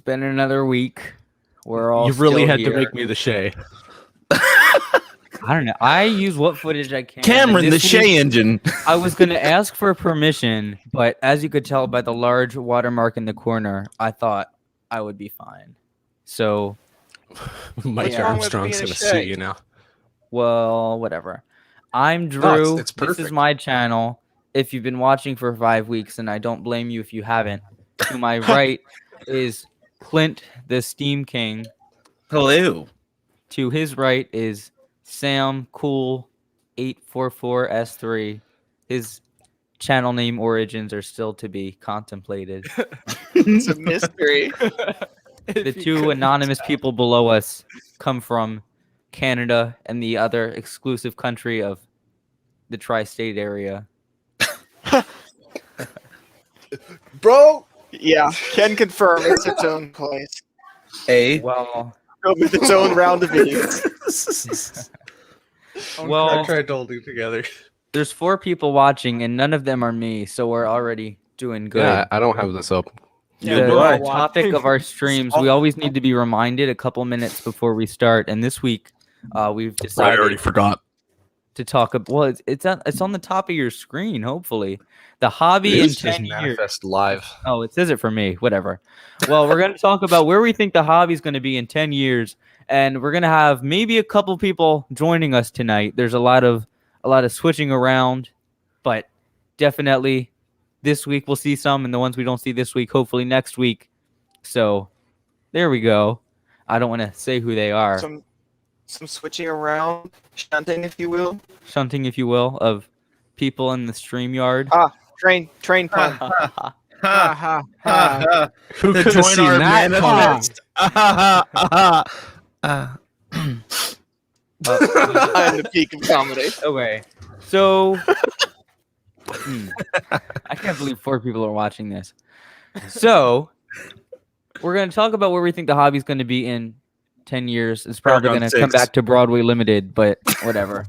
been another week. We're all You really still had here. to make me the Shay. I don't know. I use what footage I can. Cameron, and the this Shay week, engine. I was going to ask for permission, but as you could tell by the large watermark in the corner, I thought I would be fine. So, Mike Yeah. Armstrong's going to sue you now. well, whatever. I'm Drew. it's This is perfect. my channel. If you've been watching for 5 weeks, and I don't blame you if you haven't, to my right is Clint, the Steam King. Hello. To his right is Sam Cool 844S3. His channel name origins are still to be contemplated. It's a mystery. The two anonymous people below us come from Canada and the other exclusive country of the tri-state area. Bro, Yeah, can confirm it's its own place. Well, With its own round of idiots. well, tried to hold it together. there's 4 people watching, and none of them are me, so we're already doing good. Yeah, I don't have this up. Yeah, The boy. topic of our streams, we always need to be reminded a couple minutes before we start, and this week we've I decided already forgot. to talk about. Well, it's on the top of your screen. Hopefully, the hobby in 10 years. Manifest live. Oh, it says it for me. Whatever. Well, we're going to talk about where we think the hobby is going to be in 10 years, and we're going to have maybe a couple people joining us tonight. There's a lot of switching around, but definitely this week we'll see some, and the ones we don't see this week, hopefully next week. So there we go. I don't want to say who they are. Some switching around, shunting, if you will. Shunting, if you will, of people in the StreamYard. Train pun. ha ha ha. Who To could have join seen our that? manifest. I'm the peak of comedy. Okay, so I can't believe 4 people are watching this. So we're going to talk about where we think the hobby is going to be in 10 years. It's probably Paragon going to come 6. back to Broadway Limited, but whatever.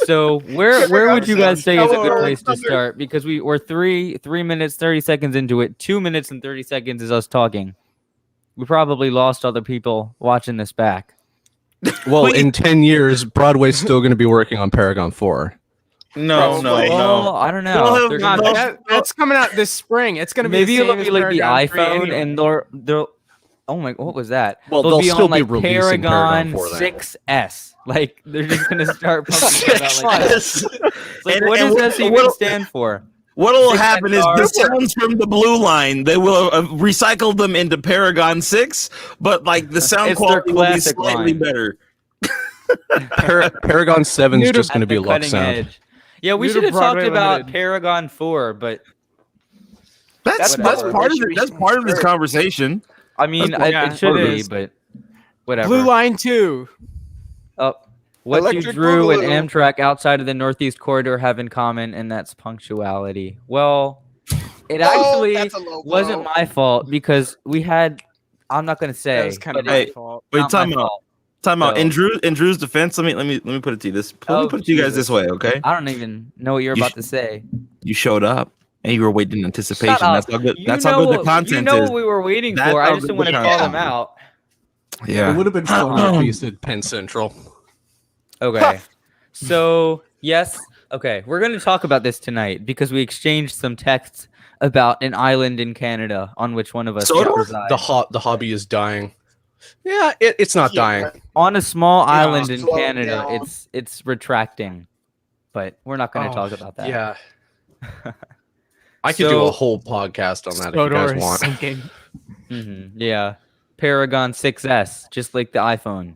So where would you guys say is a good place to start? Because we're 3 minutes 30 seconds into it. 2 minutes and 30 seconds is us talking. We probably lost other people watching this back. Well, in 10 years, Broadway's still going to be working on Paragon 4. No. Well, I don't know. They'll They're have- gonna- That's coming out this spring. It's gonna be Maybe the it'll same be as like the Paragon 3 iPhone, anyway. and they'll. Oh my! What was that? Well, they'll they'll be still on be like releasing Paragon Paragon 4 then. 6S. Like they're just gonna start pumping stuff out like that. Yes. It's like, And- what and does what- this even what- stand for? What'll 6 happen is XR. the sounds from the blue line, they will recycle them into Paragon 6, but like the sound It's their quality will be classic slightly line. better. Paragon 7 is New to- just going to be At the luck cutting sound. edge. Yeah, we New should to have talked Broadway about Limited. Paragon 4, but That's Whatever. part of it. That's part of this conversation. I mean, Yeah, it should it be, is. but whatever. Blue Line 2. What do Electric Drew and Boogaloo. Amtrak outside of the Northeast Corridor have in common, and that's punctuality? Well, it actually that's a low wasn't blow. my fault because we had. I'm not gonna That say. was kind of but my Hey, fault. Wait, not time my out. fault. Time out. So- In Drew's defense, let me put it to you this. Let Oh, me put it to you guys Jesus. this way, okay? I don't even know what you're You about to say. You showed up and you were waiting in anticipation. Shut up. That's how good. You That's know how good the what- content You know is. what we were waiting That's for. I how just good didn't want the to call content them out. Yeah. It would have been fun if you said Penn Central. Okay. So, yes. Okay. We're going to talk about this tonight because we exchanged some texts about an island in Canada on which one of us Sodor? should reside. The hobby is dying. Yeah, it's not dying. On a small island in slow Canada, down. it's retracting. But we're not going to Oh, talk about that. Yeah. I could do So- a whole podcast on that if you Sodor guys is want. sinking. Yeah. Paragon 6S, just like the iPhone.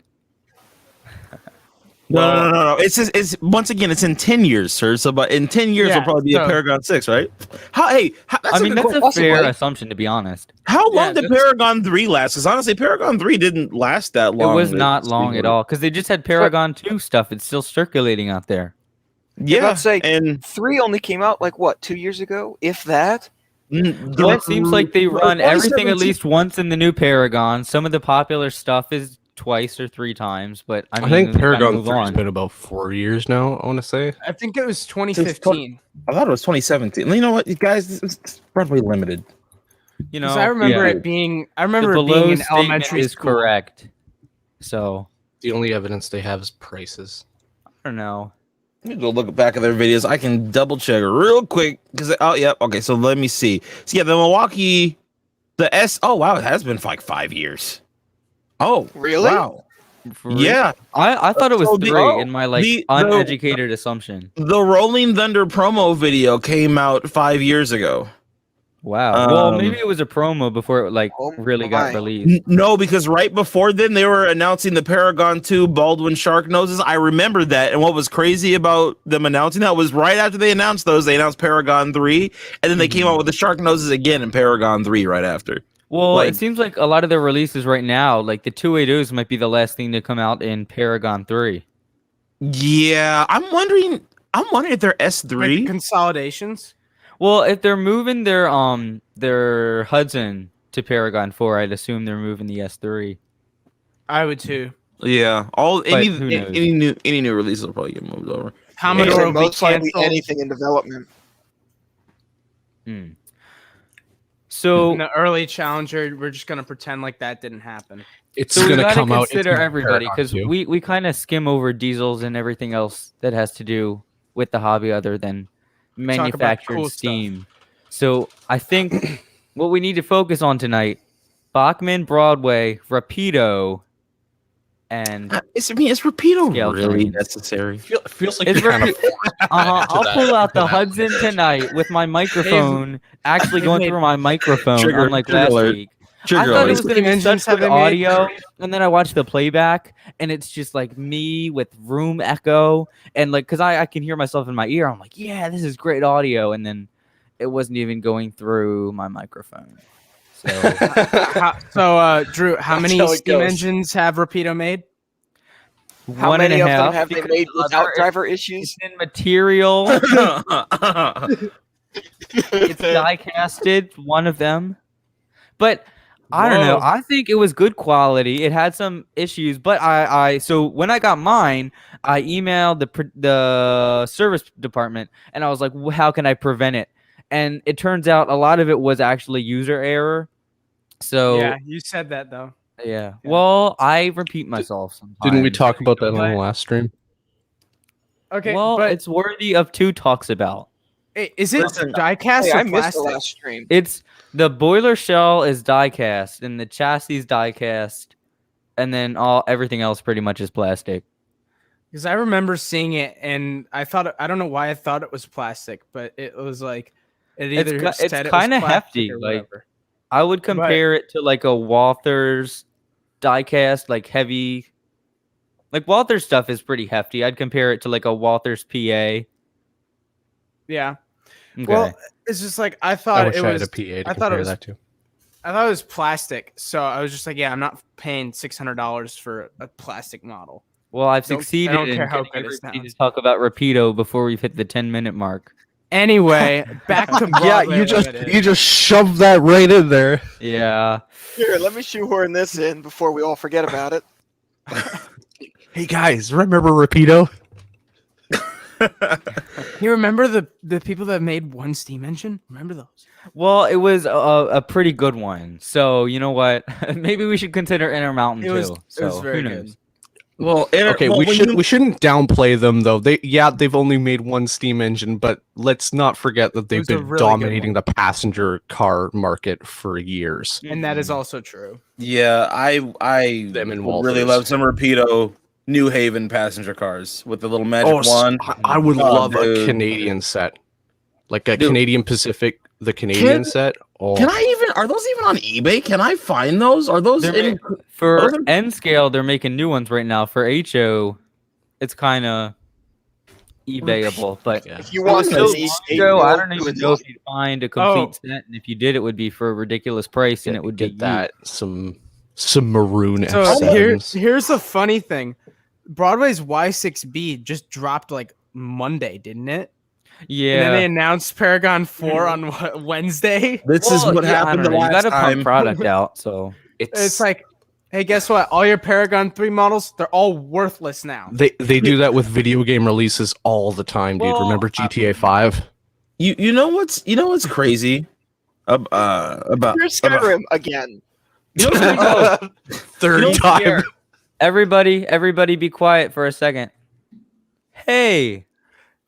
No. It's once again. It's in 10 years, sir. So, but in 10 years, Yeah, will probably be so- a Paragon 6, right? That's I mean, that's a possibly. fair assumption, to be honest. How long Yeah, did that's- Paragon 3 last? Because honestly, Paragon 3 didn't last that long. It was not long at all because they just had Paragon 2 stuff. It's still circulating out there. Yeah, Let's say and 3 only came out like what, 2 years ago, if that. Well, it seems like they run everything at least once in the new Paragon. Some of the popular stuff is twice or 3 times, but I mean, think we gotta Paragon move 3 has on. been about 4 years now, I want to say. I think it was 2015. I thought it was 2017. You know what, you guys? It's Broadway Limited. You Because know, I remember yeah, it being. I the remember it below being in statement elementary is school. correct. So The only evidence they have is prices. I don't know. Let me go look back at their videos. I can double check real quick because okay. So let me see. So yeah, the Milwaukee, the S. Oh wow, it has been like 5 years. Oh Really? wow, For real? yeah. I thought it was So 3 in my like the uneducated assumption. the Rolling Thunder promo video came out 5 years ago. Wow. Well, Um, maybe it was a promo before it like Oh really got my. released. No, because right before then they were announcing the Paragon 2 Baldwin Shark Noses. I remember that. And what was crazy about them announcing that was right after they announced those, they announced Paragon 3, and then they came out with the Shark Noses again in Paragon 3 right after. Well, Like- it seems like a lot of their releases right now, like the 280s might be the last thing to come out in Paragon 3. Yeah, I'm wondering if they're Like S3. consolidations. Well, if they're moving their Hudson to Paragon 4, I'd assume they're moving the S3. I would too. Yeah, But who knows? any new releases will probably get moved over. Commodore will be most likely canceled. anything in development. Hmm. So In the early Challenger, we're just gonna pretend like that didn't happen. It's So we going to gotta come out. consider in everybody Paragon because 2. we kind of skim over diesels and everything else that has to do with the hobby other than manufactured cool stuff. steam. So I think what we need to focus on tonight: Bachman, Broadway, Rapido, and Is Rapido Scaletrains. really necessary? Feels like Is you're kind of I'll that- pull out to the that. Hudson tonight with my microphone actually going through my microphone, Trigger- unlike trigger last alert. week. I Trigger thought it alert. was going to be Engines such have good they made? audio, and then I watched the playback, and it's just like me with room echo, and like because I can hear myself in my ear. I'm like, yeah, this is great audio, and then it wasn't even going through my microphone. So Drew, how That's many how it steam goes. engines have Rapido made? How one and many a of them half, have they because made other without is- driver issues? It's in material. It's die casted, one of them. But I don't know. Whoa. I think it was good quality. It had some issues, but so when I got mine, I emailed the service department and I was like, how can I prevent it? And it turns out a lot of it was actually user error. So Yeah, you said that though. yeah. Well, I repeat myself sometimes. Didn't we talk about that on But- the last stream? Okay, Well, but it's worthy of 2 talks about. is it Listen, die cast Hey, or I missed the plastic? last stream. It's the boiler shell is die cast and the chassis is die cast, and then everything else pretty much is plastic. Because I remember seeing it, and I don't know why I thought it was plastic, but it was like it It's either ki- it's said it was kinda plastic hefty, or like- whatever. I would compare it to like a Walther's die cast, like heavy. Like Walther's stuff is pretty hefty. I'd compare it to like a Walther's PA. Yeah. Okay. Well, it's just like I I thought wish it I was. had a PA to I thought it compare was. that to. I thought it was plastic, so I was just like, yeah, I'm not paying $600 for a plastic model. Well, I've don't- I succeeded don't in care how getting good it everybody to sounds. talk about Rapido before we've hit the 10-minute mark. Anyway, back to Broadway Limited. just shoved that right in there. Yeah. Here, let me shoehorn this in before we all forget about it. Hey guys, remember Rapido? You remember the people that made one steam engine? Remember those? Well, it was a pretty good one. So you know what? Maybe we should consider Intermountain It was- too. it So was very who good. knows? Well, Okay, we shouldn't downplay them though. They've only made one steam engine, but let's not forget that they've was a been really good dominating one. the passenger car market for years. And that Mm-hmm. is also true. Yeah, I Them and would really Walters. love some Rapido New Haven passenger cars with the little magic wand. I would Oh, love a dude. Canadian set, like a Dude. Canadian Pacific, the Canadian Can- set. Oh, Are those even on eBay? Can I find those? Are those They're in, For Those are- N scale, they're making new ones right now. For HO, it's kind of eBayable, but yeah. If you want so those Joe, I don't even know if you'd find a complete Oh. set, and if you did, it would be for a ridiculous price, and it would get be that some maroon So F7s. here's the funny thing. Broadway's Y6B just dropped like Monday, didn't it? Yeah. And then they announced Paragon 4 on Wednesday. This is Well, what yeah, I happened don't the know. You last gotta time. pump product out, so It's like, hey, guess what? All your Paragon 3 models, they're all worthless now. They do that with video game releases all the time, dude. Well, Remember GTA 5? You know what's crazy? About Here's Skyrim again. You know what's funny? Third You know, time. Here, everybody be quiet for a second. Hey.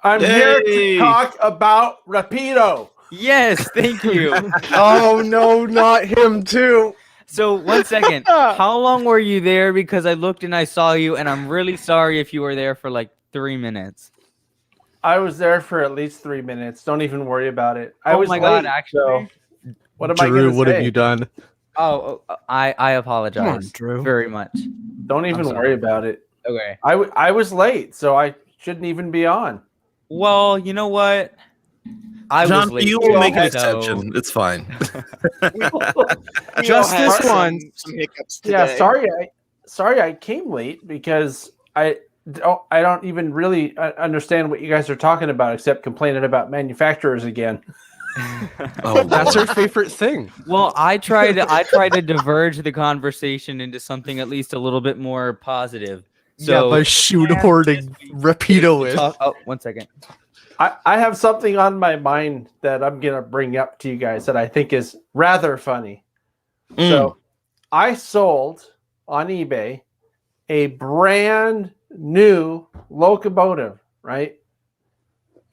I'm here Yay. to talk about Rapido. Yes, thank you. Oh no, not him too. So 1 second. How long were you there? Because I looked and I saw you, and I'm really sorry if you were there for like 3 minutes. I was there for at least 3 minutes. Don't even worry about it. I Oh was my God, late, actually? so what am I Drew, going to what say? have you done? Oh, I apologize Come on, Drew. very much. Don't even sorry. worry about it. Okay. I was late, so I shouldn't even be on. Well, you know what? I John, was late. you will make an so- exception. It's fine. We Just all had this one. Some hiccups today. Yeah, sorry I came late because I don't even really understand what you guys are talking about except complaining about manufacturers again. Oh, That's our favorite thing. Well, I try to diverge the conversation into something at least a little bit more positive. So yeah, by shoehorning Rapido in. Oh, 1 second. I have something on my mind that I'm gonna bring up to you guys that I think is rather funny. So I sold on eBay a brand new locomotive, right?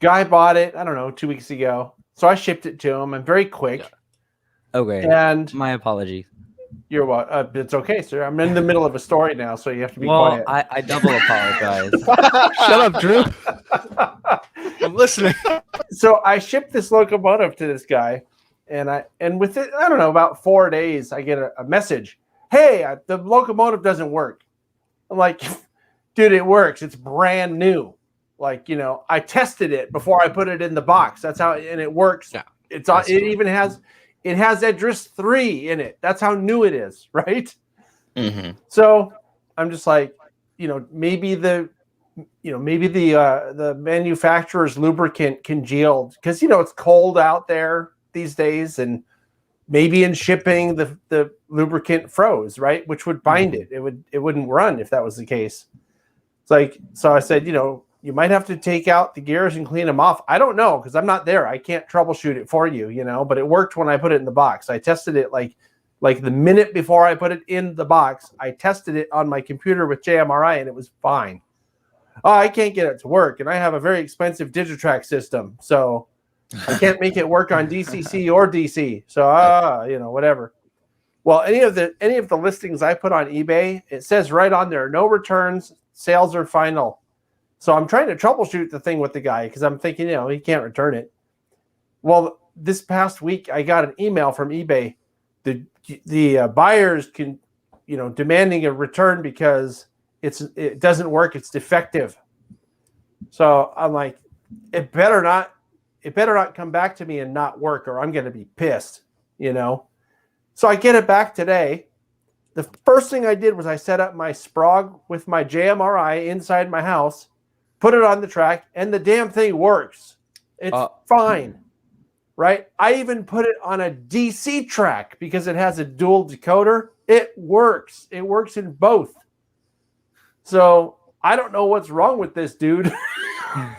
Guy bought it, I don't know, 2 weeks ago. So I shipped it to him. I'm very quick. Okay. And My apologies. you're what? It's okay, sir. I'm in the middle of a story now, so you have to be Well, quiet. I double apologize. Shut up, Drew. I'm listening. So I shipped this locomotive to this guy, and with it, I don't know, about 4 days, I get a message. Hey, the locomotive doesn't work. I'm like, dude, it works. It's brand new. Like, I tested it before I put it in the box. That's how, and it works. Yeah, It even has Edris 3 in it. That's how new it is, right? Mm-hmm. So I'm just like, maybe the manufacturer's lubricant congealed because it's cold out there these days, and maybe in shipping the lubricant froze, right? Which would bind it. It wouldn't run if that was the case. It's like, so I said, you might have to take out the gears and clean them off. I don't know because I'm not there. I can't troubleshoot it for you, but it worked when I put it in the box. I tested it like the minute before I put it in the box. I tested it on my computer with JMRI and it was fine. Oh, I can't get it to work, and I have a very expensive Digitrack system, so I can't make it work on DCC or DC. So whatever. Well, any of the listings I put on eBay, it says right on there, no returns, sales are final. So I'm trying to troubleshoot the thing with the guy because I'm thinking, he can't return it. Well, this past week I got an email from eBay. The buyers can, demanding a return because it doesn't work. It's defective. So I'm like, it better not come back to me and not work, or I'm going to be pissed, So I get it back today. The first thing I did was I set up my Sprague with my JMRI inside my house, put it on the track, and the damn thing works. It's fine, right? I even put it on a DC track because it has a dual decoder. It works. It works in both. So I don't know what's wrong with this dude. I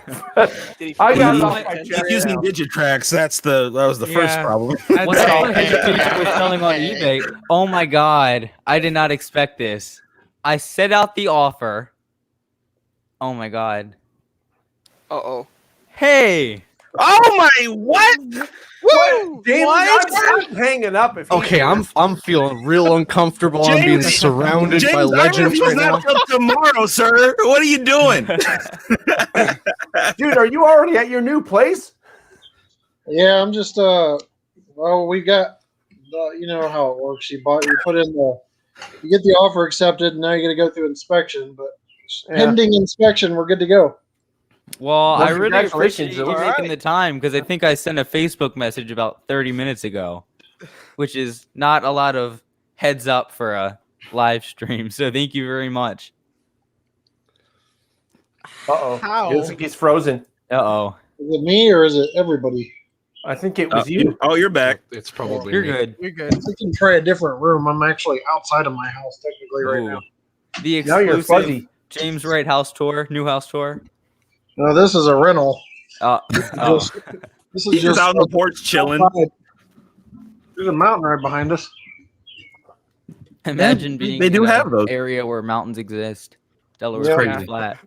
got it off my He's chest using now. Digitracks. That was the first Yeah. problem. What's all hesitation with selling on eBay? Oh my God. I did not expect this. I set out the offer. Oh my God. Uh-oh. Hey. Oh my what? Woo! James, I'm hanging up. If he- Okay, I'm feeling real uncomfortable. I'm being James- surrounded by James, I legends refuse right now. that till tomorrow, sir. What are you doing? Dude, are you already at your new place? Yeah, I'm just we got you know how it works. You get the offer accepted, and now you got to go through inspection. But pending inspection, we're good to go. Well, I really congratulations, appreciate you Joe. taking the time because I think I sent a Facebook message about 30 minutes ago, which is not a lot of heads up for a live stream. So thank you very much. Uh-oh. How? It looks like he's frozen. Uh-oh. Is it me or is it everybody? I think it was you. Oh, you're back. It's probably You're me. good. You're good. We can try a different room. I'm actually outside of my house technically right now. Ooh. The Now you're exclusive fuzzy. James Wright house tour, new house tour. No, this is a rental. Oh. This is He's just out on the porch chilling. outside. There's a mountain right behind us. Imagine being they do in have an those. area where mountains exist. Delaware's Yeah. pretty Crazy. flat.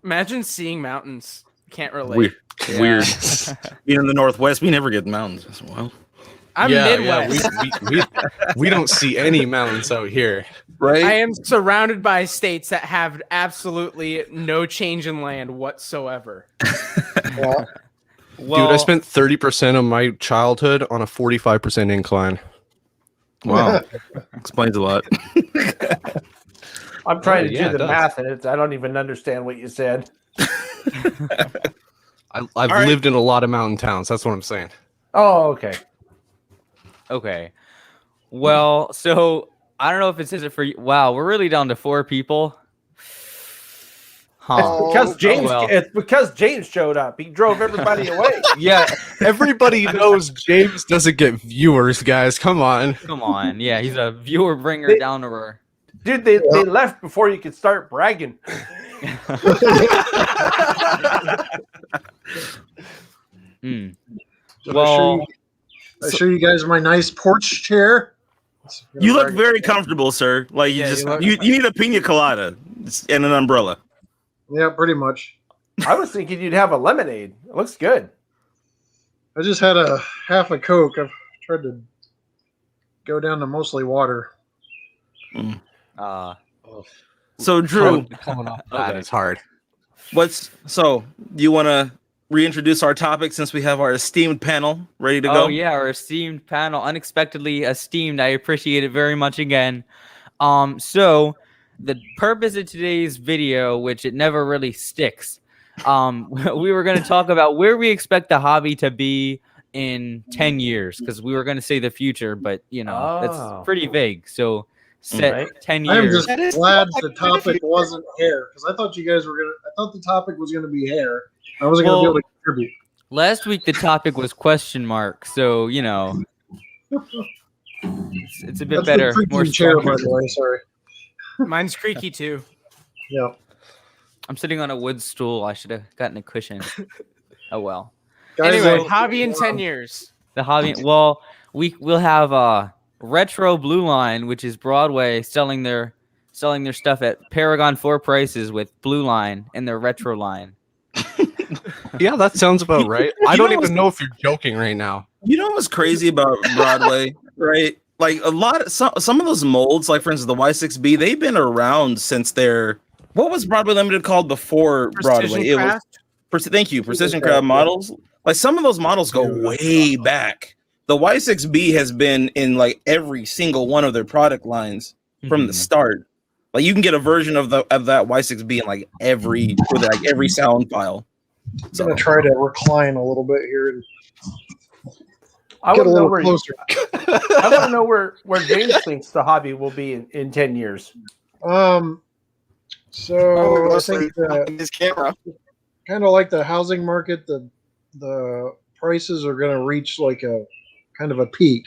Imagine seeing mountains. Can't relate. Weird. Yeah. Weird. Being in the Northwest, we never get mountains. That's wild. I'm Midwest. We don't see any mountains out here. Right? I am surrounded by states that have absolutely no change in land whatsoever. Yeah. Well, Dude, I spent 30% of my childhood on a 45% incline. Wow. Explains a lot. I'm trying to yeah, do it the does. math, and I don't even understand what you said. I've right. lived in a lot of mountain towns. That's what I'm saying. Oh, okay. okay. Well, so I don't know if it says it for you. Wow, we're really down to 4 people. Huh. It's because James showed up. He drove everybody away. Yeah, everybody knows James doesn't get viewers, guys. Come on. Come on. Yeah, he's a viewer bringer down to her. Dude, they left before you could start bragging. Hmm. Did Well, I show you guys my nice porch chair. You look very comfortable, sir. Like Yeah, you need a pina colada and an umbrella. Yeah, pretty much. I was thinking you'd have a lemonade. It looks good. I just had a half a Coke. I've tried to go down to mostly water. So Drew, Coming off that Okay. is hard. do you want to reintroduce our topic since we have our esteemed panel ready to go? Oh yeah, our esteemed panel, unexpectedly esteemed. I appreciate it very much again. So the purpose of today's video, which it never really sticks, we were going to talk about where we expect the hobby to be in 10 years, because we were going to say the future, but you know that's pretty vague. So set Right. 10 I am years. just glad the topic wasn't hair because I thought you guys were gonna. I thought the topic was gonna be hair. I wasn't gonna be able to contribute. Last week the topic was question mark, so you know it's a bit That's better, the more freaking chair, by structured. the way. Sorry. Mine's creaky too. Yeah. I'm sitting on a wood stool. I should have gotten a cushion. Oh well. Guys, Anyway, hobby in 10 years. The hobby. Well, we'll have retro Blue Line, which is Broadway selling their stuff at Paragon 4 prices with Blue Line and their retro line. Yeah, that sounds about right. I You don't know even know if you're joking right now. You know what's crazy about Broadway, right? Like some of those molds, like for instance the Y6B, they've been around since what was Broadway Limited called before Broadway? It was thank you, Precision Craft models. Like some of those models go way back. The Y6B has been in like every single one of their product lines from the start. Like you can get a version of that Y6B in like every sound file. I'm gonna try to recline a little bit here and I get want a to know little where closer. I want to know where James thinks the hobby will be in 10 years. So I think that his camera. kind of like the housing market, the prices are going to reach like a kind of a peak,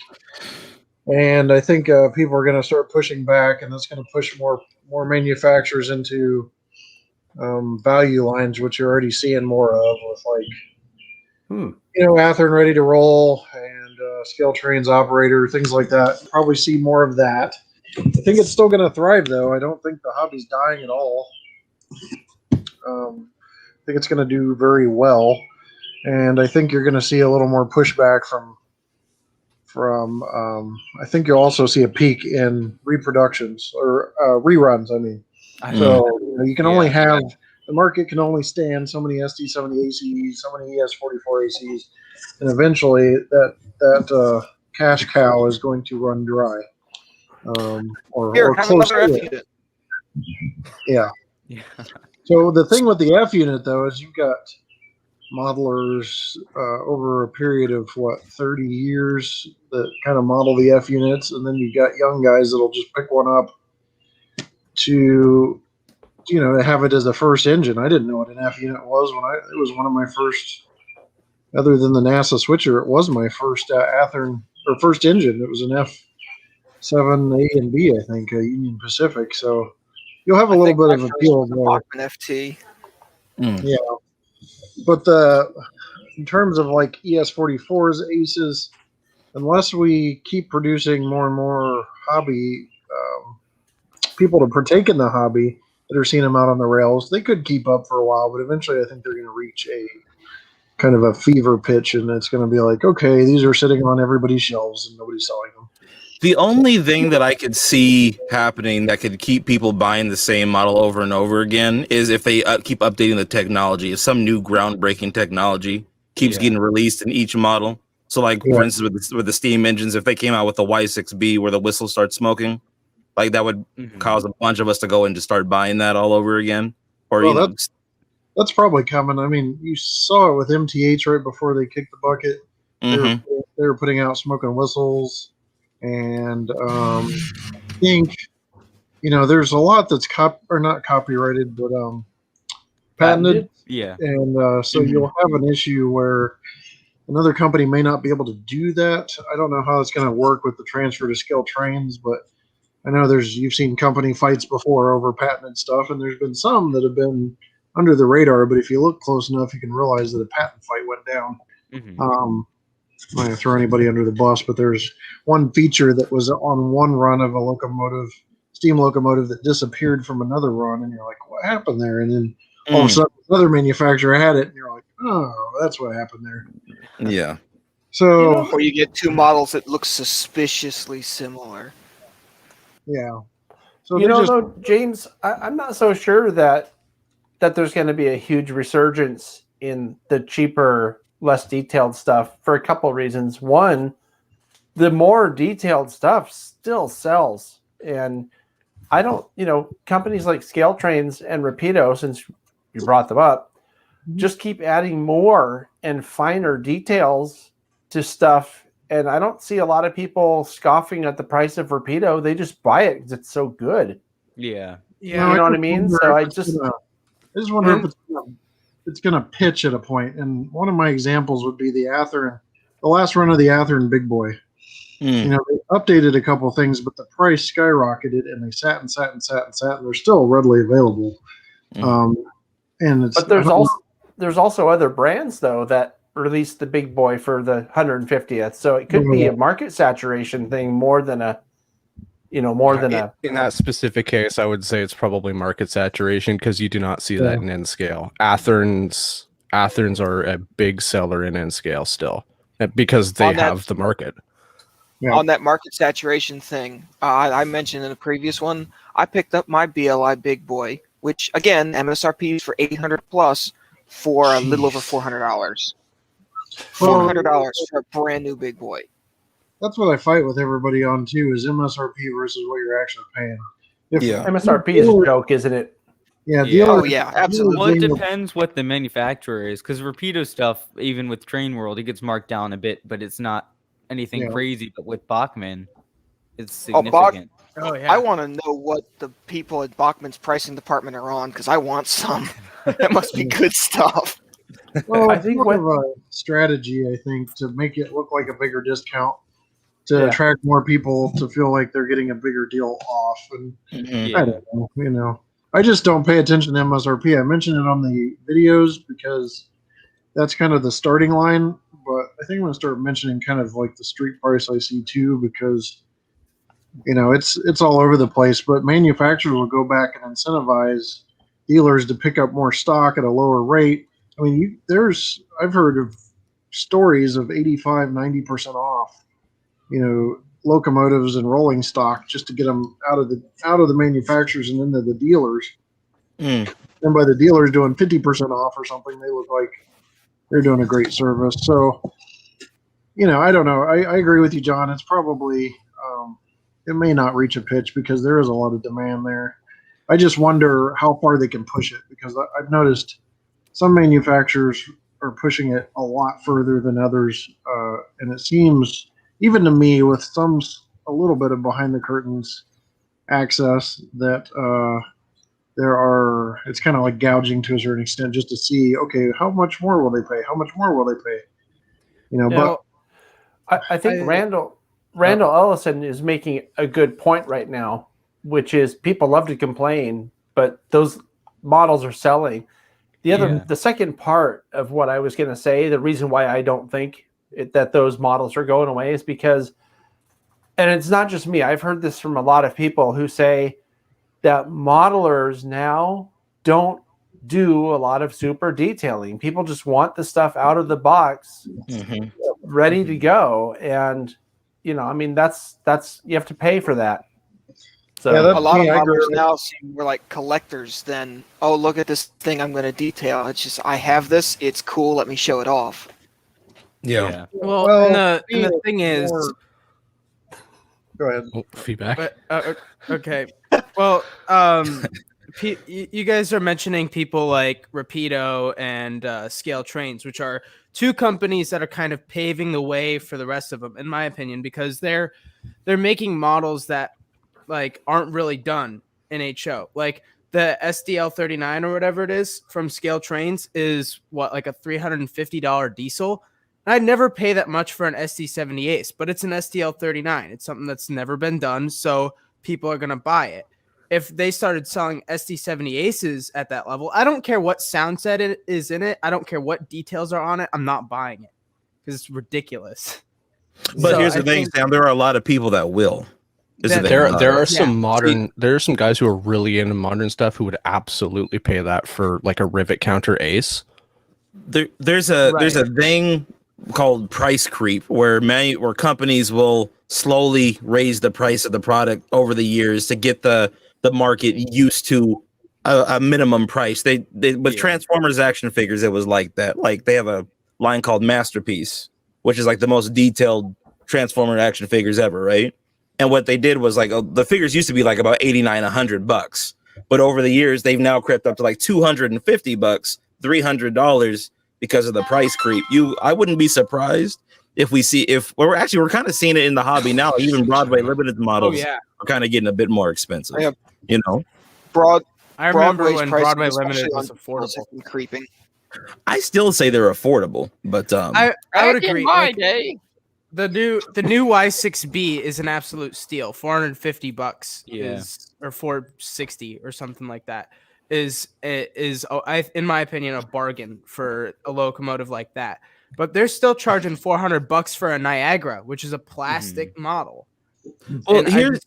and I think people are going to start pushing back, and that's going to push more manufacturers into value lines, which you're already seeing more of with like Athearn Ready to Roll and Scaletrains Operator, things like that. Probably see more of that. I think it's still going to thrive, though. I don't think the hobby's dying at all. I think it's going to do very well, and I think you're going to see a little more pushback from. I think you'll also see a peak in reproductions or reruns. I mean, so you can only have the market can only stand so many SD70 ACs, so many ES44 ACs, and eventually that cash cow is going to run dry. Or Have close another to F it. unit. Yeah. So the thing with the F unit though is you've got modelers over a period of 30 years that kind of model the F units, and then you've got young guys that'll just pick one up to to have it as a first engine. I didn't know what an F unit was it was one of my first, other than the NASA switcher, it was my first Athearn or first engine. It was an F7A and B, I think, Union Pacific. So you'll have a little bit of appeal there. Bachmann FT. Yeah, but in terms of like ES44s, Aces, unless we keep producing more and more hobby people to partake in the hobby that are seeing them out on the rails, they could keep up for a while, but eventually I think they're going to reach a kind of a fever pitch, and it's going to be like, okay, these are sitting on everybody's shelves and nobody's selling them. The only thing that I could see happening that could keep people buying the same model over and over again is if they keep updating the technology. If some new groundbreaking technology keeps getting released in each model. So, like, for instance, with the steam engines, if they came out with the Y6B where the whistle starts smoking, like that would cause a bunch of us to go and just start buying that all over again. Or, well, that's probably coming. I mean, you saw it with MTH right before they kicked the bucket. They were putting out smoking whistles. And I think, there's a lot that's not copyrighted, but patented. Yeah. And so you'll have an issue where another company may not be able to do that. I don't know how it's going to work with the transfer to Scaletrains, but I know you've seen company fights before over patented stuff, and there's been some that have been under the radar. But if you look close enough, you can realize that a patent fight went down. I'm not going to throw anybody under the bus, but there's one feature that was on one run of a steam locomotive that disappeared from another run, and you're like, what happened there? And then all of a sudden another manufacturer had it, and you're like, oh, that's what happened there. Yeah. So or you get two models that look suspiciously similar. Yeah. So though, James, I'm not so sure that there's going to be a huge resurgence in the cheaper, less detailed stuff for a couple of reasons. One, the more detailed stuff still sells. And I don't, companies like Scaletrains and Rapido, since you brought them up, just keep adding more and finer details to stuff. And I don't see a lot of people scoffing at the price of Rapido. They just buy it because it's so good. Yeah. You know what I mean? So I just wonder if it's going to pitch at a point. And one of my examples would be the last run of the Athearn Big Boy. They updated a couple of things, but the price skyrocketed, and they sat, and they're still readily available. But there's also other brands though that released the Big Boy for the 150th, so it could be a market saturation thing more than a. In that specific case, I would say it's probably market saturation because you do not see that in N scale. Athearns are a big seller in N scale still because they have the market. Yeah. On that market saturation thing, I mentioned in the previous one, I picked up my BLI Big Boy, which again MSRP is for $800 plus for a little over $400. $400 for a brand new Big Boy. That's what I fight with everybody on too, is MSRP versus what you're actually paying. MSRP is a joke, isn't it? Yeah. Absolutely. Well, it depends what the manufacturer is, because Rapido stuff, even with Train World, it gets marked down a bit, but it's not anything crazy. But with Bachmann, it's significant. I want to know what the people at Bachmann's pricing department are on, because I want some. That must be good stuff. Well, I think more of a strategy, to make it look like a bigger discount to attract more people to feel like they're getting a bigger deal off. And I don't know, I just don't pay attention to MSRP. I mention it on the videos because that's kind of the starting line, but I think I'm going to start mentioning kind of like the street price I see too, because it's all over the place, but manufacturers will go back and incentivize dealers to pick up more stock at a lower rate. I mean, I've heard of stories of 85, 90% off, locomotives and rolling stock just to get them out of the manufacturers and into the dealers. And by the dealers doing 50% off or something, they look like they're doing a great service. So, I don't know. I agree with you, John. It's probably, it may not reach a pitch because there is a lot of demand there. I just wonder how far they can push it, because I've noticed some manufacturers are pushing it a lot further than others. And it seems, even to me, with a little bit of behind the curtains access, that it's kind of like gouging to a certain extent just to see, okay, how much more will they pay? How much more will they pay? But I think Randall Ellison is making a good point right now, which is people love to complain, but those models are selling. The second part of what I was going to say, the reason why I don't think that those models are going away is because, and it's not just me, I've heard this from a lot of people who say that modelers now don't do a lot of super detailing. People just want the stuff out of the box, ready to go. And, you know, I mean, that's you have to pay for that. So Yeah, A lot of I agree modelers with- now seem more like collectors than, oh, look at this thing I'm going to detail. It's just, I have this. It's cool. Let me show it off. Yeah. Well, Well, and the thing is, more- Go ahead. Oh, feedback. but okay. Well, you guys are mentioning people like Rapido and Scaletrains, which are two companies that are kind of paving the way for the rest of them, in my opinion, because they're making models that like aren't really done in HO. Like the SDL39 or whatever it is from Scaletrains is what, like a $350 diesel. I'd never pay that much for an SD78, but it's an SDL39. It's something that's never been done, so people are going to buy it. If they started selling SD78s at that level, I don't care what sound set it is in it. I don't care what details are on it. I'm not buying it because it's ridiculous. But So here's the I thing, think Sam. There are a lot of people that will. Is the that- thing There about are it. some there are some guys who are really into modern stuff who would absolutely pay that for like a rivet counter ace. There's a thing called price creep where companies will slowly raise the price of the product over the years to get the market used to a minimum price. They with Transformers action figures, it was like that. Like they have a line called Masterpiece, which is like the most detailed Transformer action figures ever, right? And what they did was like the figures used to be like about $89-$100, but over the years they've now crept up to like $250, $300 because of the price creep. I wouldn't be surprised if we're kind of seeing it in the hobby now. Even Broadway Limited models are kind of getting a bit more expensive. Yeah. You know, I remember Broadway's when pricing, Broadway especially Limited on was vehicles, affordable. has been creeping. I still say they're affordable, but I would agree. Like, day. the new Y6B is an absolute steal. $450 is, or $460 or something like that is in my opinion a bargain for a locomotive like that. But they're still charging $400 for a Niagara, which is a plastic model. well, And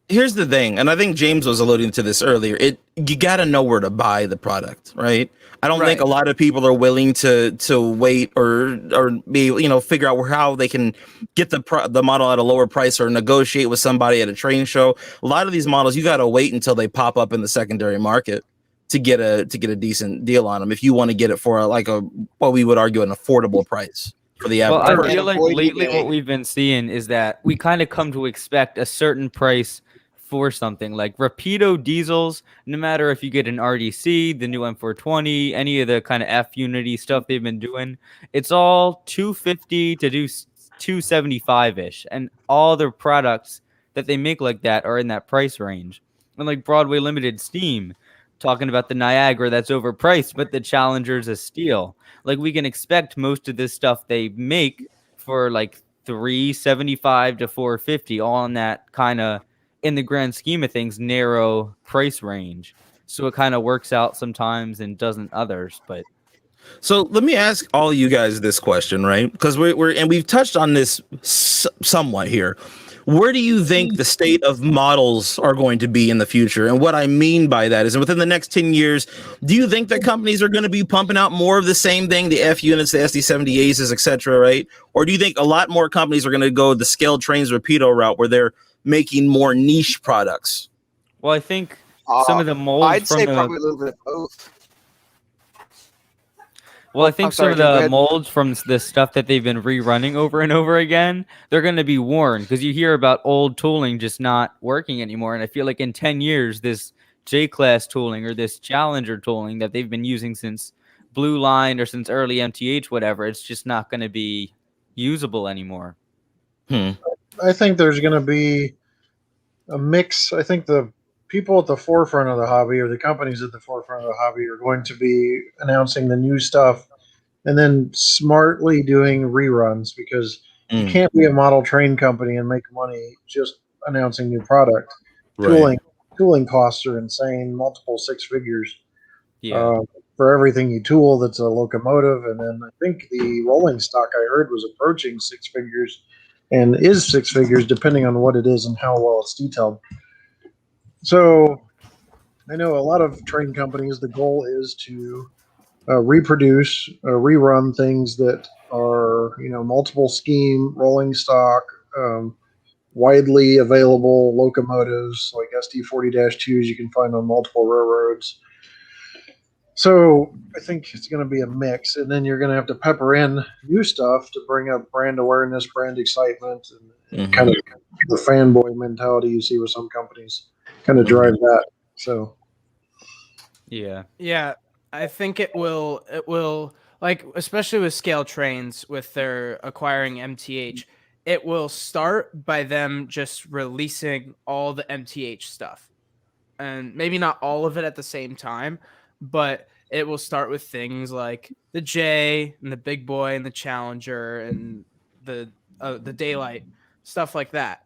here's the thing, and I think James was alluding to this earlier. You got to know where to buy the product, right? I don't think a lot of people are willing to wait or be figure out how they can get the model at a lower price or negotiate with somebody at a trade show. A lot of these models you got to wait until they pop up in the secondary market to get a decent deal on them if you want to get it for what we would argue an affordable price for the average. Well, I person. feel like avoid lately eBay. what we've been seeing is that we kind of come to expect a certain price for something like Rapido diesels. No matter if you get an RDC, the new M420, any of the kind of F Unity stuff they've been doing, it's all $250 to do $275 ish, and all their products that they make like that are in that price range. And like Broadway Limited Steam, talking about the Niagara that's overpriced, but the Challenger's a steal. Like we can expect most of this stuff they make for like $375 to $450, all in that kind of, in the grand scheme of things, narrow price range. So it kind of works out sometimes and doesn't others. But so let me ask all you guys this question, right? Because we've touched on this somewhat here. Where do you think the state of models are going to be in the future? And what I mean by that is within the next 10 years, do you think that companies are going to be pumping out more of the same thing, the F units, the SD78s, etc., right? Or do you think a lot more companies are going to go the Scaletrains Rapido route where they're making more niche products? well, I think some of the molds I'd from say the probably a little bit of both. Well, I think I'm sorry, some Jim, go of the ahead. molds from the stuff that they've been rerunning over and over again, they're going to be worn because you hear about old tooling just not working anymore. And I feel like in 10 years, this J-Class tooling or this Challenger tooling that they've been using since Blue Line or since early MTH, whatever, it's just not going to be usable anymore. I think there's going to be a mix. I think the people at the forefront of the hobby, or the companies at the forefront of the hobby, are going to be announcing the new stuff and then smartly doing reruns, because you can't be a model train company and make money just announcing new product. Right. Tooling costs are insane, multiple six figures. Yeah. for everything you tool that's a locomotive. And then I think the rolling stock I heard was approaching 6 figures and is 6 figures depending on what it is and how well it's detailed. So I know a lot of train companies, the goal is to reproduce, rerun things that are, multiple scheme, rolling stock, widely available locomotives like SD40-2s you can find on multiple railroads. So I think it's going to be a mix, and then you're going to have to pepper in new stuff to bring up brand awareness, brand excitement, and kind of the fanboy mentality you see with some companies kind of drive that. So yeah, I think it will like, especially with Scaletrains with their acquiring MTH, it will start by them just releasing all the MTH stuff, and maybe not all of it at the same time, but it will start with things like the J and the Big Boy and the Challenger and the Daylight, stuff like that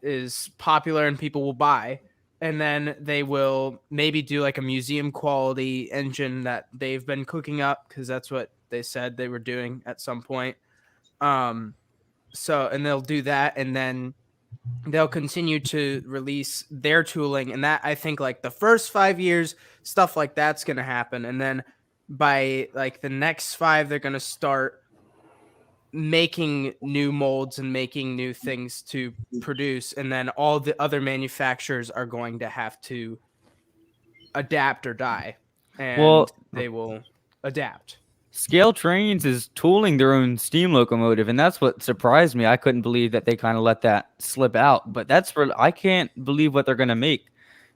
is popular and people will buy. And then they will maybe do like a museum quality engine that they've been cooking up, because that's what they said they were doing at some point. So, and they'll do that, and then they'll continue to release their tooling, and that, I think, like the first 5 years, stuff like that's going to happen, and then by like the next 5, they're going to start making new molds and making new things to produce, and then all the other manufacturers are going to have to adapt or die, and they will adapt. Scaletrains is tooling their own steam locomotive, and that's what surprised me. I couldn't believe that they kind of let that slip out. But I can't believe what they're going to make,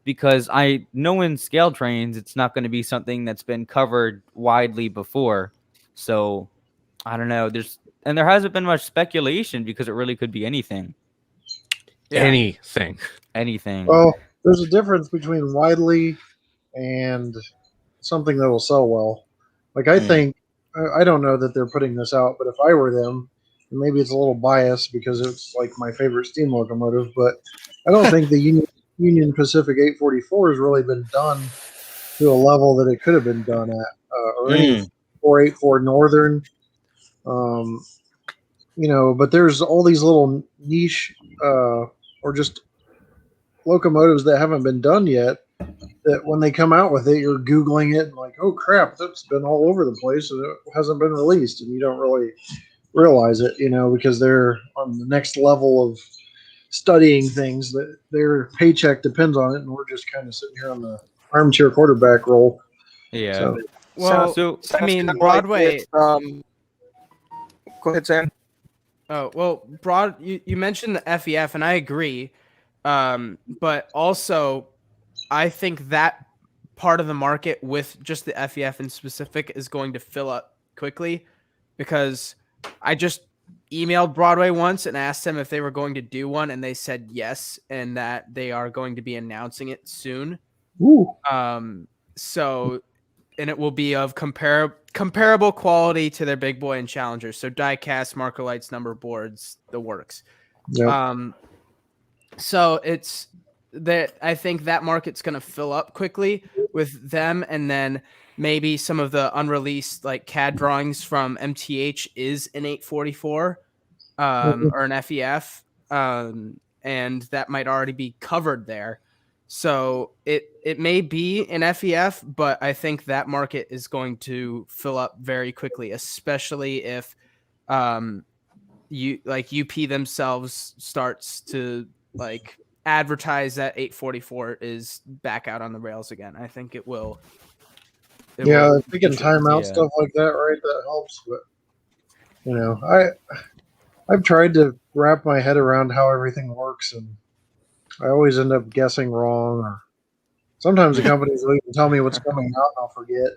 because I know in Scaletrains it's not going to be something that's been covered widely before. So I don't know. There hasn't been much speculation, because it really could be anything. Yeah. Anything. Well, there's a difference between widely and something that will sell well. Like, I think, I don't know that they're putting this out, but if I were them, and maybe it's a little biased because it's like my favorite steam locomotive, but I don't think the Union Pacific 844 has really been done to a level that it could have been done at, or any 484 Northern. But there's all these little niche or just locomotives that haven't been done yet, that when they come out with it, you're Googling it and like, oh crap, that's been all over the place and it hasn't been released, and you don't really realize it, because they're on the next level of studying things that their paycheck depends on it, and we're just kind of sitting here on the armchair quarterback role. Yeah. So, Well, So I mean, Sounds Broadway. like go ahead, Sam. Oh, well, you mentioned the FEF, and I agree. But also, I think that part of the market with just the FEF in specific is going to fill up quickly, because I just emailed Broadway once and asked them if they were going to do one, and they said yes, and that they are going to be announcing it soon. ooh. So, and it will be of comparable quality to their Big Boy and Challenger. So die-cast, marker lights, number boards, the works. Yep. So it's that I think that market's going to fill up quickly with them, and then maybe some of the unreleased like CAD drawings from MTH is an 844 or an FEF, and that might already be covered there. So it may be an FEF, but I think that market is going to fill up very quickly, especially if UP themselves starts to like advertise that 844 is back out on the rails again. I think it will. If we can time out stuff like that, right, that helps. But I've tried to wrap my head around how everything works, and I always end up guessing wrong, or sometimes the companies will even tell me what's coming out and I'll forget.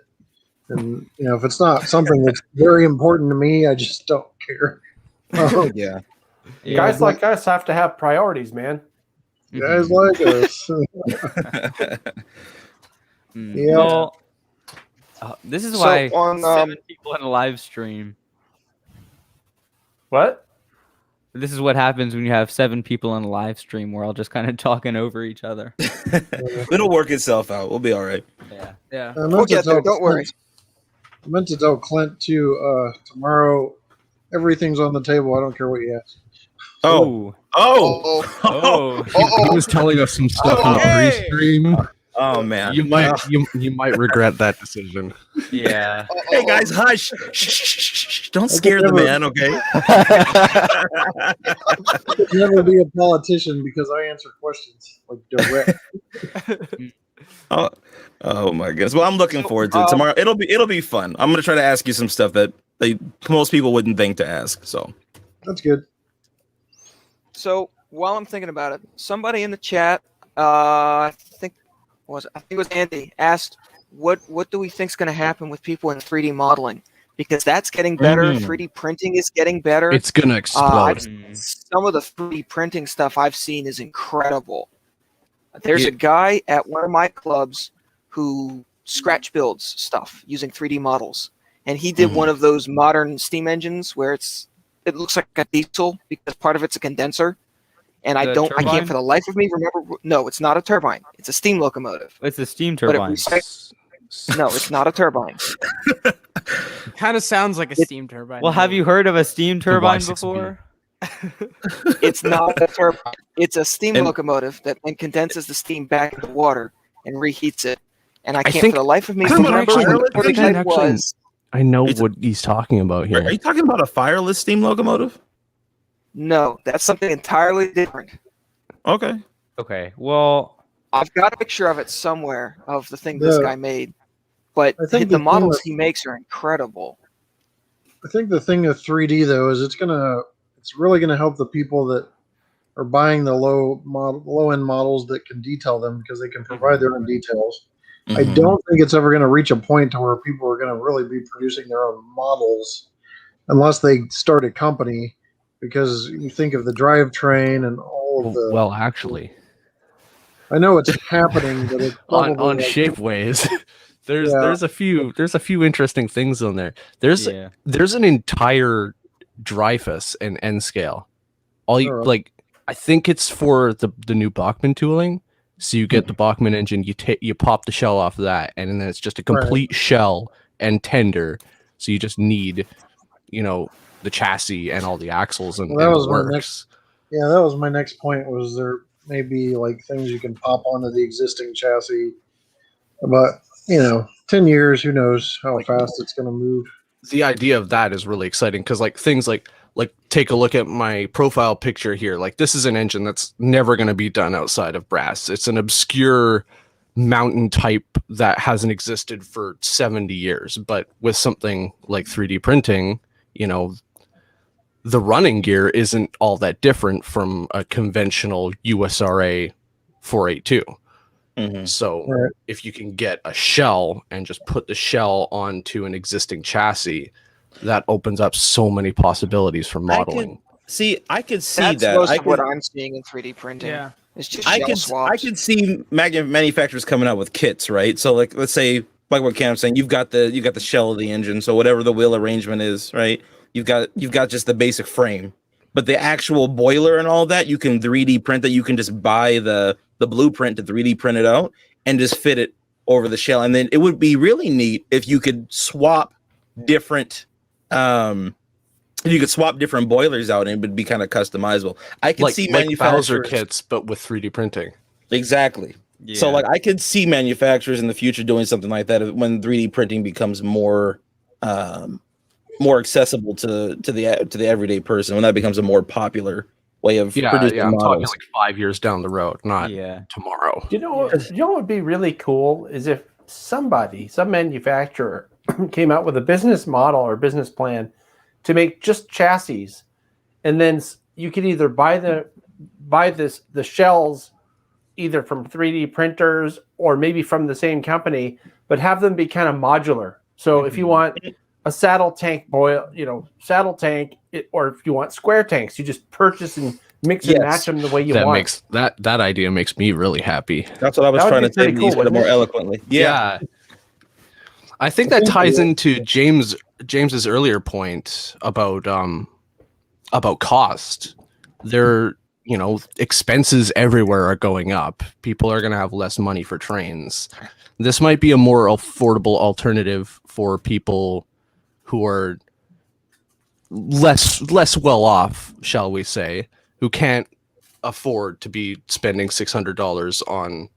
And if it's not something that's very important to me, I just don't care. Yeah. Guys like us have to have priorities, man. Guys like us. Yeah. Well, this is why on 7 people in a live stream. What? This is what happens when you have 7 people on a live stream. We're all just kind of talking over each other. It'll work itself out. We'll be all right. Yeah. Yeah. I We'll meant to get there. tell Don't worry. Clint- I meant to tell Clint too. Tomorrow, everything's on the table. I don't care what you ask. Oh. He was telling us some stuff in the Hey! pre-stream. Oh man. You might regret that decision. Yeah. Hey guys, hush. Shh. Don't scare the man, okay? I could never be a politician because I answer questions like direct. Oh my goodness. Well, I'm looking forward to it tomorrow. It'll be fun. I'm gonna try to ask you some stuff that most people wouldn't think to ask. So That's good. So while I'm thinking about it, somebody in the chat, I think it was Andy, asked what do we think's going to happen with people in 3D modeling, because that's getting better. 3D printing is getting better. It's gonna explode. Some of the 3D printing stuff I've seen is incredible. There's a guy at one of my clubs who scratch builds stuff using 3D models, and he did one of those modern steam engines where it looks like a diesel because part of it's a condenser. And I can't for the life of me remember. No, it's not a turbine. It's a steam locomotive. It's a steam But turbine. no, it's not a turbine. Kind of sounds like a steam turbine. Well, have you heard of a steam turbine Y6B. before? It's not a turbine. It's a steam locomotive that then condenses the steam back into water and reheats it. And I can't think- for the life of me I think remember actually- what the I think prototype actually- was. I know It's- what he's talking about are here. you talking about a fireless steam locomotive? No, that's something entirely different. Okay. Okay. Well, I've got a picture of it somewhere of the thing this Yeah. guy made. But I think the the thing models with- he makes are incredible. I think the thing with 3D though is it's really gonna help the people that are buying the low end models that can detail them because they can provide their own details. I don't think it's ever going to reach a point to where people are going to really be producing their own models unless they start a company, because you think of the drivetrain and all of the. Well, actually, I know it's happening, but it's on probably like, Shapeways, there's Yeah. there's a few interesting things on there. There's yeah. there's an entire Dreyfus and N scale. All you Alright. like, I think it's for the new Bachmann tooling. So you get the Bachmann engine, you pop the shell off of that, and then it's just a complete shell and tender. So you just need, the chassis and all the axles and, Well, that and was the my works. that was my next point. Was there may be like things you can pop onto the existing chassis, but 10 years, who knows how fast it's going to move. The idea of that is really exciting because things like take a look at my profile picture here. Like, this is an engine that's never going to be done outside of brass. It's an obscure mountain type that hasn't existed for 70 years. But with something like 3D printing, the running gear isn't all that different from a conventional USRA 482. So Right. if you can get a shell and just put the shell onto an existing chassis, that opens up so many possibilities for modeling. I could see That's that. most I of what could, I'm seeing in 3D printing. Yeah. It's just I shell could swaps. see manufacturers coming out with kits, right? So like, let's say, like what Cam's saying, you've got the shell of the engine, so whatever the wheel arrangement is, right? You've got just the basic frame, but the actual boiler and all that, you can 3D print that. You can just buy the blueprint to 3D print it out and just fit it over the shell. And then it would be really neat if you could swap different boilers out, and it would be kind of customizable. I could see like Bowser manufacturers kits, but with 3D printing. exactly. So like I could see manufacturers in the future doing something like that when 3D printing becomes more accessible to the everyday person, when that becomes a more popular way of producing I'm talking models. like 5 years down the road, not Yeah. tomorrow. You know what would be really cool is if some manufacturer came out with a business model or business plan to make just chassis, and then you could either buy the shells either from 3D printers or maybe from the same company, but have them be kind of modular. So if you want a saddle tank or if you want square tanks, you just purchase and mix and Yes. match them the way you That want. makes that idea makes me really happy. That's what I was That would trying be to say. pretty You cool, said it wouldn't more it? eloquently. Yeah. I think that ties into James's earlier point about cost. expenses everywhere are going up. People are going to have less money for trains. This might be a more affordable alternative for people who are less well off, shall we say, who can't afford to be spending $600 on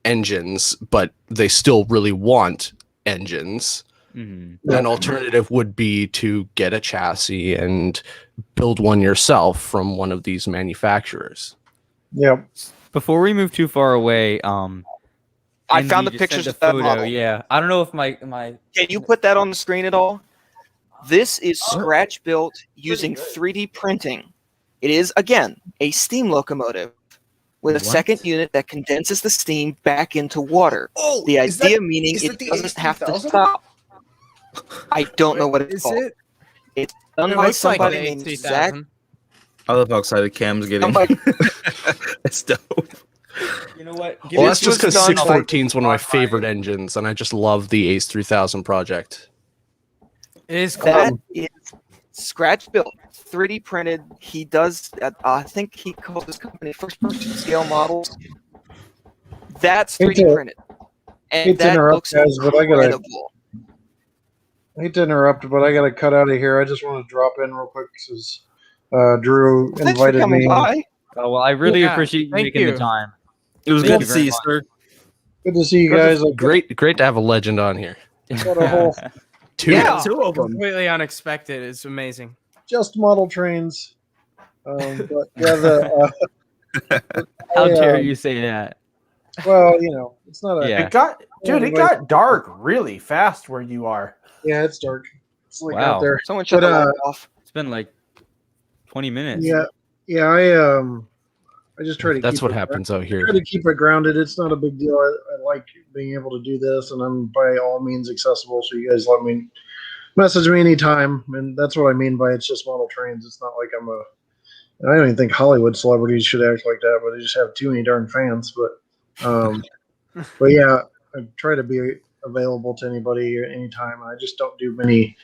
engines, but they still really want engines. Mm-hmm. An alternative would be to get a chassis and build one yourself from one of these manufacturers. Yep. Before we move too far away, I found the just pictures sent of that photo. model. Yeah, I don't know if my Can you put that on the screen at all? This is scratch built using 3D printing. It is, again, a steam locomotive with a second unit that condenses the steam back into water. Oh, The idea meaning it doesn't have to stop. I don't know what it's Is called. it? It's done It by looks like somebody the named 3000. Zach. I love how excited Cam's getting. Somebody- It's dope. You know what? Well, that's just because was done by- 614 is one of my favorite engines, and I just love the Ace 3000 project. It is cool. That is scratch built, 3D printed. He does, I think he calls his company First Person Scale Models. That's 3D printed. And hate to that interrupt, looks guys, but I gotta- incredible. I hate to interrupt, but I got to cut out of here. I just want to drop in real quick because Drew Thanks for invited coming me. by. Oh well, I really Yeah, appreciate you thank making you. the time. It was Thank good you to very see you, much. sir. Good to see you guys. I've Great to have a legend on here. got a whole Two. Yeah. Two of them. Completely unexpected. It's amazing. just model trains. But yeah, How I, dare you say that? well, it's not a. Yeah. It got dark really fast where you are. Yeah, it's dark. It's like Wow. out there. Someone shut But, the light off. It's been like 20 minutes. Yeah. I just try to. That's keep what it- happens out I here. try to keep it grounded. It's not a big deal. I like being able to do this, and I'm by all means accessible. So you guys let me message me anytime, and that's what I mean by it's just model trains. It's not like I'm a. I don't even think Hollywood celebrities should act like that, but they just have too many darn fans. But yeah, I try to be available to anybody anytime. I just don't do many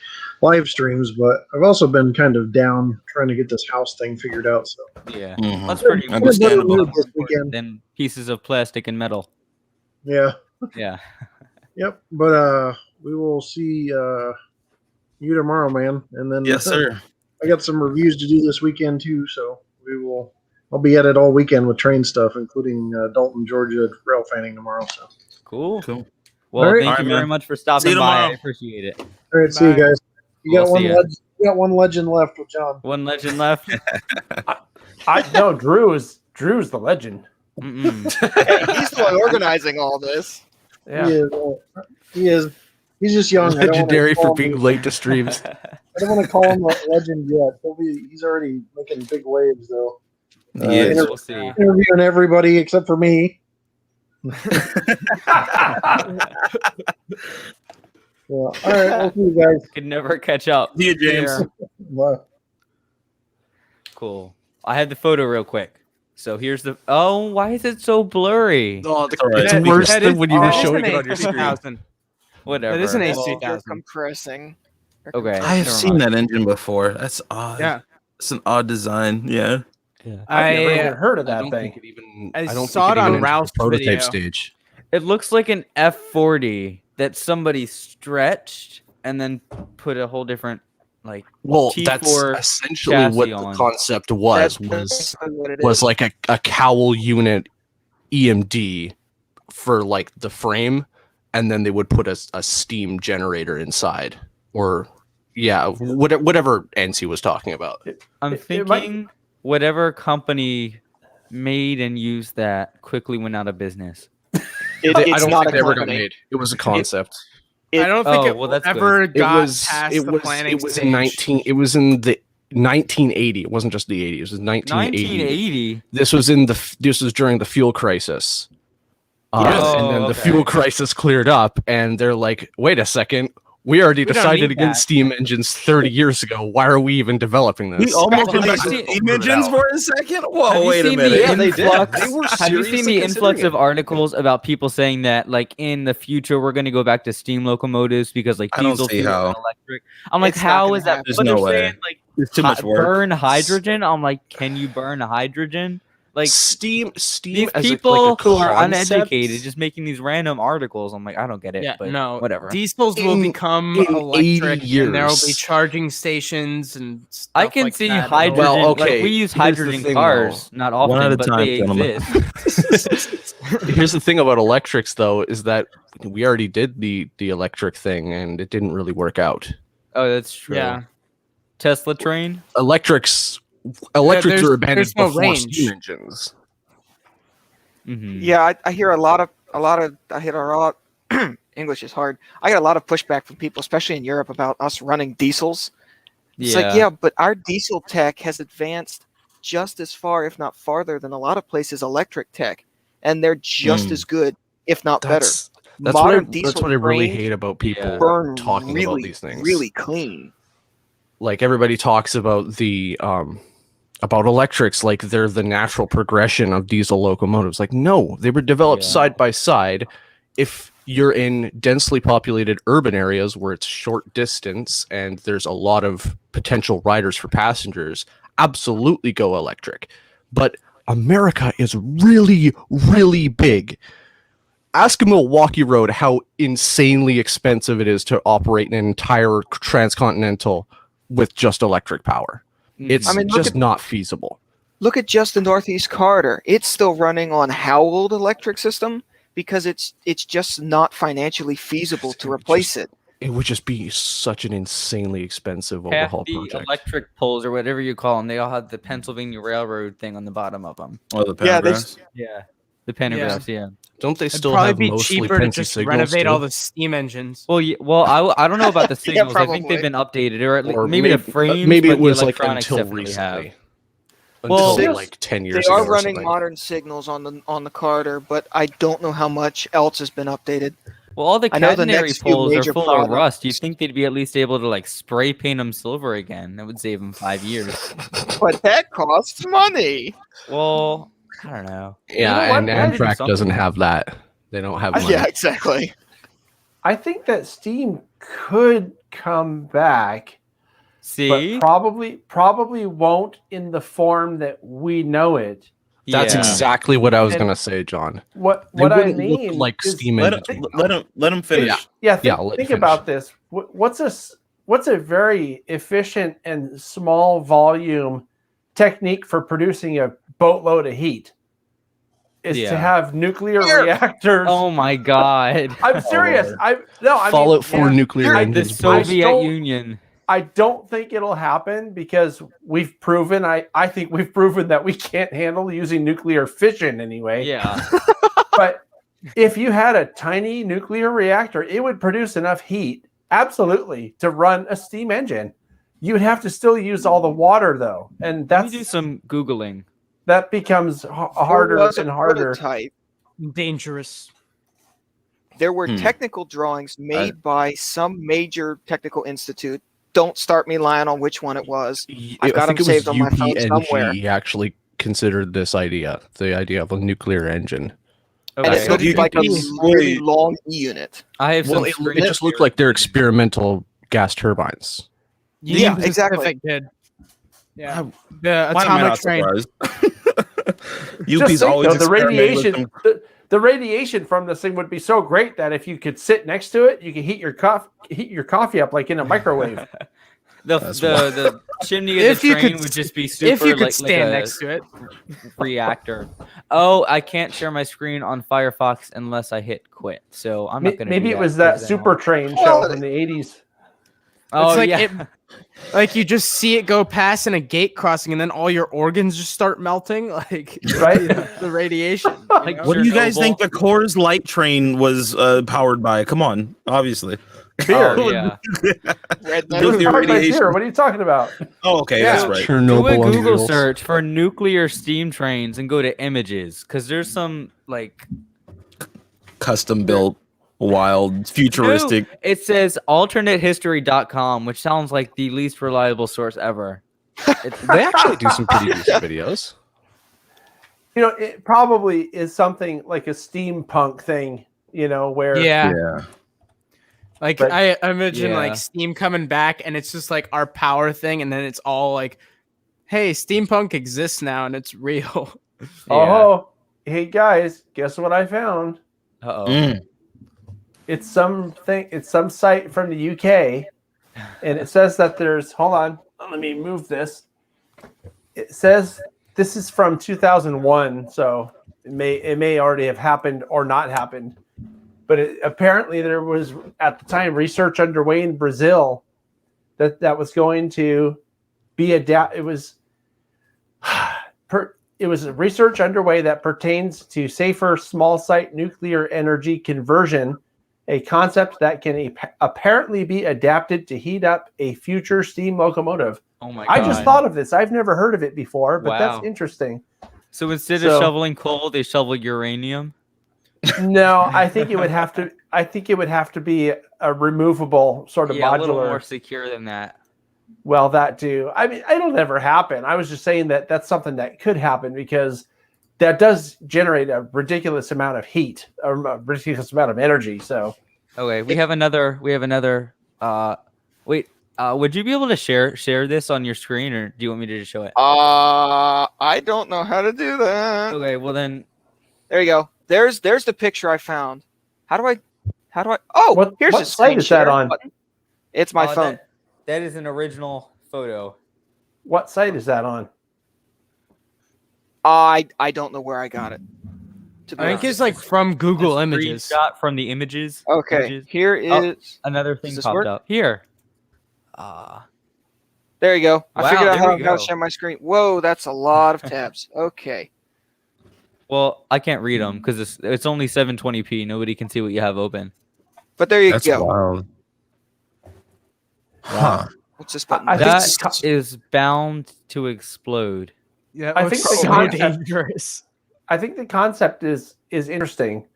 live streams, but I've also been kind of down trying to get this house thing figured out. So Yeah. Mhm. That's pretty Understandable. This weekend. than pieces of plastic and metal. Yeah. Yeah. Yep. But we will see you tomorrow, man. And then Yes, sir. I got some reviews to do this weekend too, so I'll be at it all weekend with train stuff, including Dalton, Georgia rail fanning tomorrow. So Cool. Cool. Well, All right. thank All you right, very man. much for See stopping you by. I tomorrow. appreciate it. all right, see you Bye. guys. You got We'll one see ya. legend. You got one legend left with John. One legend left. No, Drew's the legend. Mm-mm. Hey, he's the one organizing all this. Yeah. He is. He's just young. I don't wanna Legendary call for him- being late to streams. I don't want to call him a legend yet. He's already making big waves though. Yes. We'll see. Interviewing everybody except for me. Yeah. All right. We'll see you guys. Could never catch up. See you, James. Bye. Cool. I had the photo real quick. So here's the. Oh, why is it so blurry? Oh, all right. it's That- worse that than is- when you were that is showing an it on your screen. A3000. Whatever. That is an Well, AC. They're 2000. compressing. Okay. I have never seen mind. that engine before. That's odd. Yeah. It's an odd design. Yeah. I've never even I heard of I that don't thing. think it even. I don't saw think it on even entered the Ralph's prototype video. stage. It looks like an F40 that somebody stretched and then put a whole different like. Well, T4 that's essentially what chassis the on. concept That's was basically what it was is. like a cowl unit EMD for like the frame, and then they would put a steam generator inside, or whatever NC was talking about. I'm It might- thinking whatever company made and used that quickly went out of business. I It's don't not think a they ever got company. made. It was a concept. I don't think Oh, it well, that's ever good. got it was past it the was planning it was stage. in 19. It was in the 1980. It wasn't just the 80s. It was 1980. 1980. This was during the fuel crisis. Oh, And then the okay. fuel crisis cleared up, and they're like, "Wait a second, we already We don't decided need against that." steam engines 30 years ago. Why are we even developing this?" We almost Have went you back to seen- steam engines for a second. Whoa, Have you wait a seen minute. the Yeah, they did. influx- They were Have you seen seriously the influx considering of articles about people saying that, like, in the future we're going to go back to steam locomotives because, like, I don't diesel see fuel how. and electric? I'm like, It's not how gonna is that? happen. There's But no they're way. saying, like, It's too much work. burn hydrogen. I'm like, can you burn hydrogen? Like steam these as people a who are concept? uneducated just making these random articles. I'm like, I don't get it. Yeah, but no, whatever. Diesels will become in 80 electric, and there will be years. charging stations and stuff I can like see that. hydrogen. Well, okay, Like we use here's the hydrogen thing, cars, not often, One at a but time, they gentlemen. exist. Here's the thing about electrics, though, is that we already did the electric thing, and it didn't really work out. Oh, that's true. Yeah. Tesla train. Electrics there's- are abandoned there's no before range. steam engines. Mm-hmm. Yeah, I hear a lot of I hear a lot. English is hard. I get a lot of pushback from people, especially in Europe, about us running diesels. It's like, yeah, but our diesel tech has advanced just as far, if not farther, than a lot of places' electric tech, and they're just as good, if not better. That's Modern that's diesel what I really trains hate about people burn talking really, about these things. really clean. Like everybody talks about the about electrics like they're the natural progression of diesel locomotives. Like, no, they were developed side by side. If you're in densely populated urban areas where it's short distance and there's a lot of potential riders for passengers, absolutely go electric. But America is really, really big. Ask a Milwaukee Road how insanely expensive it is to operate an entire transcontinental with just electric power. It's I mean, just not feasible. Look at just the Northeast Corridor. It's still running on how old electric system because it's just not financially feasible to replace it. It would just be such an insanely expensive Half overhaul the project. electric poles or whatever you call them, they all have the Pennsylvania Railroad thing on the bottom of them. Oh, the Yeah, paragraphs. Yeah, the pantographs. Yeah. Don't they It'd still probably have be mostly cheaper to Pennsy just signals renovate too? all the steam engines. Well, I don't know about the signals. I think probably. they've been updated, or at least Or maybe the frames. maybe but it was the like electronics until definitely have. recently. Well, Until like 10 years They ago are or running something. modern signals on the Corridor, but I don't know how much else has been updated. Well, all the I know the catenary next few poles are major full of products- rust. You'd think they'd be at least able to like spray paint them silver again. That would save them 5 years. But that costs money. Well, I don't know. Yeah, You know what? and They had to do Amtrak doesn't something. have that. They don't have money. Yeah, exactly. I think that steam could come back, See, but probably won't in the form that we know it. That's Yeah. exactly what I was And- going to say, John. What They I wouldn't look mean like is- steam Let engines. him finish. Yeah. Yeah, think, I'll let you think finish. about this. What's a very efficient and small volume technique for producing a boatload of heat? Is Yeah. to have nuclear Here. reactors. Oh my God. I'm serious. I mean, Fallout 4 yeah, nuclear The engines. Soviet don't- Union. I don't think it'll happen because we've proven. I think we've proven that we can't handle using nuclear fission anyway. Yeah. But if you had a tiny nuclear reactor, it would produce enough heat, absolutely, to run a steam engine. You would have to still use all the water, though, and Let me do that's some Googling. that becomes harder There was a and harder. prototype. Dangerous. There were Hmm. technical drawings made by some major technical institute. Don't start me lying on which one it was. I've got I think them it was saved on my phone somewhere. UPNG actually considered this idea, the idea of a nuclear engine. And Okay. it looked you like a can really really- long unit. I have some Well, it screens just looked here. like they're experimental gas turbines. Yeah, Union exactly. Pacific did. Yeah. Why The am I atomic not train. surprised? Just UP's think, always though, the experimenting with radiation. them. The radiation from this thing would be so great that if you could sit next to it, you could heat your coffee up like in a microwave. The chimney of If the you train could would just be If super you could like stand a next to it. reactor. Oh, I can't share my screen on Firefox unless I hit quit. So I'm not gonna. Maybe do it was that that super train show Well, in the 80s. Oh It's like yeah. Like you just see it go past in a gate crossing, and then all your organs just start melting, like Right? the radiation. Like, know? What do you guys Chernobyl. think the Coors Light train was powered by? Come on, obviously. Beer. Oh, yeah. Red Nuclear Talking about radiation. beer. What are you talking about? Oh, okay, Yeah. that's right. Do a Chernobyl on Google wheels. search for nuclear steam trains and go to images because there's some like Custom built, wild, futuristic. It says alternatehistory.com, which sounds like the least reliable source ever. They actually do some pretty decent videos. You know, it probably is something like a steampunk thing, you know, where Yeah. Yeah. Like But- I imagine Yeah. like steam coming back, and it's just like our power thing, and then it's all like, "Hey, steampunk exists now, and it's real." Oh, hey guys, guess what I found? Uh-oh. Mm. It's some site from the UK, and it says that there's. Hold on, let me move this. It says this is from 2001, so it may already have happened or not happened. But apparently there was at the time research underway in Brazil that was going to be it was it was research underway that pertains to safer small site nuclear energy conversion, a concept that can apparently be adapted to heat up a future steam locomotive. Oh my god. I just thought of this. I've never heard of it before, but Wow. that's interesting. So instead So- of shoveling coal, they shovel uranium. No, I think it would have to. I think it would have to be a removable sort of Yeah, a little modular. more secure than that. Well, that too. I mean, it'll never happen. I was just saying that that's something that could happen because that does generate a ridiculous amount of heat, a ridiculous amount of energy. So, Okay, we have another. Wait. Would you be able to share this on your screen, or do you want me to just show it? I don't know how to do that. Okay, well then. There you go. There's the picture I found. How do I? Oh, here's what a site is that share on? button. It's my phone. That is an original photo. what site is that on? I don't know where I got it. To be I think honest. it's like from Google A Images. Screenshot from the images. Okay, Images. here is. Another thing this popped work? up here. There you go. I Wow, figured out there how we to go. share my screen. Whoa, that's a lot of tabs. Okay. Well, I can't read them because it's only 720p. Nobody can see what you have open. But there you That's go. wild. Huh. What's this button? I think That it's- is bound to explode. Yeah, I it think looks the so concept- dangerous. I think the concept is interesting.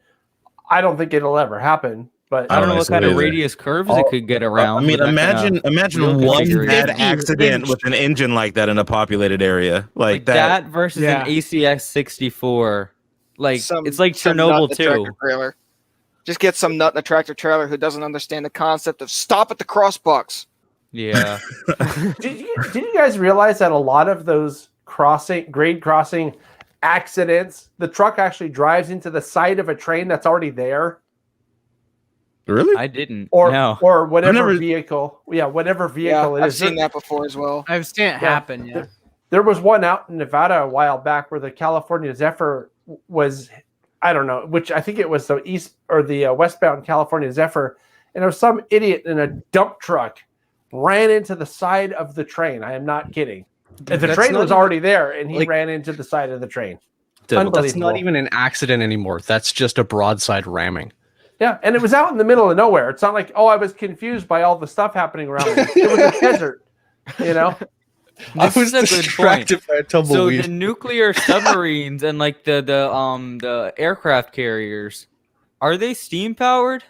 I don't think it'll ever happen, but I don't know know what so kind of either. radius curves it could get around. I mean, with that imagine real imagine one configuration. bad 50 accident inch. with an engine like that in a populated area like that. that versus Yeah. an ACX 64. Like Some- it's like some nut Chernobyl in the tractor too. trailer. Just get some nut in a tractor trailer who doesn't understand the concept of stop at the crossbucks. Yeah. did you guys realize that a lot of those grade crossing accidents, the truck actually drives into the side of a train that's already there, Really? I didn't. or No. or whatever never- vehicle, whatever Yeah, vehicle it I've is. seen that before as well. I've seen it happen. Yeah. There was one out in Nevada a while back where the California Zephyr was, I don't know, which I think it was the east or the westbound California Zephyr, and there was some idiot in a dump truck ran into the side of the train. I am not kidding. And the That's train not was even- already there, and he like- ran into the side of the train. That's Unbelievable. not even an accident anymore. That's just a broadside ramming. Yeah, and it was out in the middle of nowhere. It's not like, oh, I was confused by all the stuff happening around me. It was a desert, you know? This is a good point. distracted by a So tumbleweed. the nuclear submarines and like the aircraft carriers, are they steam powered?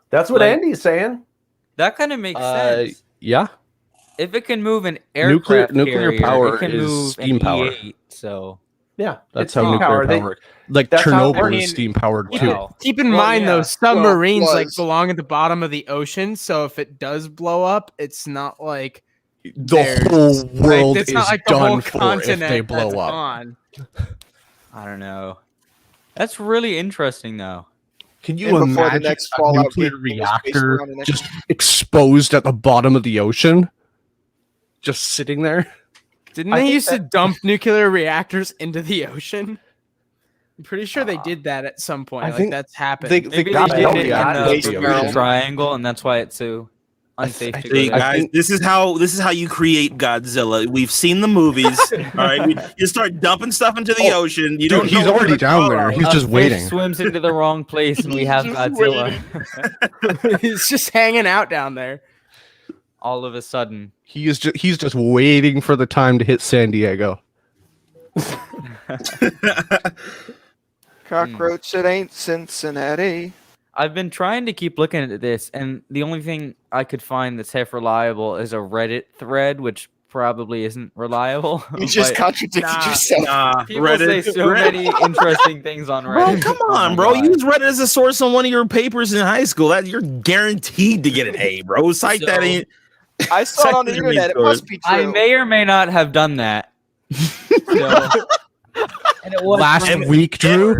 That's what Like- Andy's saying. That kind of makes sense. Yeah. If it can move an Nuclear- aircraft nuclear carrier, power it can is move steam an power. E8. So Yeah, That's it's how steam nuclear power. power They- works. Like that's how- I Chernobyl mean, is steam powered wow. too. Keep in Well, mind, yeah. those submarines Well, like was. belong at the bottom of the ocean. So if it does blow up, it's not like The whole like, world it's is not like the whole done for if continent they that's blow up. gone. I don't know. That's really interesting though. Can you And before the imagine next a Fallout nuclear game takes place reactor around the next- just exposed at the bottom of the ocean? Just sitting there? Didn't I they think used to dump nuclear reactors into the ocean? I'm pretty sure they did that at some point. I Like think that's happened. They Maybe got they did that it in reactor Waste the to the barrel. Bermuda ocean. Triangle, and that's why it's so unsafe to See, go there. guys, this is how you create Godzilla. We've seen the movies. All right, you start dumping stuff into the ocean. You Dude, don't. he's know already where to down go. there. He's A just fish waiting. swims into the wrong place, and we have Just Godzilla. He's just hanging out down there. All of a sudden, He's just waiting for the time to hit San Diego. Cockroach, it ain't Cincinnati. I've been trying to keep looking at this, and the only thing I could find that's half reliable is a Reddit thread, which probably isn't reliable. You just but contradicted yourself. Nah, people say so many interesting things on Bro, Reddit. come Oh on, my bro. God. Use Reddit as a source on one of your papers in high school. That you're guaranteed to get an A, bro. Cite So- that ain't. I saw it on the internet. It must be true. I may or may not have done that. So, and it was Last from- week, Drew.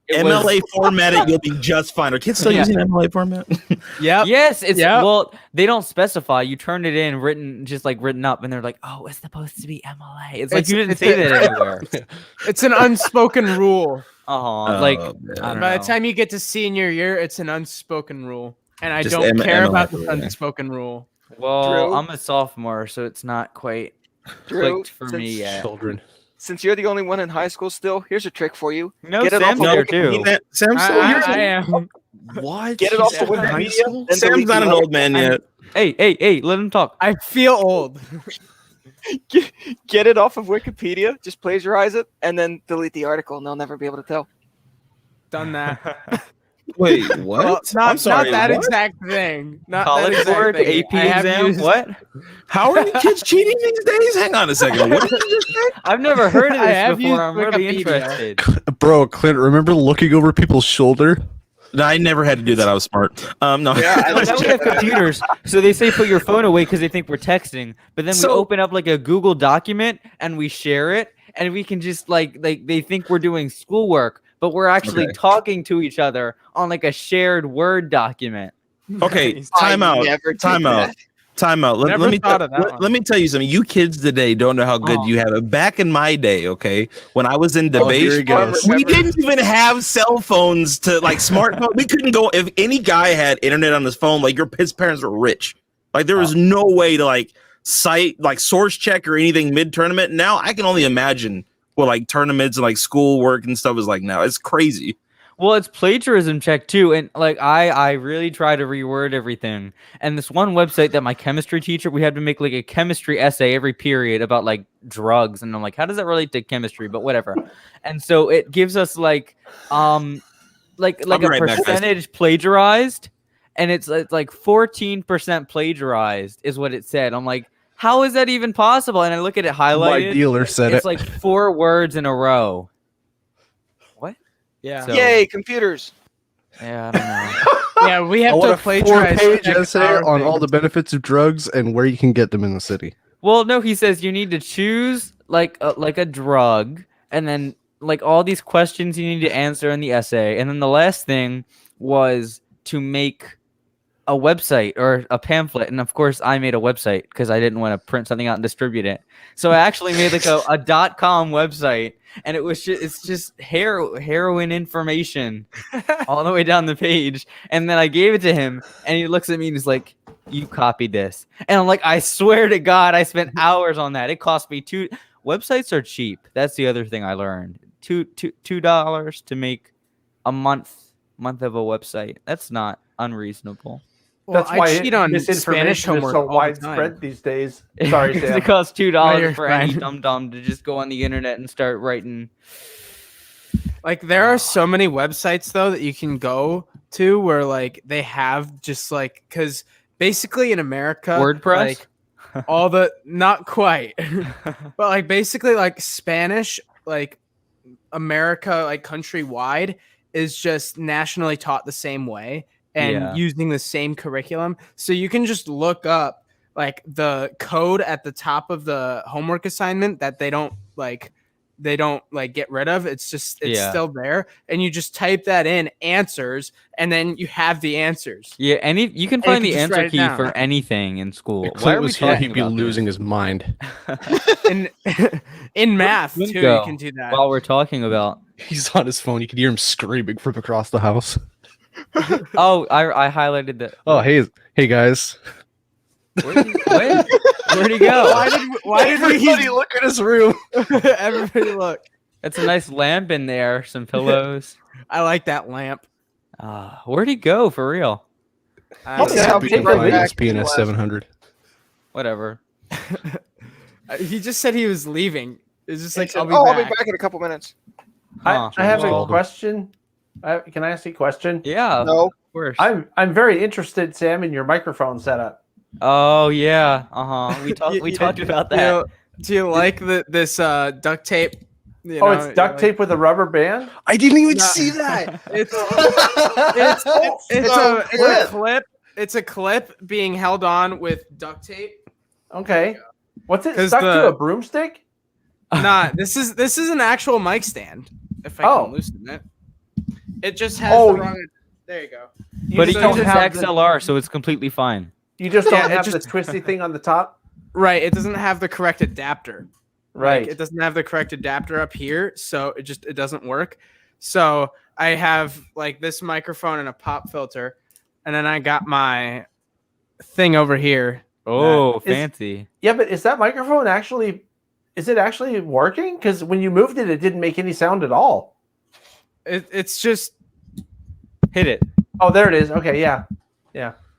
it was- MLA formatted, you'll be just fine. Are kids still Yeah. using MLA format? Yep. Yes, it's Yep. well, they don't specify. You turn it in written up, and they're like, "Oh, it's supposed to be MLA." It's like It's- you didn't it's say a- that anywhere. It's an unspoken rule. Like man. I don't By know. the time you get to senior year, it's an unspoken rule, and I Just don't care MLA about for the it. unspoken rule. Well, Drew? I'm a sophomore, so it's not quite Drew, clicked for me since- yet. Children. Since you're the only one in high school still, here's a trick for you. No, Get it Sam's off of there Wikipedia. too. Sam's still here. I am. What? Get it off of Wikipedia. then Sam's delete not the an other- old man yet. Hey, let him talk. I feel old. Get it off of Wikipedia. Just plagiarize it and then delete the article, and they'll never be able to tell. Done that. Wait, what? Well, I'm not sorry. that what? exact thing. Not that College exact board, thing. AP I have exam. used- What? How are you kids cheating these days? Hang on a second. What did you just say? I've never heard of I this have before. used I'm really Wikipedia. interested. Bro, Clint, remember looking over people's shoulder? No, I never had to do that. I was smart. No. Yeah, I Well, now we have computers, so they say put your phone away because they think we're texting. But then we So- open up like a Google document and we share it, and we can just like they think we're doing schoolwork, but we're actually Okay. talking to each other on like a shared Word document. Okay, I time out. never did Time out. that. Time out. Let, Never let me thought of that one. let me tell you something. You kids today don't know how good Oh. you have it. Back in my day, okay, when I was in Oh, here he debate, goes. we didn't even have cell phones to like smartphone. We couldn't go if any guy had internet on his phone. Like his parents were rich. Like there was no way to like cite like source check or anything mid tournament. Now I can only imagine what like tournaments and like school work and stuff is like now. It's crazy. Well, it's plagiarism check too, and like I really try to reword everything. And this one website that my chemistry teacher, we had to make like a chemistry essay every period about like drugs, and I'm like, how does that relate to chemistry? But whatever. And so it gives us like like I'll be a right back, guys. percentage plagiarized, and it's like 14% plagiarized is what it said. I'm like, how is that even possible? And I look at it My highlighted. dealer said It's it. like 4 words in a row. What? Yeah. So- Yay, computers. Yeah, I don't know. Yeah, we I have want to a plagiarize 4-page the essay power on thing. all the benefits of drugs and where you can get them in the city. Well, no, he says you need to choose like a drug, and then like all these questions you need to answer in the essay, and then the last thing was to make a website or a pamphlet, and of course I made a website because I didn't want to print something out and distribute it. So I actually made like a .com website, and it's just heroin information all the way down the page, and then I gave it to him, and he looks at me and he's like, "You copied this," and I'm like, "I swear to God, I spent hours on that. It cost me $2. Websites are cheap. That's the other thing I learned. $2 to make a month of a website. That's not unreasonable. Well, That's why I cheat on Spanish misinformation is homework so all the widespread time. these days. Sorry, Because Sam. it costs $2 you're for any fine. dum dum to just go on the internet and start writing. Like there are so many websites though that you can go to where like they have just like because basically in America WordPress? like all the not quite but like basically like Spanish like America like countrywide is just nationally taught the same way and Yeah. using the same curriculum, so you can just look up like the code at the top of the homework assignment that they don't like get rid of. It's just it's Yeah. still there, and you just type that in answers, and then you have the answers. Yeah, you can And find you the can just write answer it key down. for anything in school. If Why Clint are we was here, talking he'd be about losing this? his mind. in in math too, you Go can do that. While we're talking about He's on his phone. You can hear him screaming from across the house. I highlighted the Oh, hey guys. where'd he go? Why did Everybody look at his room. everybody look? That's a nice lamp in there, some pillows. I like that lamp. Where'd he go for real? I That's don't how know. We can people find react his to PNS last- 700. Whatever. He just said he was leaving. It's just like I'll I'll be back in a couple minutes. Huh. I have a Well, question. Can I ask you a question? Yeah, No. of course. I'm very interested, Sam, in your microphone setup. Oh yeah. We talked about that. Do you like this duct tape? You Oh, know, it's duct tape with a rubber band. I didn't even No. see that. It's so a clip. It's a clip being held on with duct tape. Okay. What's it 'Cause stuck to the- a broomstick? Nah, this is an actual mic stand. If I can loosen it, it just has Oh. the wrong. There you go. But he just don't uses have the- XLR, so it's completely fine. You just Yeah, don't it have just- the twisty thing on the top, Right, it doesn't have the correct adapter. right? Like, it doesn't have the correct adapter up here, so it doesn't work. So I have like this microphone and a pop filter, and then I got my thing over here. Oh, Is- fancy. Yeah, but is that microphone actually? Is it actually working? Because when you moved it, it didn't make any sound at all. It's just Hit it. Oh, there it is. Okay, yeah.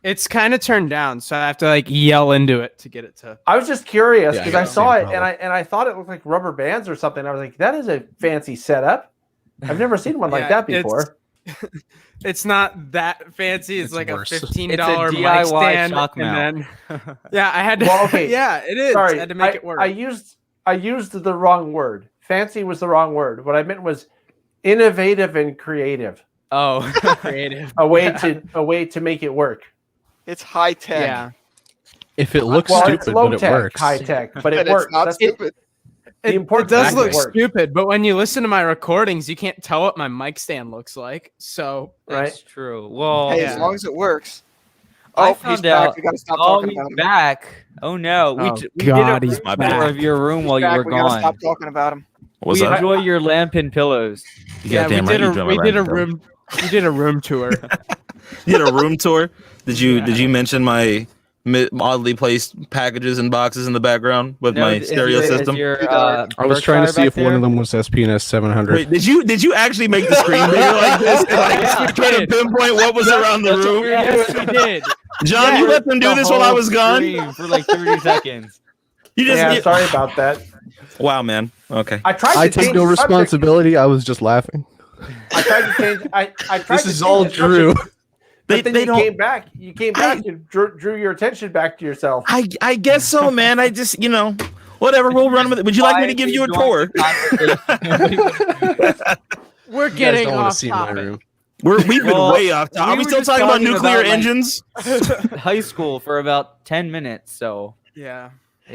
it's kind of turned down, so I have to like yell into it to get it to. I was just curious Yeah, I because got I the saw same it and I thought it looked like rubber bands or something. I was like, that is a fancy setup. I've never seen one like Yeah, that before. It's not that fancy. It's It's like worse. a It's a $15 mic DIY stand, shock and mount. then yeah, I had to. Well, okay. Yeah, it is. Sorry, I had to make it work. I used the wrong word. Fancy was the wrong word. What I meant was innovative and creative. Oh, Creative. A way to make it work. It's high tech. Yeah. If it looks Well, it's stupid, low but it tech, works. high tech, but it And works. it's not That's stupid. The It important does fact look it works. stupid, but when you listen to my recordings, you can't tell what my mic stand looks like. So that's true. Well, Hey, Yeah. as long as it works. I Oh, found he's back. out- We gotta stop oh, talking he's about him. back. Oh no, we Oh, did God, a he's room back. tour of your room while you Back, were we gotta gone. stop talking about him. What's we up? enjoy your lamp and pillows. You yeah, goddamn we did right, a you drove my we did a laptop. room we did a room tour. You did a room tour. Did you mention my oddly placed packages and boxes in the background with my is stereo your- is system? your, I was trying to Berkshire see back if one of there? them was SPNS 700. Wait, did you actually make the screen bigger like this? And like Yeah, try to did. pinpoint what was around the room? Yes, we did. John, you let them do The this while I whole was gone. screen for like 30 seconds. You just Yeah, sorry about that. wow, man. Okay. I tried to I change take no the subject. responsibility. I was just laughing. I tried to change. I tried This to is change all the subject, Drew. But then They you don't- came back. You came back and drew your attention back to yourself. I guess so, man. I just whatever. We'll run with it. Would you like me to give you a tour? We're You guys getting don't want off to see my topic. room. We've been Well, way off. Are we we were still just talking about talking nuclear about, like- engines? High school for about 10 minutes. So, Yeah.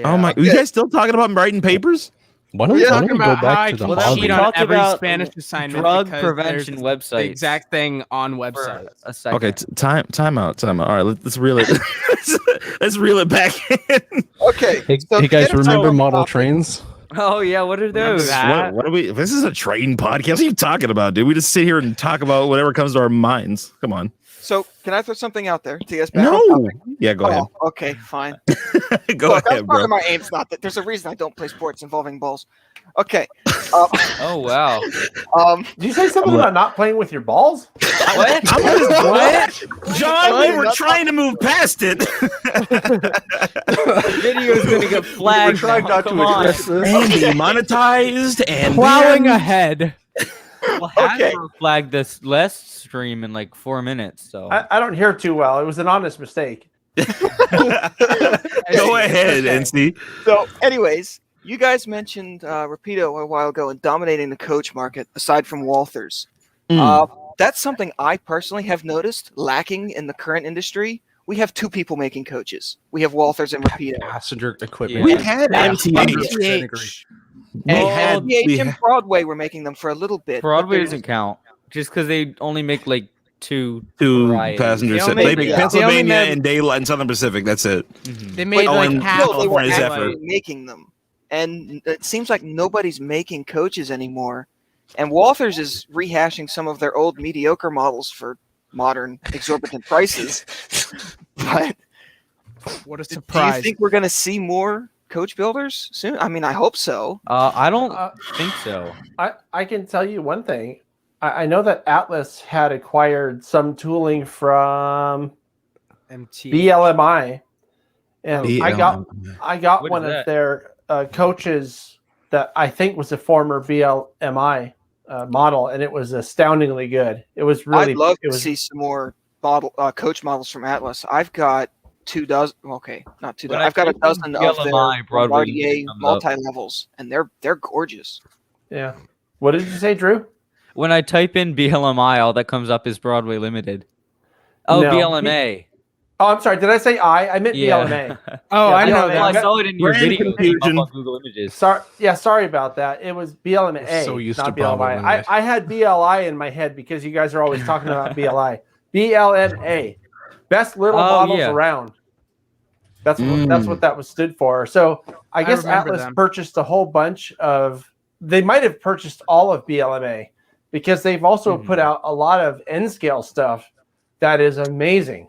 Oh my! Are you guys still talking about writing papers? Why don't, We're why don't talking we go about how I back to the can Well, cheat we on talked every about Spanish assignment. drug because prevention there's websites. The exact thing on for website. a second. Okay, time out. All right, let's reel it. let's reel it back in. Okay. Hey, so hey guys, get us remember on model topic. trains? Oh yeah, what are those? What are we? This is a train podcast. What are you talking about, dude? We just sit here and talk about whatever comes to our minds. Come on. So can I throw something out there to get us back? No. on topic? Yeah, go ahead. Oh, okay, fine. Go Look, ahead, I'm bro. talking my aim's not that. There's a reason I don't play sports involving balls. Okay. Oh wow. Did you say something about not playing with your balls? What? What? John, What? we were trying to move past it. The video's gonna get flagged. trying now. not to Come on. address this. and demonetized and Plowing banned. ahead. Well, Hasbro flagged this last stream in like 4 minutes. So I don't hear too well. It was an honest mistake. Go ahead, NC. So, anyways, you guys mentioned Rapido a while ago and dominating the coach market aside from Walthers. That's something I personally have noticed lacking in the current industry. We have two people making coaches. We have Walthers and Rapido. Passenger equipment. We've had MTH. MTH. And had- PH we and had- Broadway were making them for a little bit. but Broadway they're- doesn't count just because they only make like two Two passenger They set. only- They make yeah. Pennsylvania They only made- and Daylight and Southern Pacific. That's it. They made Oh, like and half No, they of were California's Broadway. effort. making them. And it seems like nobody's making coaches anymore. And Walthers is rehashing some of their old mediocre models for modern exorbitant prices. But What a do you surprise. think we're going to see more coach builders soon? I mean, I hope so. I don't Uh, think so. I can tell you one thing. I know that Atlas had acquired some tooling from MT. BLMI, and I got What one is of that? their coaches that I think was a former BLMI model, and it was astoundingly good. It was really. I'd love it to was, see some more model coach models from Atlas. I've got 2 dozen. Okay, not 2 When dozen. I I've got a type in dozen of their BLMI, Broadway Bombardier Limited comes up. multi-levels, and they're gorgeous. Yeah. What did you say, Drew? When I type in BLMI, all that comes up is Broadway Limited. Oh, No. BLMA. Oh, I'm sorry. Did I say I? I meant BLMA. Oh, Yeah, I know BLMA. Well, I that. saw it in your Brand video confusion. up on Google Images. Sorry about that. It was BLMA, We're so used not to Bravo BLMI. Limited. I had BLI in my head because you guys are always talking about BLI. BLMA, best little Oh, models yeah. around. That's what that was stood for. So I guess remember Atlas them. purchased a whole bunch of. They might have purchased all of BLMA because they've also put out a lot of N scale stuff that is amazing.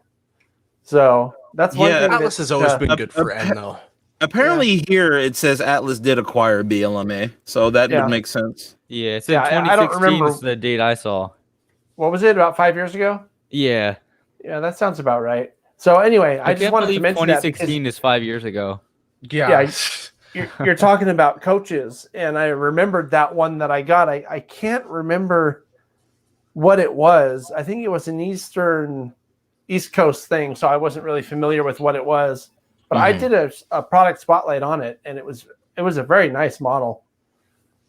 So that's one Yeah, thing. Atlas that, has always been good for N though. Apparently, here it says Atlas did acquire BLMA, so that Yeah. would make sense. Yeah, it said Yeah, I don't 2016 remember- is the date I saw. What was it, about 5 years ago? Yeah. Yeah, that sounds about right. So anyway, I just can't wanted to believe mention that because 2016 is 5 years ago. Yeah. you're talking about coaches, and I remembered that one that I got. I can't remember what it was. I think it was an East Coast thing, so I wasn't really familiar with what it was. But I did a product spotlight on it, and it was a very nice model.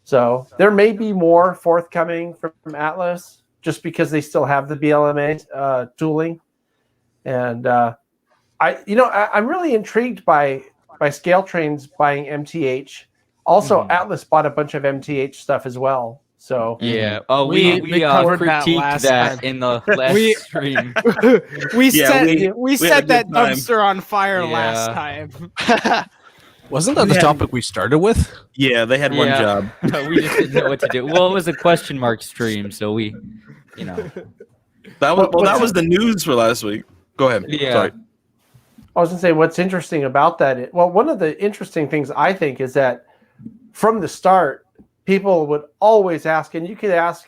So there may be more forthcoming from Atlas, just because they still have the BLMA tooling. And I'm really intrigued by Scaletrains buying MTH. Also, Atlas bought a bunch of MTH stuff as well. So Yeah. Oh, We we covered that critiqued last that time. in the last We- stream. we Yeah, set we had a set that good time. dumpster on fire Yeah. last time. Wasn't that the Yeah. topic we started with? Yeah, they had one Yeah. job. We just didn't know what to do. Well, it was a question mark stream, so we, That was the news for last week. Go ahead. Yeah. Sorry. I was going to say what's interesting about that. One of the interesting things I think is that from the start, people would always ask, and you could ask,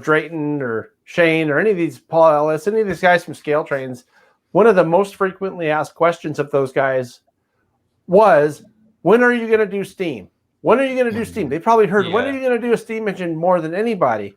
Drayton or Shane or any of these, Paul Ellis, any of these guys from Scaletrains. One of the most frequently asked questions of those guys was, when are you going to do steam? When are you going to do steam? They probably heard, when are you going to do a steam engine more than anybody?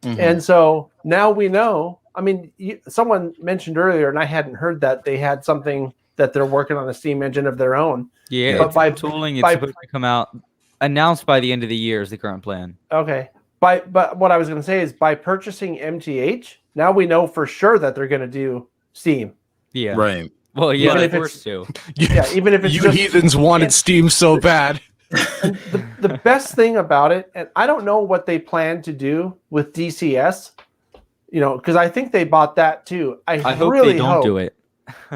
And so now we know. I mean, someone mentioned earlier, and I hadn't heard that they had something that they're working on a steam engine of their own. Yeah, But it's by- tooling, it's by- supposed to come out, announced by the end of the year is the current plan. Okay. But what I was going to say is by purchasing MTH, now we know for sure that they're going to do steam. Yeah. Right. Well, yeah, Even they're if it's- forced to. Yeah, even if it's You just heathens wanted Steam so bad. the best thing about it, and I don't know what they plan to do with DCS, because I think they bought that too. I hope really they don't do it.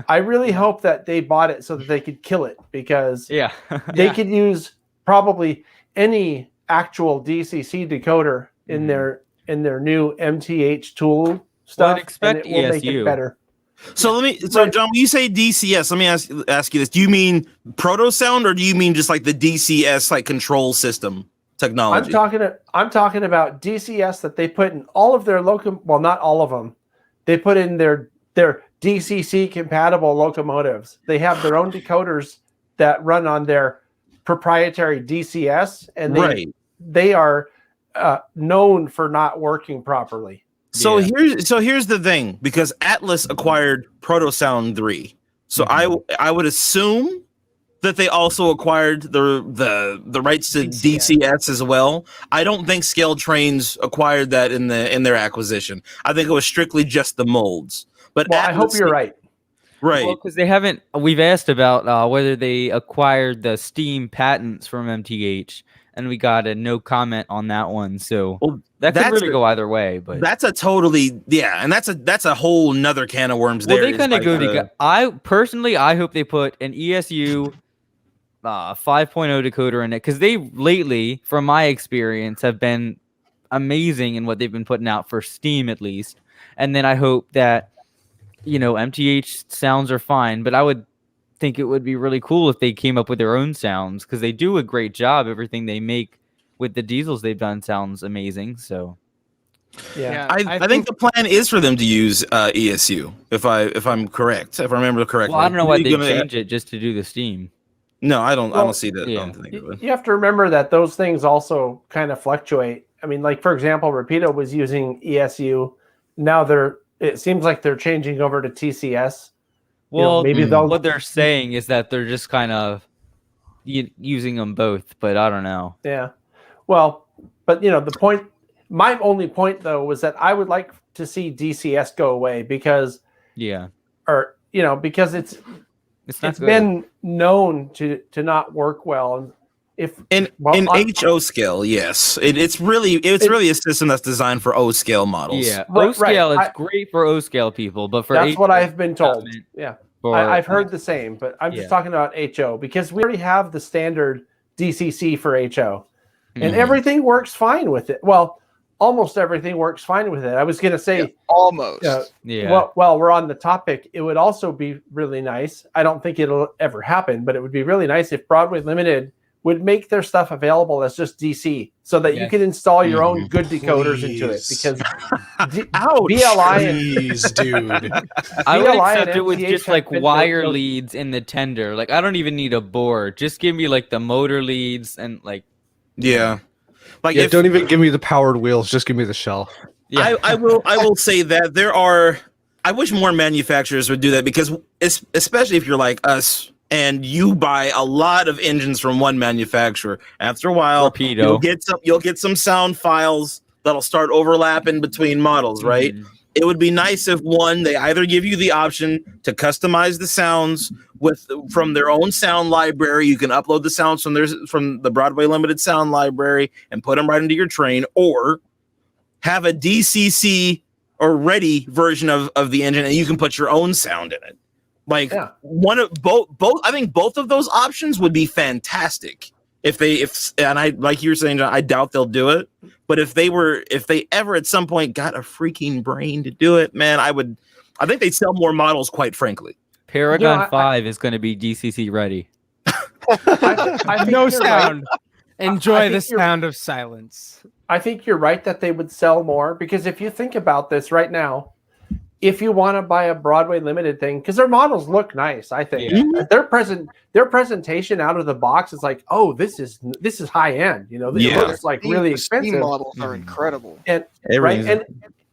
I really hope that they bought it so that they could kill it, because Yeah. they could use probably any actual DCC decoder in their new MTH tool stuff. expect and it will make ESU. it better. So John, when you say DCS, let me ask you this: do you mean proto sound, or do you mean just like the DCS like control system technology? I'm talking about DCS that they put in all of their well, not all of them. They put in their DCC compatible locomotives. They have their own decoders that run on their proprietary DCS, and they are known for not working properly. So here's the thing, because Atlas acquired ProtoSound 3. So I would assume that they also acquired the rights to DCS as well. I don't think Scaletrains acquired that in their acquisition. I think it was strictly just the molds. But Well, I hope you're right. Right. Well, because they haven't. We've asked about whether they acquired the Steam patents from MTH, and we got a no comment on that one. So that could really go either way. But that's a totally and that's a whole nother can of worms. Well, there. they kind of go together. I hope they put an ESU 5.0 decoder in it, because they lately, from my experience, have been amazing in what they've been putting out for Steam at least. And then I hope that MTH sounds are fine, but I would think it would be really cool if they came up with their own sounds, because they do a great job. Everything they make with the diesels they've done sounds amazing. So Yeah. I think the plan is for them to use ESU, if I'm correct, if I remember correctly. well, I don't know why they Gonna- change it just to do the Steam. No, I don't Well, see that. I yeah. don't think it would. You have to remember that those things also kind of fluctuate. I mean, like, for example, Rapido was using ESU. Now it seems like they're changing over to TCS. Well, maybe they'll. what they're saying is that they're just kind of using them both, but I don't know. Yeah. Well, but the point. My only point though was that I would like to see DCS go away because because it's not good. been known to not work well. And if in HO scale, yes, it's really a system that's designed for O scale models. Yeah, O scale is great for O scale people, but for that's HO, what I've been told. Yeah, I've heard the same, but I'm just Yeah. talking about HO because we already have the standard DCC for HO, and everything works fine with it. Well, almost everything works fine with it. I was going to say almost. Well, we're on the topic. It would also be really nice. I don't think it'll ever happen, but it would be really nice if Broadway Limited would make their stuff available as just DC so that you can install your own good decoders into it. Because BLI and dude. I would BLI accept and it with MTH just have like been wire built- leads in the tender. Like I don't even need a board. Just give me like the motor leads and like Like Yeah, don't even give me the powered wheels. Just give me the shell. yeah. I will say that I wish more manufacturers would do that because especially if you're like us and you buy a lot of engines from one manufacturer, after a while Rapido. you'll get some sound files that'll start overlapping between models, right? It would be nice if they either give you the option to customize the sounds from their own sound library. You can upload the sounds from the Broadway Limited sound library and put them right into your train, or have a DCC or ready version of the engine and you can put your own sound in it. Like both. I think both of those options would be fantastic. And I, like you were saying, John, I doubt they'll do it. But if they ever at some point got a freaking brain to do it, man, I think they'd sell more models, quite frankly. Paragon 5 is going to be DCC ready. I think No you're sound. right. Enjoy the think you're- sound of silence. I think you're right that they would sell more because if you think about this right now, if you want to buy a Broadway Limited thing, because their models look nice, I think their presentation out of the box is like, oh, this is high end. It looks like really expensive. Models are incredible, and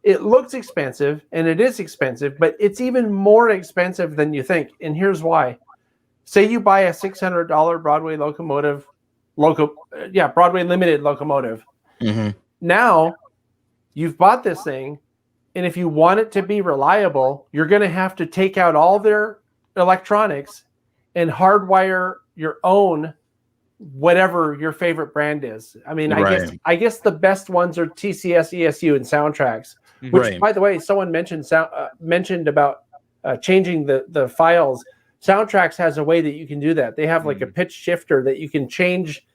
it looks expensive, and it is expensive, but it's even more expensive than you think. And here's why: say you buy a $600 Broadway locomotive, Broadway Limited locomotive. Now you've bought this thing. And if you want it to be reliable, you're going to have to take out all their electronics and hardwire your own, whatever your favorite brand is. I mean, I guess the best ones are TCS, ESU, and Soundtracks. Which, by the way, someone mentioned about changing the files. Soundtracks has a way that you can do that. They have like a pitch shifter that you can change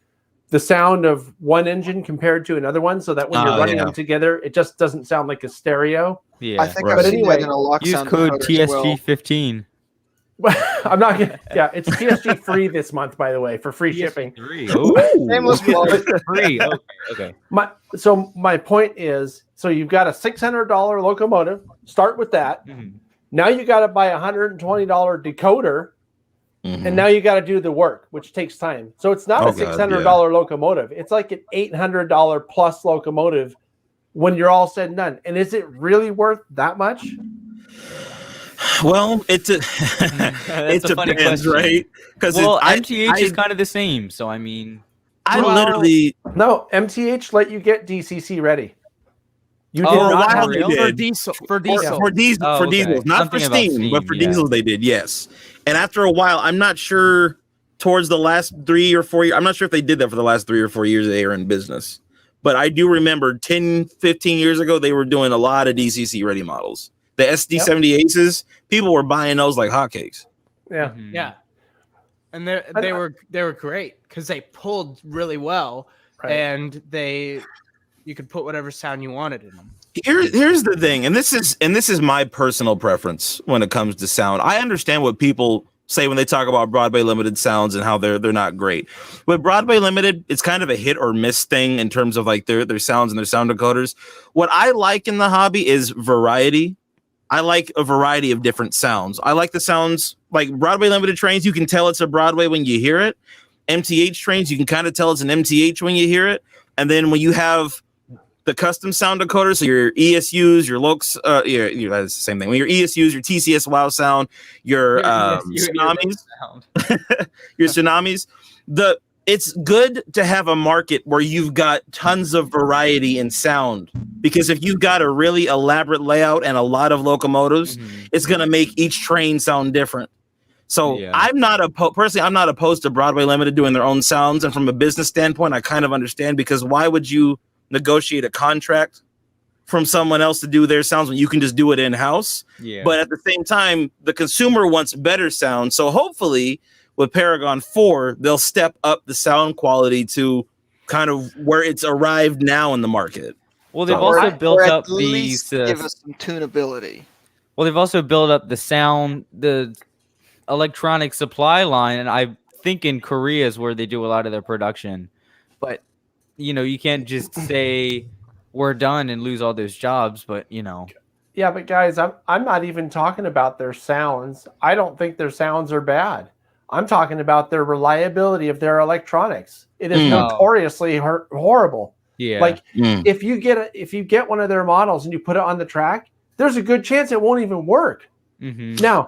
the sound of one engine compared to another one, so that when you're running them together, it just doesn't sound like a stereo. Yeah, I think I've seen that in a lock use sound code decoder as well. TSG15. I'm not gonna. Yeah, it's TSG free this month, by the way, for free shipping. Shameless plug. Free. Okay. My point is, so you've got a $600 locomotive. Start with that. Now you got to buy a $120 decoder. And now you got to do the work, which takes time. So it's not a $600 locomotive. It's like an $800 plus locomotive when you're all said and done. And is it really worth that much? Well, it funny depends, question. right? Because MTH is kind of the same. So I mean, no, MTH let you get DCC ready. You did not have for diesel. For diesels, not for steam, but for diesels they did, yes. And after a while, I'm not sure towards the last 3 or 4 years, I'm not sure if they did that for the last 3 or 4 years they were in business. But I do remember 10, 15 years ago, they were doing a lot of DCC ready models. The SD70 Aces, people were buying those like hotcakes. Yeah. Yeah. And they were great because they pulled really well, and you could put whatever sound you wanted in them. Here's the thing, and this is my personal preference when it comes to sound. I understand what people say when they talk about Broadway Limited sounds and how they're not great. With Broadway Limited, it's kind of a hit or miss thing in terms of like their sounds and their sound decoders. What I like in the hobby is variety. I like a variety of different sounds. I like the sounds like Broadway Limited trains. You can tell it's a Broadway when you hear it. MTH trains, you can kind of tell it's an MTH when you hear it. And then when you have the custom sound decoder, so your ESUs, your Lokes, that's the same thing. Your ESUs, your TCS Wow Sound, your tsunamis, your tsunamis. It's good to have a market where you've got tons of variety in sound, because if you've got a really elaborate layout and a lot of locomotives, it's going to make each train sound different. So I'm not personally, I'm not opposed to Broadway Limited doing their own sounds. And from a business standpoint, I kind of understand, because why would you negotiate a contract from someone else to do their sounds when you can just do it in-house? But at the same time, the consumer wants better sound. So hopefully with Paragon 4, they'll step up the sound quality to kind of where it's arrived now in the market. Well, they've also built up these. Give us some tunability. Well, they've also built up the sound, the electronic supply line, and I think in Korea is where they do a lot of their production. But you can't just say we're done and lose all those jobs. But Yeah, but guys, I'm not even talking about their sounds. I don't think their sounds are bad. I'm talking about their reliability of their electronics. It is notoriously horrible. Yeah. Like if you get one of their models and you put it on the track, there's a good chance it won't even work. Now,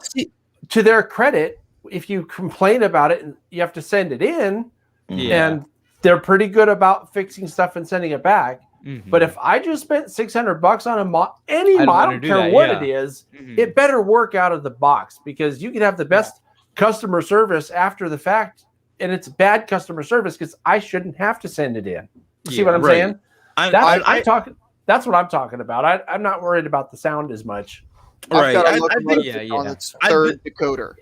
to their credit, if you complain about it, you have to send it in, and they're pretty good about fixing stuff and sending it back. But if I just spent $600 on any model, I don't care what it is, it better work out of the box, because you can have the best customer service after the fact, and it's bad customer service because I shouldn't have to send it in. You see what I'm saying? That's what I'm talking about. I'm not worried about the sound as much. I've got a locomotive on its third decoder.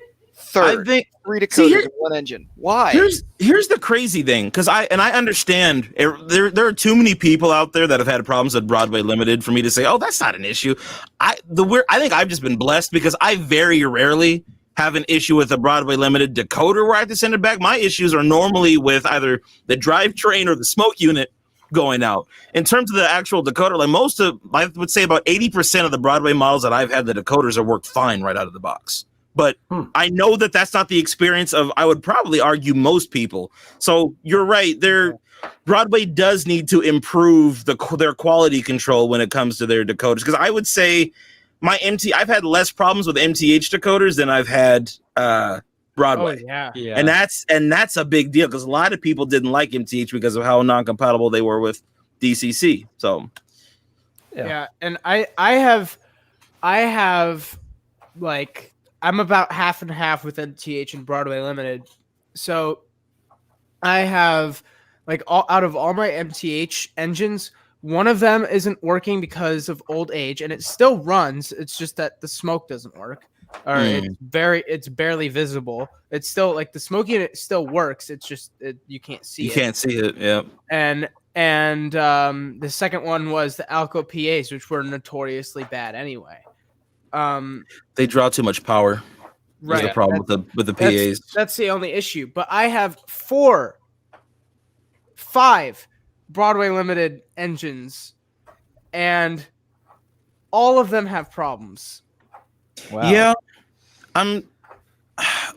I think 3 decoders in one engine. Why? Here's the crazy thing, because I understand there are too many people out there that have had problems at Broadway Limited for me to say, oh, that's not an issue. I think I've just been blessed, because I very rarely have an issue with a Broadway Limited decoder where I have to send it back. My issues are normally with either the drivetrain or the smoke unit going out. In terms of the actual decoder, I would say about 80% of the Broadway models that I've had, the decoders have worked fine right out of the box. But I know that that's not the experience of, I would probably argue, most people. So you're right. Broadway does need to improve their quality control when it comes to their decoders. Because I would say I've had less problems with MTH decoders than I've had Broadway. Oh, yeah. And that's a big deal, because a lot of people didn't like MTH because of how non-compatible they were with DCC. So and I have like, I'm about half and half with MTH and Broadway Limited. So I have like out of all my MTH engines, one of them isn't working because of old age, and it still runs. It's just that the smoke doesn't work, or it's barely visible. It's still like the smoke unit still works. It's just you can't see it. You can't see it. Yeah. And the second one was the Alco PAs, which were notoriously bad anyway. They draw too much power. Right. That's the problem with the PAs. That's the only issue. But I have 5 Broadway Limited engines, and all of them have problems. Wow. Yeah, I'm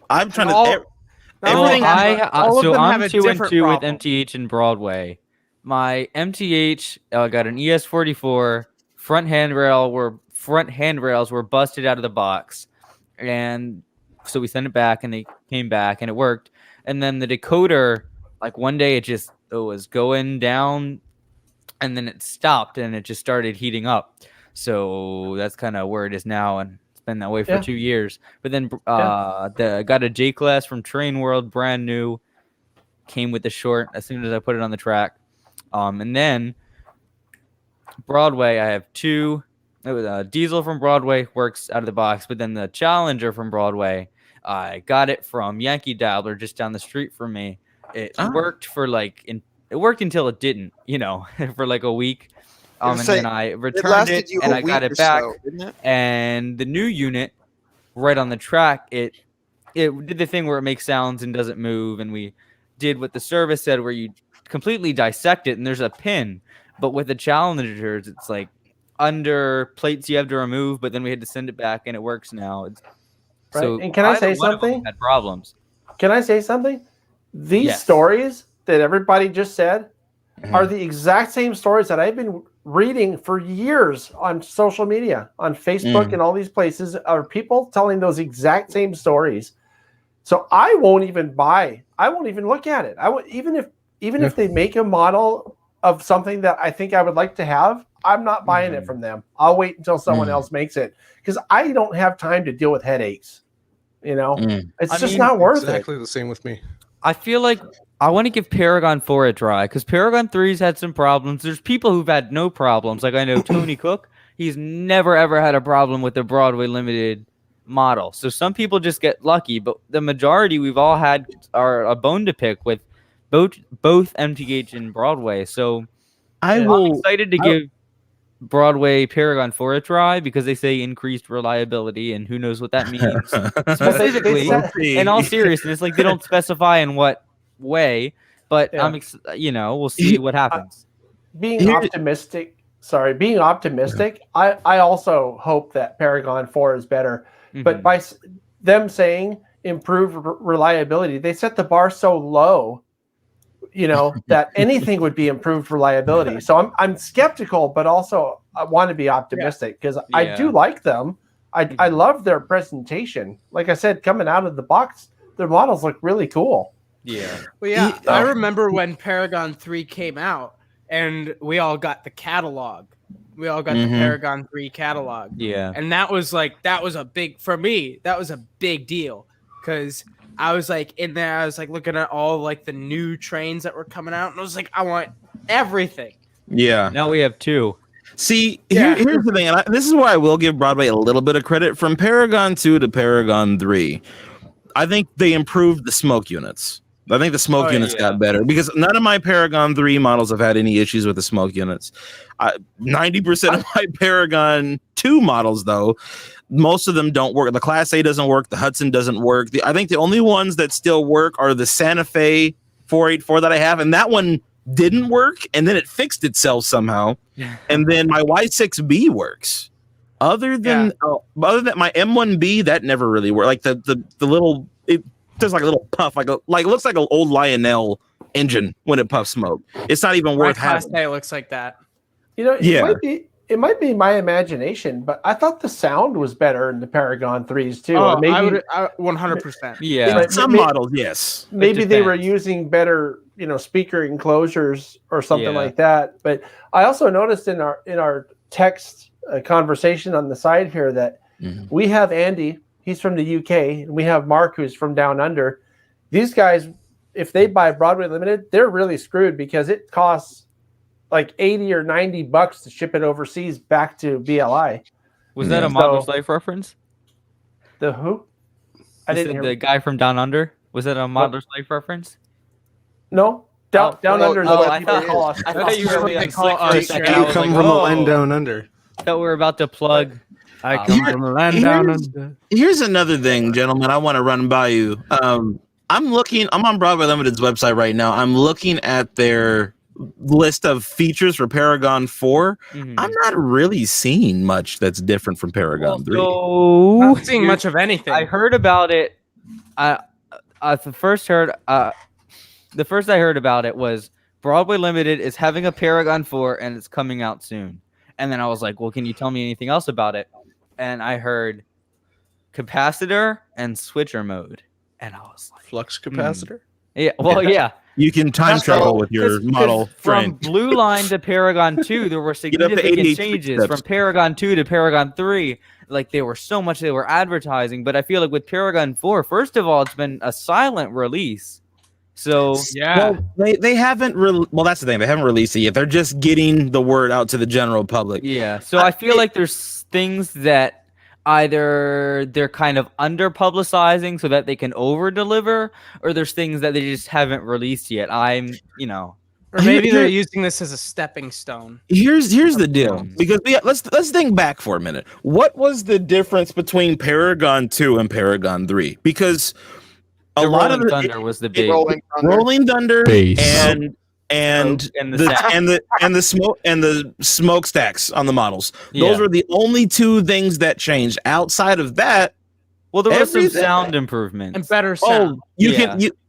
trying to. Everything. I'm 2 and 2 with MTH and Broadway. My MTH got an ES44. Front handrails were busted out of the box, and so we sent it back, and they came back, and it worked. And then the decoder, like one day, it was going down, and then it stopped, and it just started heating up. So that's kind of where it is now, and it's been that way for 2 years. But then got a J class from Train World, brand new, came with the short as soon as I put it on the track. And then Broadway, I have 2. It was a diesel from Broadway, works out of the box, but then the Challenger from Broadway, I got it from Yankee Dabbler just down the street from me. It worked for it worked until it didn't, for like a week. And then I returned it and I got it back. Didn't it? And the new unit, right on the track, it did the thing where it makes sounds and doesn't move. And we did what the service said, where you completely dissect it and there's a pin. But with the Challengers, it's like under plates you have to remove, but then we had to send it back and it works now. So, and can I say something? Had problems. Can I say something? These stories that everybody just said are the exact same stories that I've been reading for years on social media, on Facebook and all these places, are people telling those exact same stories. So I won't even buy. I won't even look at it. I won't, even if they make a model of something that I think I would like to have, I'm not buying it from them. I'll wait until someone else makes it, because I don't have time to deal with headaches. It's just not worth it. Exactly the same with me. I feel like I want to give Paragon 4 a try, because Paragon 3's had some problems. There's people who've had no problems. Like I know Tony Cook, he's never ever had a problem with the Broadway Limited model. So some people just get lucky, but the majority we've all had are a bone to pick with both MTH and Broadway. So I'm excited to give Broadway Paragon 4 a try, because they say increased reliability, and who knows what that means specifically. In all seriousness, like they don't specify in what way, but we'll see what happens. Being optimistic, I also hope that Paragon 4 is better. But by them saying improved reliability, they set the bar so low, that anything would be improved reliability. So I'm skeptical, but also I want to be optimistic, because I do like them. I love their presentation. Like I said, coming out of the box, their models look really cool. Yeah. Well, I remember when Paragon 3 came out, and we all got the catalog. We all got the Paragon 3 catalog. Yeah. And that was a big deal, because I was like in there, I was like looking at all like the new trains that were coming out, and I was like, I want everything. Yeah. Now we have 2. See, here's the thing, and this is where I will give Broadway a little bit of credit. From Paragon 2 to Paragon 3, I think they improved the smoke units. I think the smoke units got better, because none of my Paragon 3 models have had any issues with the smoke units. 90% of my Paragon 2 models, though, most of them don't work. The Class A doesn't work. The Hudson doesn't work. I think the only ones that still work are the Santa Fe 484 that I have, and that one didn't work, and then it fixed itself somehow. And then my Y6B works. Other than my M1B, that never really worked. Like the little, it does like a little puff, like it looks like an old Lionel engine when it puffs smoke. It's not even worth having. It looks like that. It might be my imagination, but I thought the sound was better in the Paragon 3s too. Oh, maybe I would 100%. Yeah, some models, yes. Maybe they were using better, speaker enclosures or something like that. But I also noticed in our text conversation on the side here that we have Andy. He's from the UK, and we have Mark, who's from down under. These guys, if they buy Broadway Limited, they're really screwed, because it costs like $80 or $90 to ship it overseas back to BLI. Was that a Modular's Life reference? The who? I didn't hear. The guy from Down Under. Was that a Modular's Life reference? No. Down Under is what people call us. I thought you were being slick for a second. You come from the land down under. I thought we were about to plug. I come from the land down under. Here's another thing, gentlemen, I want to run by you. I'm on Broadway Limited's website right now. I'm looking at their list of features for Paragon 4. I'm not really seeing much that's different from Paragon 3. Not seeing much of anything. I heard about it. The first I heard about it was Broadway Limited is having a Paragon 4 and it's coming out soon. And then I was like, well, can you tell me anything else about it? And I heard capacitor and switcher mode. And I was like, flux capacitor? Yeah, well, yeah. You can time travel with your model from Blue Line to Paragon 2, there were significant changes. From Paragon 2 to Paragon 3, like there were so much they were advertising. But I feel like with Paragon 4, first of all, it's been a silent release. So well, they haven't well, that's the thing, they haven't released it yet. They're just getting the word out to the general public. Yeah. So I feel like there's things that either they're kind of under publicizing so that they can over deliver, or there's things that they just haven't released yet. Or maybe they're using this as a stepping stone. Here's the deal, because let's think back for a minute. What was the difference between Paragon 2 and Paragon 3? Because a lot of Thunder was the big Rolling Thunder and the smokestacks on the models. Those were the only two things that changed. Outside of that, Well, there was some Everything- sound improvements. And better sound.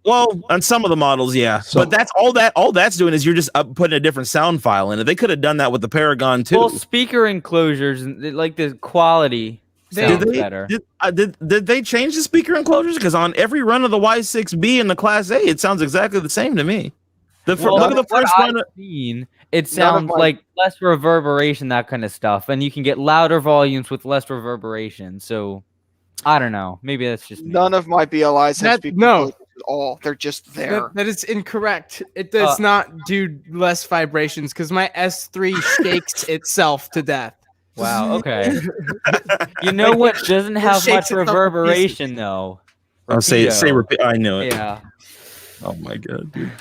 On some of the models, yeah. So- But that's all that's doing is you're just putting a different sound file in it. They could have done that with the Paragon too. Well, speaker enclosures and like the quality sounds better. Did they change the speaker enclosures? Because on every run of the Y6B and the Class A, it sounds exactly the same to me. Look at the first I've one. seen, it sounds like less reverberation, that kind of stuff, and you can get louder volumes with less reverberation. So, I don't know. Maybe that's just me. None of my BLIs have speaker no. at all. They're just there. That is incorrect. It does not do less vibrations because my S3 shakes itself to death. Wow. Okay. You know what doesn't have shakes much itself to reverberation though? I'll say Rapido. repeat. I knew it. Yeah. Oh my god, dude.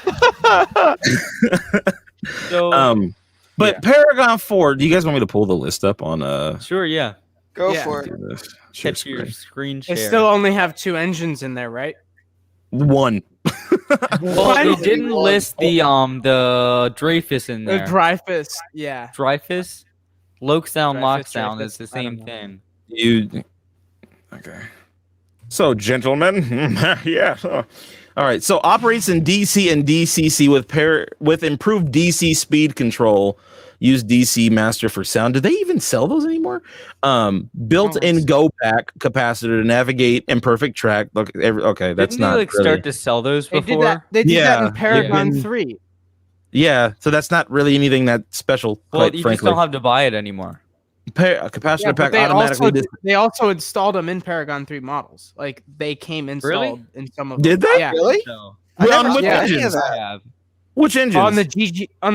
So. But Paragon 4. Do you guys want me to pull the list up on? Sure. Yeah. Go Yeah. for it. Do this. Share Catch your screen. screen They share. still only have 2 engines in there, right? One. Well, they didn't list the Dreyfus in The there. Dreyfus, yeah. Dreyfus, lock sound, lock Dreyfus, sound. Dreyfus, It's the I don't same know. thing. Okay. So, gentlemen, yeah. All right. So, operates in DC and DCC with improved DC speed control. Use DC Master for sound. Do they even sell those anymore? Built-in Go Pack capacitor to navigate imperfect track. Look, okay, that's Didn't not they, like really, start to sell those They before. did that. They did that Yeah, in Paragon yeah. 3. yeah. So that's not really anything that special. Well, Quite you just frankly, don't have to buy it anymore. capacitor Yeah, pack but automatically. they also installed them in Paragon 3 models. Like they came installed in some of them. Did they? Yeah. Really? So, I Well, never which saw any of engines? that. yeah. Which engines? On the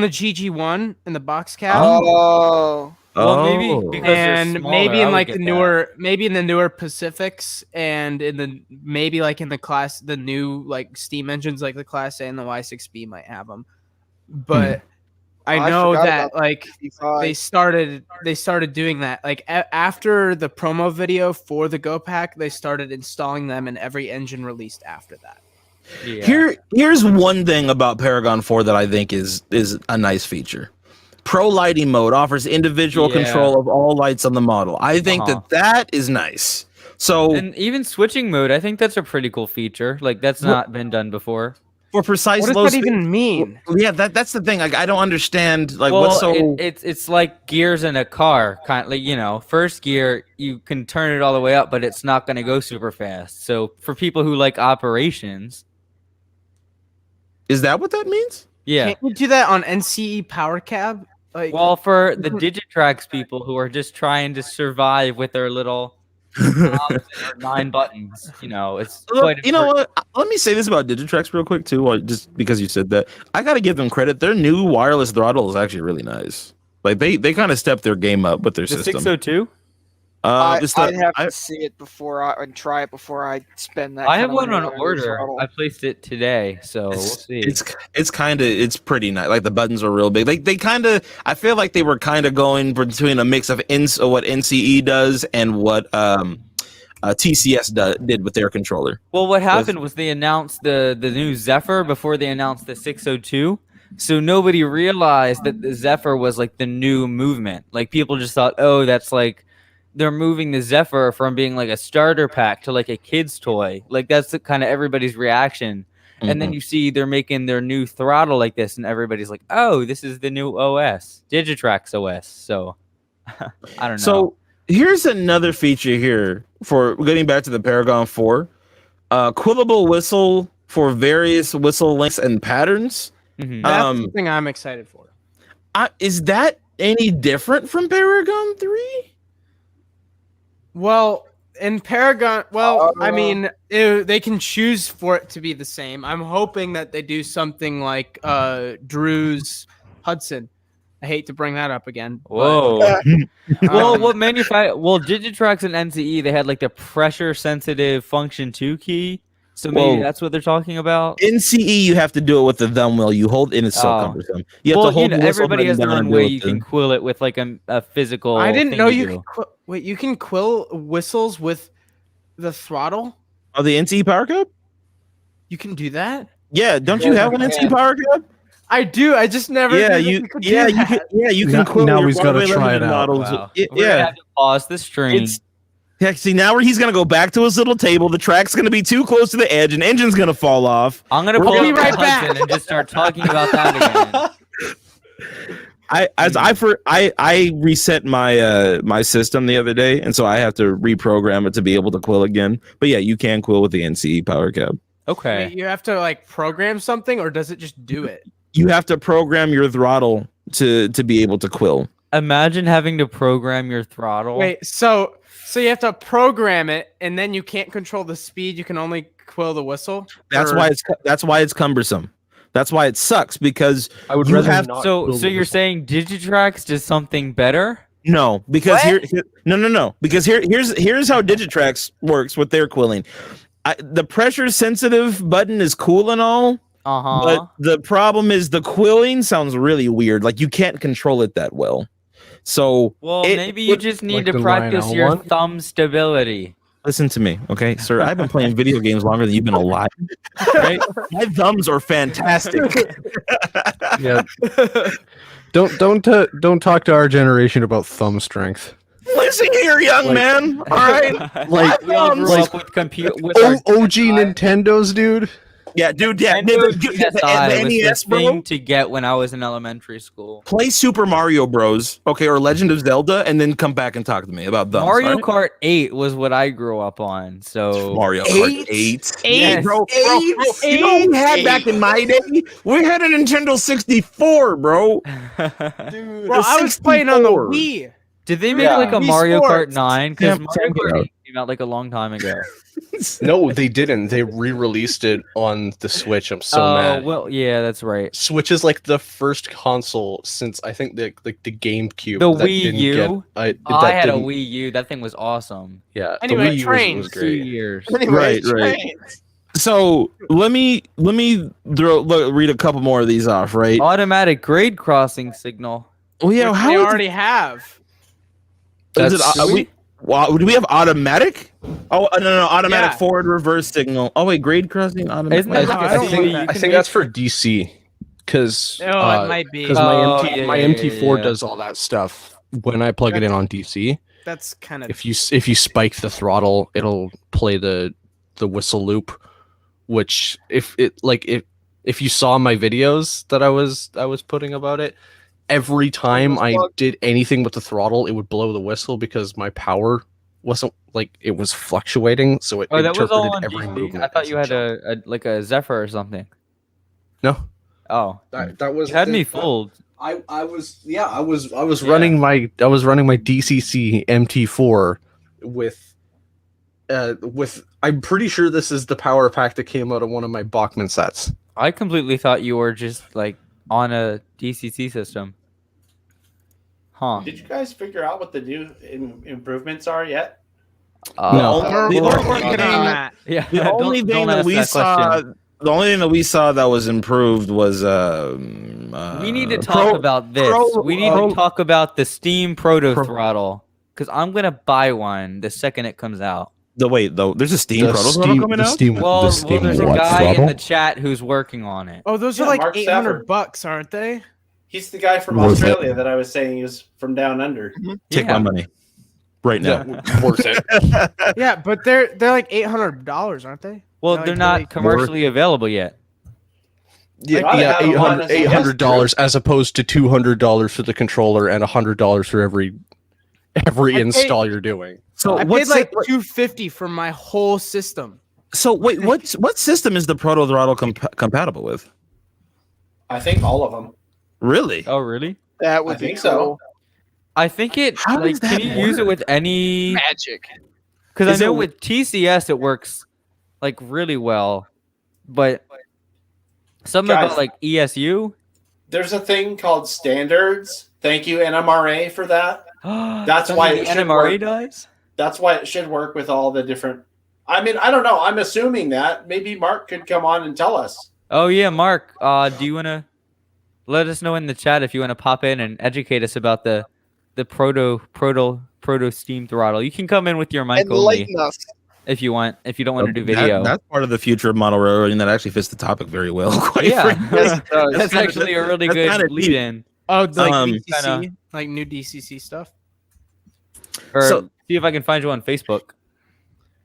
GG1 in the box cab. Oh. Well, maybe because they're And smaller, maybe I in would like get the that. newer Pacifics and in the maybe like in the new like steam engines like the Class A and the Y6B might have them. But I know forgot that about the like 55. they started doing that like after the promo video for the Go Pack, they started installing them in every engine released after that. Yeah. Here's one thing about Paragon 4 that I think is a nice feature. Pro lighting mode offers individual Yeah. control of all lights on the model. I think that is nice. So And even switching mode, I think that's a pretty cool feature. Like that's not been done before. for precise What does low that speed, even mean? yeah, that's the thing. Like I don't understand. Like Well, what's so it's like gears in a car, kind of like first gear you can turn it all the way up, but it's not going to go super fast. So for people who like operations, is that what that means? yeah. Can't you do that on NCE Power Cab? Like Well, for the Digitrax people who are just trying to survive with their little knobs and their 9 buttons, it's quite. You know what? Let me say this about Digitrax real quick too. Just because you said that, I got to give them credit. Their new wireless throttle is actually really nice. Like they kind of stepped their game up with their The system. 602. I'd have to see it and try it before I spend that. I have kind of one money on a new order. throttle. I placed it today, so we'll see. It's pretty nice. Like the buttons are real big. Like they kind of, I feel like they were kind of going between a mix of what NCE does and what TCS did with their controller. Well, what happened was they announced the new Zephyr before they announced the 602. So nobody realized that the Zephyr was like the new movement. Like people just thought, oh, that's like they're moving the Zephyr from being like a starter pack to like a kid's toy. Like that's the kind of everybody's reaction. And then you see they're making their new throttle like this, and everybody's like, oh, this is the new OS, Digitrax OS. So I don't know. So here's another feature here for getting back to the Paragon 4. Quillable whistle for various whistle lengths and patterns. Mhm. that's the thing I'm excited for. Is that any different from Paragon 3? Well, in Paragon, I mean, they can choose for it to be the same. I'm hoping that they do something like Drew's Hudson. I hate to bring that up again. Whoa. But, Well, Digitrax and NCE, they had like the pressure sensitive function 2 key. So maybe that's what they're talking about. NCE, you have to do it with the thumb wheel. You hold, and it's so cumbersome. You have to hold the whistle everybody button has their down own and do way it you with can the- quill it with like a physical. I didn't thing know to you do. can wait. You can quill whistles with the throttle. Oh, the NCE Power Cup? You can do that. Yeah, don't you have an NCE Power Cup? I do. I just never. Yeah, knew that you can quill Now your he's gotta Broadway try it Limited out. models. Wow. Yeah, We're gonna have to pause the stream. Yeah, see, now he's going to go back to his little table. The track's going to be too close to the edge, and engine's going to fall off. I'm gonna We're pull gonna up be the right back. Hudson and just start talking about that again. I reset my system the other day, and so I have to reprogram it to be able to quill again. But yeah, you can quill with the NCE power cab. Okay. Wait, you have to like program something, or does it just do it? You have to program your throttle to be able to quill. Imagine having to program your throttle. Wait, so you have to program it, and then you can't control the speed. You can only quill the whistle. That's why it's cumbersome. That's why it sucks, because I would you rather have not. So build a you're whistle. saying Digitrax does something better? no, because no, because here's how Digitrax works with their quilling. The pressure sensitive button is cool and all, but the problem is the quilling sounds really weird. Like you can't control it that well. So Maybe you just need like to the practice Lion your L1? thumb stability. listen to me, okay, sir. I've been playing video games longer than you've been alive. Right? My thumbs are fantastic. Yeah. Don't talk to our generation about thumb strength. Listen here, young man. All right. Like We all grew thumbs. up with with our OG Nintendos, dude. Yeah, dude. Yeah, Nintendo the DSi was NES, the bro. thing to get when I was in elementary school. Play Super Mario Bros. Okay, or Legend of Zelda, and then come back and talk to me about thumbs. Mario all right? Kart 8 was what I grew up on. So Mario Kart 8. Yes. Bro. You know what we had back in my day? We had a Nintendo 64, bro. Bro, I was playing on the 64. Wii. Did they make Yeah. like a Wii Mario Kart Sports. 9? Because Yeah, Mario check it Kart out. 8 came out like a long time ago. No, they didn't. They re-released it on the Switch. I'm so mad. Well, yeah, that's right. Switch is like the first console since I think the GameCube. The that Wii didn't U? get- I had a didn't- Wii U. That thing was awesome. Yeah. Anyway, the Wii U trains. was 2 great. years. Right. So let me read a couple more of these off, right? Automatic grade crossing signal. Oh yeah, Which how they is already have. it, do we have automatic? Oh no, automatic Yeah. forward reverse signal. Oh wait, grade crossing automatic. Isn't that like I a don't CD think you I can think make? that's for DC because Oh, it might be. because Oh, my yeah, my yeah, MT4 yeah. does all that stuff when I plug it in on DC. That's kind of. If you spike the throttle, it'll play the whistle loop, which if you saw my videos that I was putting about it, every time I did anything with the throttle, it would blow the whistle because my power wasn't it was fluctuating, so it Oh, that was interpreted all on every DC. movement. I thought as you a had jump. a Zephyr or something. No. Oh, That was you had me fooled. I was running my DCC MT4 with I'm pretty sure this is the power pack that came out of one of my Bachmann sets. I completely thought you were just like on a DCC system. Huh. Did you guys figure out what the new improvements are yet? No. We're The working on that. Yeah. The only don't thing that ask we that saw, question. the only thing that we saw that was improved was We need to talk about this. We need to talk about the Steam ProtoThrottle because I'm gonna buy one the second it comes out. There's a Steam ProtoThrottle coming out. Well, there's a guy in the chat who's working on it. Oh, those are Yeah, like Mark $800, aren't they? He's the guy from Worth it. Australia that I was saying he was from down under. Take my money right now. Worth it. Yeah, but they're like $800, aren't they? Well, They're they're like not really- commercially available yet. Yeah, Like, yeah, they have one $800 as opposed to $200 for the controller and $100 for every install you're doing. So I paid like $250 for my whole system. So wait, what system is the ProtoThrottle compatible with? I think all of them. Really? Oh, really? That would I be think so. cool. I think it How does can that you use it with any? Magic. Because I Is know it- with TCS it works like really well, but something Guys. about like ESU. There's a thing called standards. Thank you, NMRA, for that. That's why the it should NMRA work. does. That's why it should work with all the different. I mean, I don't know. I'm assuming that. Maybe Mark could come on and tell us. Oh yeah, Mark. Do you wanna let us know in the chat if you wanna pop in and educate us about the proto Steam throttle? You can come in with your mic only Enlighten us. if you want. If you don't want to do video, That's part of the future of model railroading that actually fits the topic very well. Quite yeah, frankly. Yes, it does. that's kinda- actually a really that's kinda good lead in. Oh, like Um, DCC, kinda- like new DCC stuff. Or So- see if I can find you on Facebook.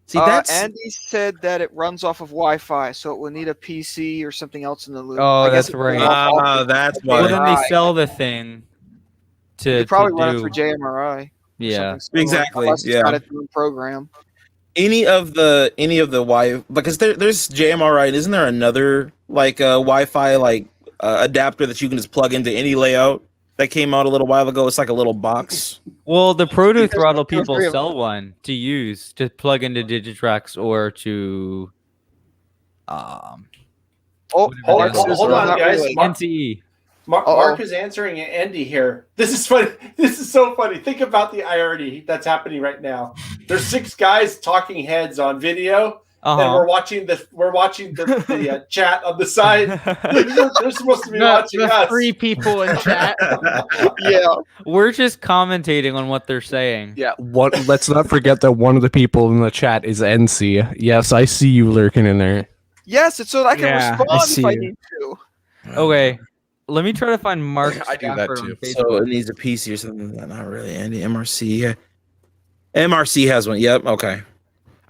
See, that's Andy said that it runs off of Wi-Fi, so it will need a PC or something else in the loop. Oh, I guess that's it runs right. off that's Well, why. then they JMRI. sell the thing You to could probably run do. it through JMRI. or Yeah. something similar, Exactly, Unless it's yeah. got its own program. Any of the Wi, because there's JMRI, and isn't there another like Wi-Fi adapter that you can just plug into any layout that came out a little while ago? It's like a little box. Well, the ProtoThrottle There's people three of sell one to use to plug into Digitrax or to Oh, Hold Mark on, says hold they're on, not guys. related. NCE. Mark is answering Andy here. This is funny. This is so funny. Think about the irony that's happening right now. There's 6 guys talking heads on video, and we're watching the chat on the side. They're supposed to be watching the us. 3 people in chat. Yeah. We're just commentating on what they're saying. Yeah. Let's not forget that one of the people in the chat is NC. Yes, I see you lurking in there. Yes, it's so that I can Yeah, I respond see if I you. need to. Okay. Let me try to find Mark. I do that too. So it needs a PC or something. Not really. Andy MRC. Yeah. MRC has one. Yep. Okay.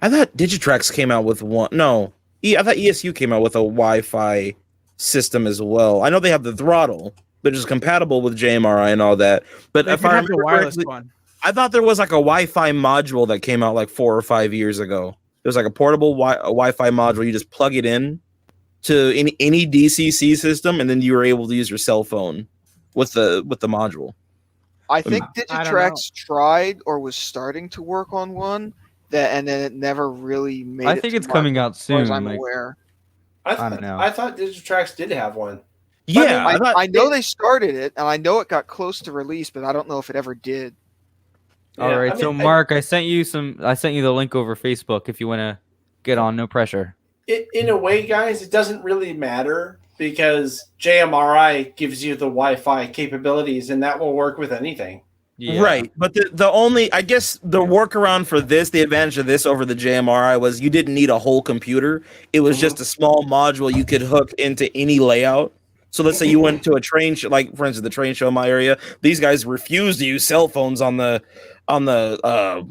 I thought Digitrax came out with one. No. I thought ESU came out with a Wi-Fi system as well. I know they have the Throttle, which is compatible with JMRI and all that. But They if could I have the remember wireless correctly, one. I thought there was like a Wi-Fi module that came out like 4 or 5 years ago. It was like a portable Wi-Fi module. You just plug it in to any DCC system, and then you were able to use your cell phone with the module. I think I don't Digitrax tried or was starting to work on one and then it never really made I it think to it's coming market, out as far as soon. I'm like- aware. I don't know. I thought Digitrax did have one. Yeah, I know they started it, and I know it got close to release, but I don't know if it ever did. All Yeah, right. I So mean, Mark, I sent you the link over Facebook if you want to get on. No pressure. In a way, guys, it doesn't really matter because JMRI gives you the Wi-Fi capabilities, and that will work with anything. Yeah. Right, but the only, I guess, the workaround for this, the advantage of this over the JMRI was you didn't need a whole computer. It was just a small module you could hook into any layout. So let's say you went to a train show, like for instance, the train show in my area. These guys refuse to use cell phones on the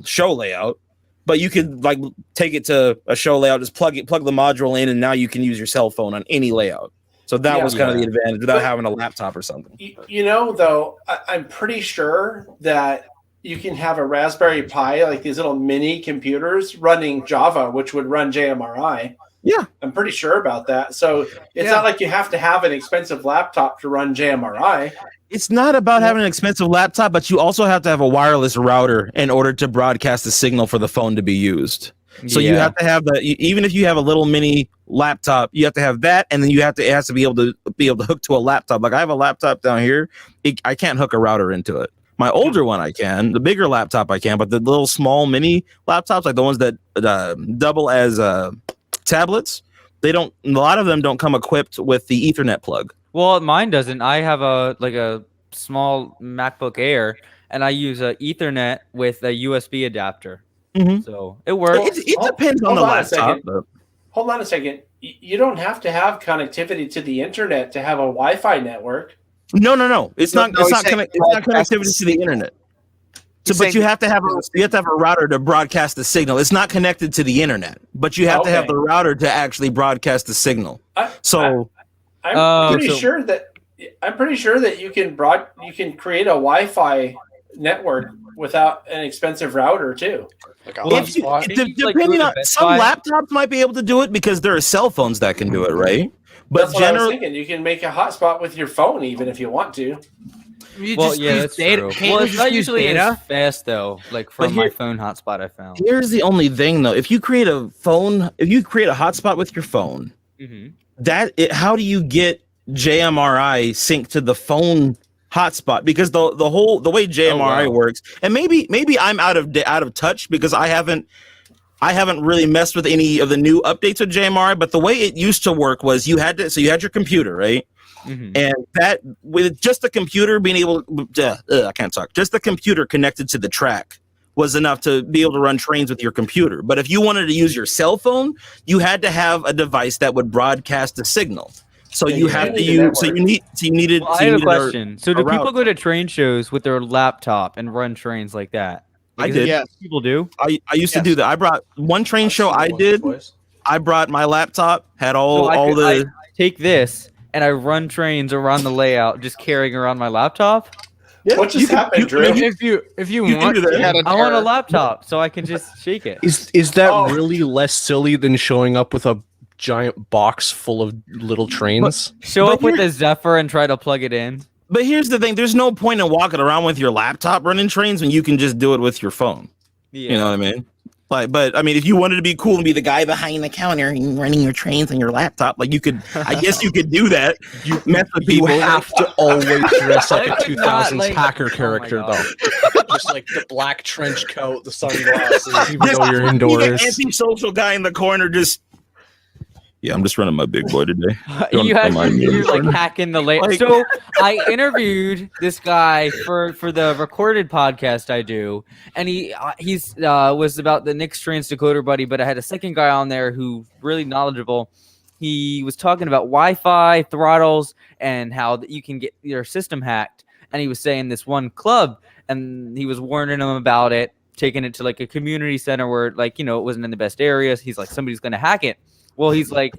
show layout, but you could like take it to a show layout, just plug the module in, and now you can use your cell phone on any layout. So that was kind of the advantage without having a laptop or something. You know, though, I'm pretty sure that you can have a Raspberry Pi, like these little mini computers running Java, which would run JMRI. Yeah. I'm pretty sure about that. So it's not like you have to have an expensive laptop to run JMRI. It's not about having an expensive laptop, but you also have to have a wireless router in order to broadcast the signal for the phone to be used. So you have to have even if you have a little mini laptop, you have to have that, and then it has to be able to hook to a laptop. Like I have a laptop down here, I can't hook a router into it. My older one I can, the bigger laptop I can, but the little small mini laptops, like the ones that double as tablets, a lot of them don't come equipped with the Ethernet plug. Well, mine doesn't. I have a small MacBook Air, and I use a Ethernet with a USB adapter. Mhm. So it works. It depends on the laptop. Hold on a second. You don't have to have connectivity to the internet to have a Wi-Fi network. No. It's not he's saying connectivity to the internet. So, but you have to have a router to broadcast the signal. It's not connected to the internet, but you have to have the router to actually broadcast the signal. I'm pretty sure that you can create a Wi-Fi network without an expensive router too. Depending on some laptops might be able to do it because there are cell phones that can do it, right? But that's what I was thinking. You can make a hotspot with your phone even if you want to. You just use that's data. true. Can't Well, you it's just not use usually data? as fast though. Like from my phone hotspot, I found. Here's the only thing though: if you create a hotspot with your phone, how do you get JMRI synced to the phone hotspot? Because the way JMRI works, and maybe I'm out of touch because I haven't really messed with any of the new updates with JMRI. But the way it used to work was you had your computer, right? And that with just the computer being able I can't talk. Just the computer connected to the track was enough to be able to run trains with your computer. But if you wanted to use your cell phone, you had to have a device that would broadcast a signal. So you needed. Well, I have a question. So do router. people go to train shows with their laptop and run trains like that? I Is did. it Yes. people do. I used to do that. I brought one train show I did. I brought my laptop, had all I take this and I run trains around the layout, just carrying around my laptop. Yeah, What just happened, Drew? If you You want, can do that. to. I want a laptop so I can just shake it. Is that Oh. really less silly than showing up with a giant box full of little trains? Show But up with a Zephyr and try to plug it in. But here's the thing: there's no point in walking around with your laptop running trains when you can just do it with your phone. Yeah. You know what I mean? Like, but I mean, if you wanted to be cool and be the guy behind the counter and running your trains on your laptop, like you could, I guess you could do that. You mess with You people. have to always dress like a I could not, 2000s like- hacker oh my character, God. though. Just like the black trench coat, the sunglasses, even Just though you're be an indoors. antisocial guy in the corner, just. Yeah, I'm just running my big boy today. You had Don't mind me. you're like hacking the layout. Like- So I interviewed this guy for the recorded podcast I do, and he's was about the Nick's Trains Decoder buddy, but I had a second guy on there who really knowledgeable. He was talking about Wi-Fi throttles and how you can get your system hacked, and he was saying this one club, and he was warning them about it, taking it to like a community center where like it wasn't in the best areas. He's like, somebody's gonna hack it. Well, he's like,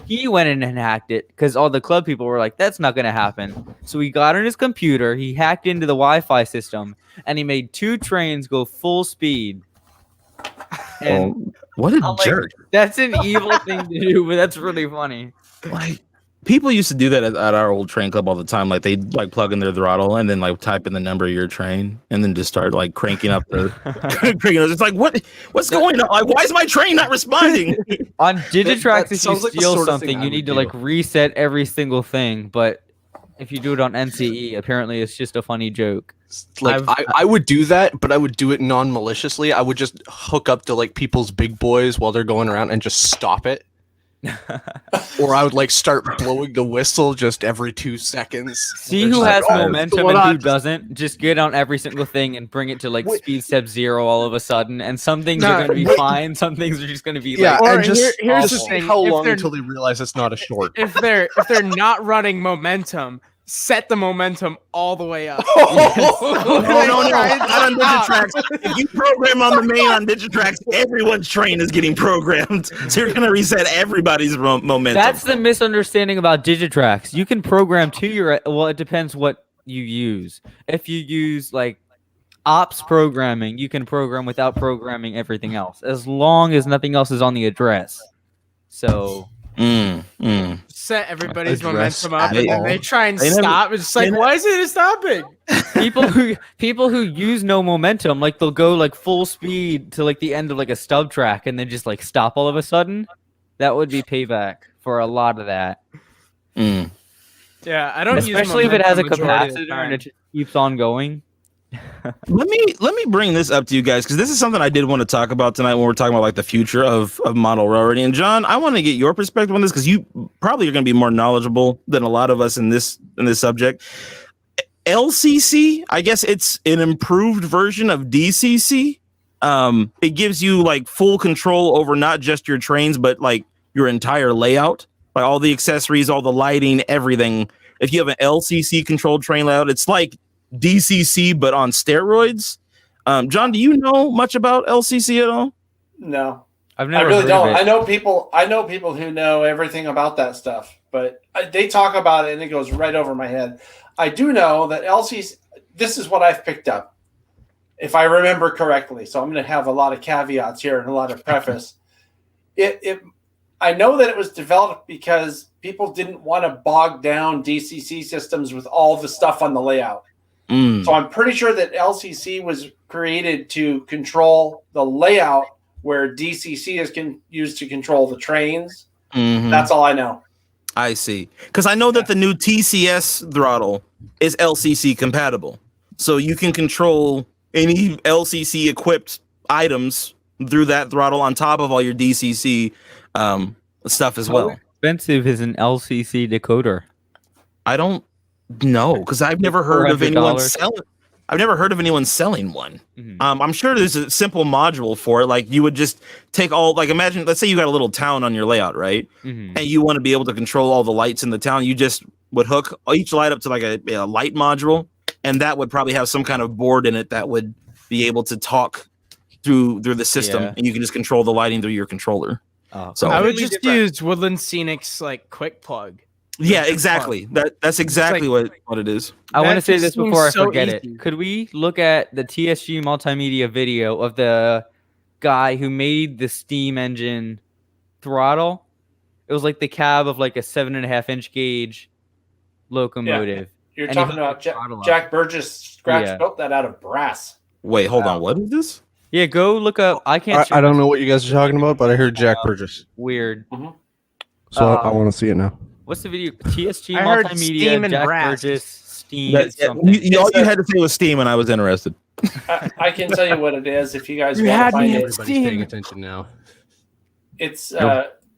he went in and hacked it because all the club people were like, that's not going to happen. So he got on his computer, he hacked into the Wi-Fi system, and he made 2 trains go full speed. And What a I'm like, jerk! that's an evil thing to do, but that's really funny. Like people used to do that at our old train club all the time. Like they'd like plug in their throttle and then like type in the number of your train and then just start like cranking up the. It's like what's going on? Like why is my train not responding? On Digitrax, that if you sounds like the steal sort of thing something, I you would need to do. like reset every single thing. But if you do it on NCE, apparently it's just a funny joke. Like I would do that, but I would do it non-maliciously. I would just hook up to like people's big boys while they're going around and just stop it. Or I would like start blowing the whistle just every 2 seconds. See They're who just has like, "Oh, momentum what's and going who on?" doesn't. Just get on every single thing and bring it to like Wait. speed step 0 all of a sudden. And some things are No, going to be wait. fine. Some things are just going to be Yeah, like, Or and just here's the just thing, how if long they're- until they realize it's not a short? if they're not running momentum, set the momentum all the way up. No, not on Digitrax. If you program on the main on Digitrax, everyone's train is getting programmed. So you're gonna reset everybody's momentum. that's the misunderstanding about Digitrax. You can program to your, well, it depends what you use. If you use like ops programming, you can program without programming everything else, as long as nothing else is on the address. So Set everybody's Address momentum up, and then all. they try and They never- stop. It's just like, they why is it stopping? people who use no momentum, like they'll go like full speed to like the end of like a stub track and then just like stop all of a sudden. That would be payback for a lot of that. Yeah, I don't Especially use if it has a momentum majority of the capacitor time. and it just keeps on going. Let me bring this up to you guys because this is something I did want to talk about tonight when we're talking about like the future of model railroading. And John, I want to get your perspective on this because you probably are going to be more knowledgeable than a lot of us in this subject. LCC, I guess it's an improved version of DCC. It gives you like full control over not just your trains but like your entire layout, like all the accessories, all the lighting, everything. If you have an LCC controlled train layout, it's like DCC but on steroids. John, do you know much about LCC at all? No, I've I never really heard don't. of it. I know people who know everything about that stuff, but they talk about it and it goes right over my head. I do know that LCC. This is what I've picked up, if I remember correctly. So I'm going to have a lot of caveats here and a lot of preface. I know that it was developed because people didn't want to bog down DCC systems with all the stuff on the layout. So I'm pretty sure that LCC was created to control the layout where DCC is used to control the trains. That's all I know. I see. Because I know that the new TCS throttle is LCC compatible. So you can control any LCC equipped items through that throttle on top of all your DCC stuff as well. How expensive is an LCC decoder? I don't know because I've never heard of anyone $400. selling. I've never heard of anyone selling one. Mhm. I'm sure there's a simple module for it. Like you would just take all, like imagine, let's say you got a little town on your layout, right? Mhm. And you want to be able to control all the lights in the town. You just would hook each light up to like a light module, and that would probably have some kind of board in it that would be able to talk through the system, Yeah. and you can just control the lighting through your controller. Oh, So- I would completely just different. use Woodland Scenic's like quick plug. Yeah, Just exactly. That's exactly what it is. I want to That say just this seems before I so forget easy. it. Could we look at the TSG multimedia video of the guy who made the steam engine Throttle? It was like the cab of like a 7.5-inch gauge locomotive. You're And he talking hooked about the throttle up. Jack Burgess Yeah. built that out of brass. Wait, hold on. What is this? Yeah, go look up. I can't. I don't know what you guys are talking about, but I heard Jack Burgess, Weird. so I want to see it now. What's the video? TSG I heard multimedia. steam and Jack brass. Burgess steam. All something. you had to say was Steam, and I was interested. I can tell you what it is if you guys You want had to find me it. at Everybody's paying Steam. attention now. It's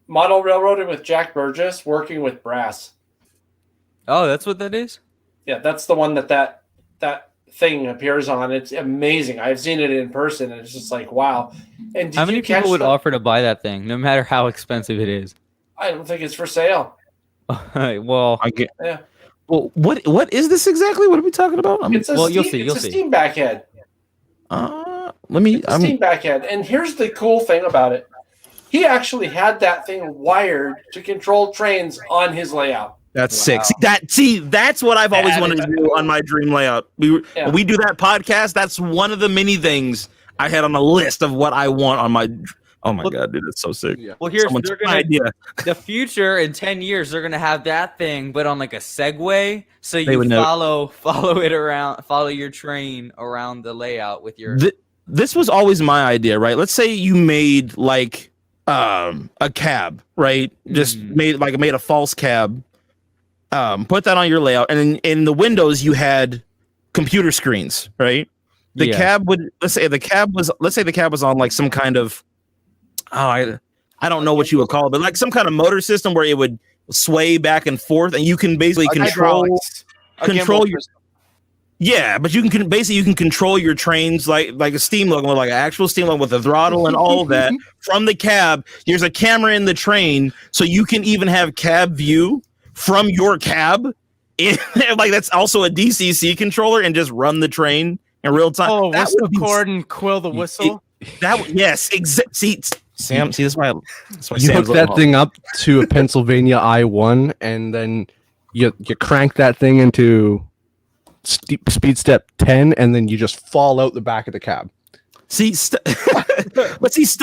model railroading with Jack Burgess working with brass. Oh, that's what that is. Yeah, that's the one that thing appears on. It's amazing. I've seen it in person, and it's just like wow. And did How many you catch people would the- offer to buy that thing, no matter how expensive it is? I don't think it's for sale. Well, I get. Yeah. Well, what is this exactly? What are we talking about? It's a Well, steam, you'll see, It's you'll a see. steam backhead. Let me. It's a steam backhead. And here's the cool thing about it. He actually had that thing wired to control trains on his layout. That's sick. That's what I've always wanted to do on my dream layout. When we do that podcast, that's one of the many things I had on a list of what I want on my. Oh my god, dude, it's so sick. Yeah. well, here's Someone they're took my gonna idea. the future in 10 years. They're gonna have that thing, but on like a Segway, so They you would know. follow it around, follow your train around the layout with your. This was always my idea, right? Let's say you made like a cab, right? Just made a false cab. Put that on your layout, and in the windows you had computer screens, right? The Yeah. cab would let's say the cab was on like some kind of I don't know what you would call it, but like some kind of motor system where it would sway back and forth, and you can basically control A gimbal your system. yeah, but you can control your trains like a steam locomotive, like an actual steam locomotive with a throttle and all that from the cab. There's a camera in the train, so you can even have cab view from your cab. Like that's also a DCC controller, and just run the train in real time. Oh, That whistle would be- cord and quill the whistle. See, Sam. See, that's why You hook that thing up to a Pennsylvania I-1, and then you crank that thing into speed step 10, and then you just fall out the back of the cab. See,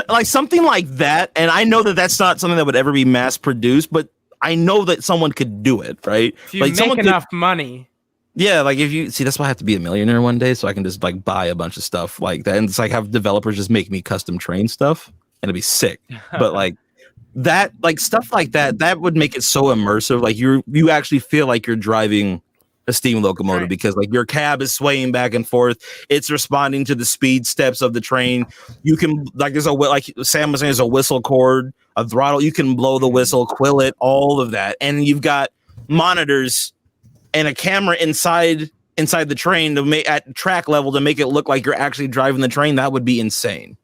like something like that, and I know that that's not something that would ever be mass produced, but I know that someone could do it, right? If you Like make someone enough money. Yeah, like if you see, that's why I have to be a millionaire one day, so I can just like buy a bunch of stuff like that, and it's like have developers just make me custom train stuff, and it'd be sick. But like that, like stuff like that would make it so immersive. Like you actually feel like you're driving a steam locomotive because like your cab is swaying back and forth. It's responding to the speed steps of the train. You can like like Sam was saying, there's a whistle cord, a throttle. You can blow the whistle, quill it, all of that, and you've got monitors and a camera inside the train to make at track level to make it look like you're actually driving the train. That would be insane.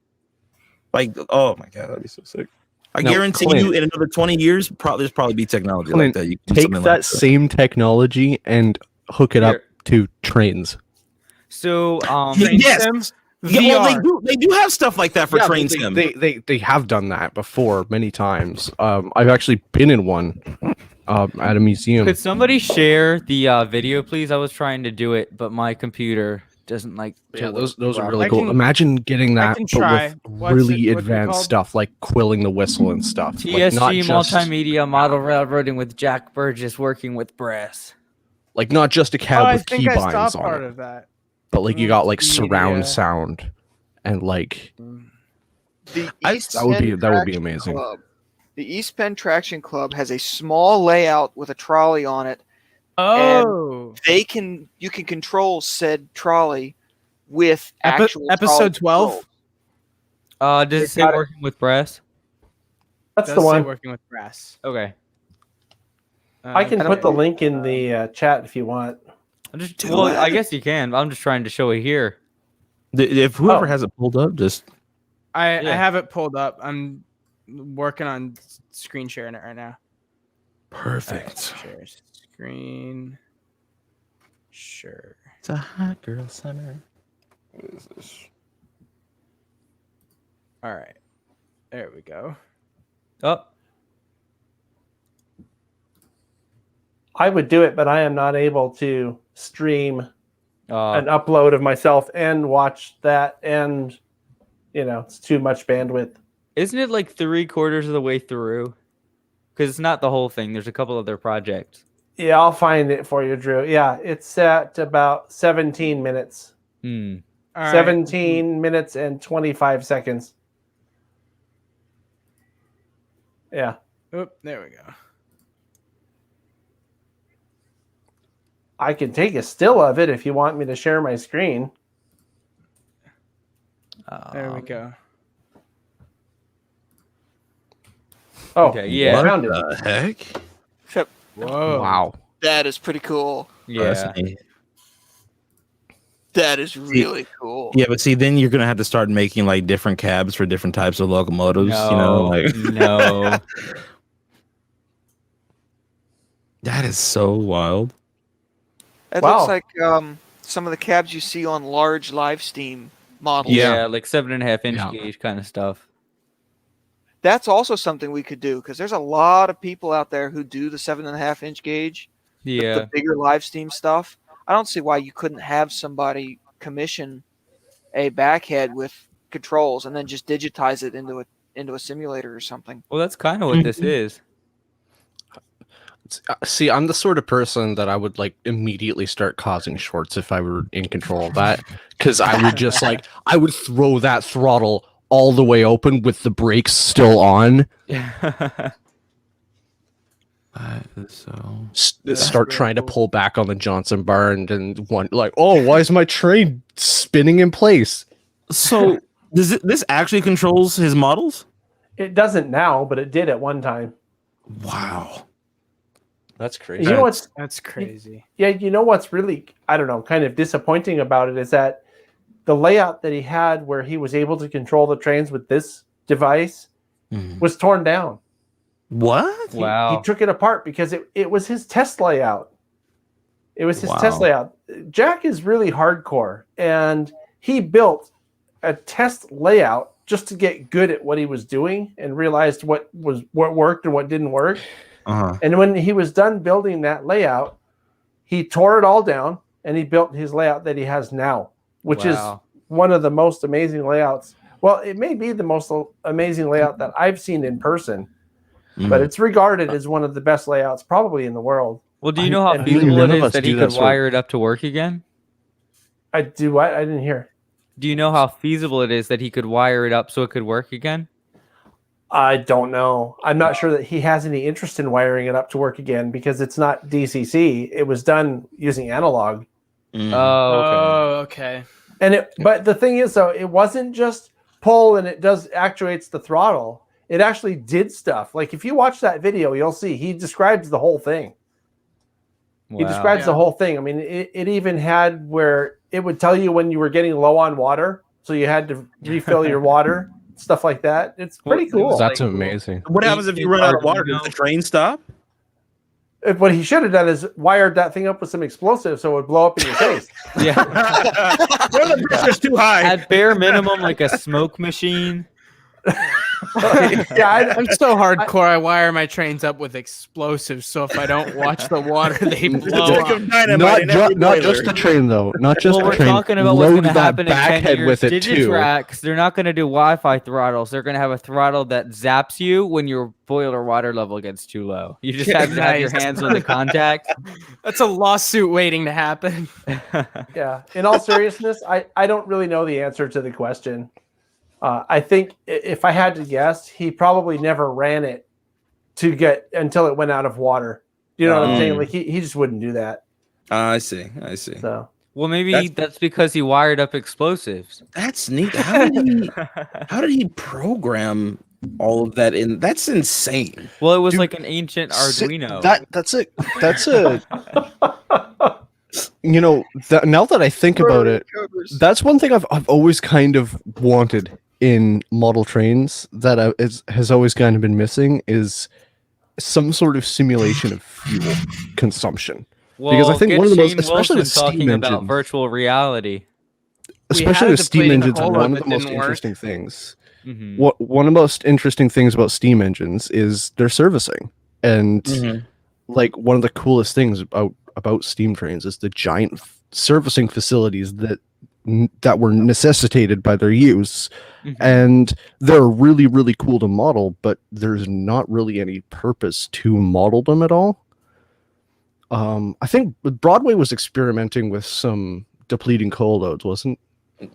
Like, oh my god, that'd be so sick. I Now, guarantee Clint, you, in another 20 years, there's probably be technology Clint, like that. You can do take something that like same technology and hook it up to trains. So Yes. Sims, Yeah, well, VR. they do have stuff like that for Yeah, train they, sim. they have done that before many times. I've actually been in one at a museum. could somebody share the video, please? I was trying to do it, but my computer doesn't like. to Yeah, those work are really I cool. can- Imagine getting I that, can but try. with What's really it advanced called? stuff like quilling the whistle and stuff. Like not TSG just multimedia model railroading with Jack Burgess working with brass. like not just a Oh, cab I with think I saw keybinds on part it, of that. but like you got like surround Media. sound and like The East that would be Penn Traction amazing. Club. The East Penn Traction Club has a small layout with a trolley on it. Oh, You can control said trolley with actual episode trolley 12. Does it say got it. working with brass? That's Does the say one. working with brass. Okay. I can I put the don't- link in the chat if you want. Well, I guess you can. I'm just trying to show it here. If whoever Oh. has it pulled up, just I Yeah. have it pulled up. I'm working on screen sharing it right now. perfect. Share screen. Sure. It's a hot girl summer. What is this? All right. There we go. Oh, I would do it, but I am not able to stream an upload of myself and watch that, and it's too much bandwidth. isn't it like 3/4 of the way through? Because it's not the whole thing. There's a couple other projects. Yeah, I'll find it for you, Drew. Yeah, it's at about 17 minutes. All right. 17 minutes and 25 seconds. Yeah. Oop, there we go. I can take a still of it if you want me to share my screen. There we go. Oh, Okay, yeah. I found it. The heck? Whoa. Wow. That is pretty cool. Yeah. That is really cool. Yeah, but see, then you're gonna have to start making like different cabs for different types of locomotives. No. That is so wild. It Wow. looks like some of the cabs you see on large live steam models. Yeah, like 7.5-inch Yeah. gauge kind of stuff. That's also something we could do because there's a lot of people out there who do the 7.5-inch gauge, Yeah. the bigger live steam stuff. I don't see why you couldn't have somebody commission a backhead with controls and then just digitize it into a simulator or something. Well, that's kind of what this is. See, I'm the sort of person that I would like immediately start causing shorts if I were in control of that, because I would just I would throw that throttle all the way open with the brakes still on. That is so. Start trying to pull back on the Johnson bar and one oh, why is my train spinning in place? So does this actually controls his models? It doesn't now, but it did at one time. Wow. That's crazy. You know what's That's crazy. Yeah, you know what's really, I don't know, kind of disappointing about it is that the layout that he had where he was able to control the trains with this device was torn down. What? Wow. He took it apart because it was his test layout. It was his test layout. Jack is really hardcore, and he built a test layout just to get good at what he was doing and realized what worked and what didn't work. And when he was done building that layout, he tore it all down and he built his layout that he has now, which is one of the most amazing layouts. Well, it may be the most amazing layout that I've seen in person, but it's regarded as one of the best layouts probably in the world. Well, do you know how and feasible none it of is us that he do could that sort- wire it up to work again? I do what? I didn't hear. Do you know how feasible it is that he could wire it up so it could work again? I don't know. I'm not sure that he has any interest in wiring it up to work again because it's not DCC. It was done using analog. Oh, okay. Oh, okay. But the thing is, though, it wasn't just pull and it actuates the throttle. It actually did stuff. Like if you watch that video, you'll see he describes the whole thing. Wow. He describes the whole thing. I mean, it even had where it would tell you when you were getting low on water, so you had to refill your water, stuff like that. It's pretty cool. That's amazing. What happens if you run out of water? Does the train stop? What he should have done is wired that thing up with some explosives so it would blow up in your face. Yeah. Well, the pressure's too high. At bare minimum, like a smoke machine. Yeah, I'm so hardcore. I wire my trains up with explosives, so if I don't watch the water, they blow Stick up. of dynamite in every Not boiler. just the train though. Not just Well, the we're train. talking about what's going to Load that happen in 10 backhead years. with it too. Digitracks, they're not going to do Wi-Fi throttles. They're going to have a throttle that zaps you when your boiler water level gets too low. You just have to have your Nice. hands on the contact. That's a lawsuit waiting to happen. Yeah. In all seriousness, I don't really know the answer to the question. I think if I had to guess, he probably never ran it to get until it went out of water. You know what I'm saying? Like he just wouldn't do that. I see. So Well, maybe that's because he wired up explosives. That's neat. How did he program all of that in? That's insane. Well, it was like an ancient Arduino. That's a now that I think about it, that's one thing I've always kind of wanted in model trains that has always kind of been missing is some sort of simulation of fuel consumption. Well, because I think get one of the most, Shane especially with Wilson talking steam about engines, virtual reality. especially a with steam depleting engines, coal one load of that the most didn't work. interesting things. Mhm. One of the most interesting things about steam engines is their servicing, and like one of the coolest things about steam trains is the giant servicing facilities that were necessitated by their use. And they're really, really cool to model, but there's not really any purpose to model them at all. I think Broadway was experimenting with some depleting coal loads, weren't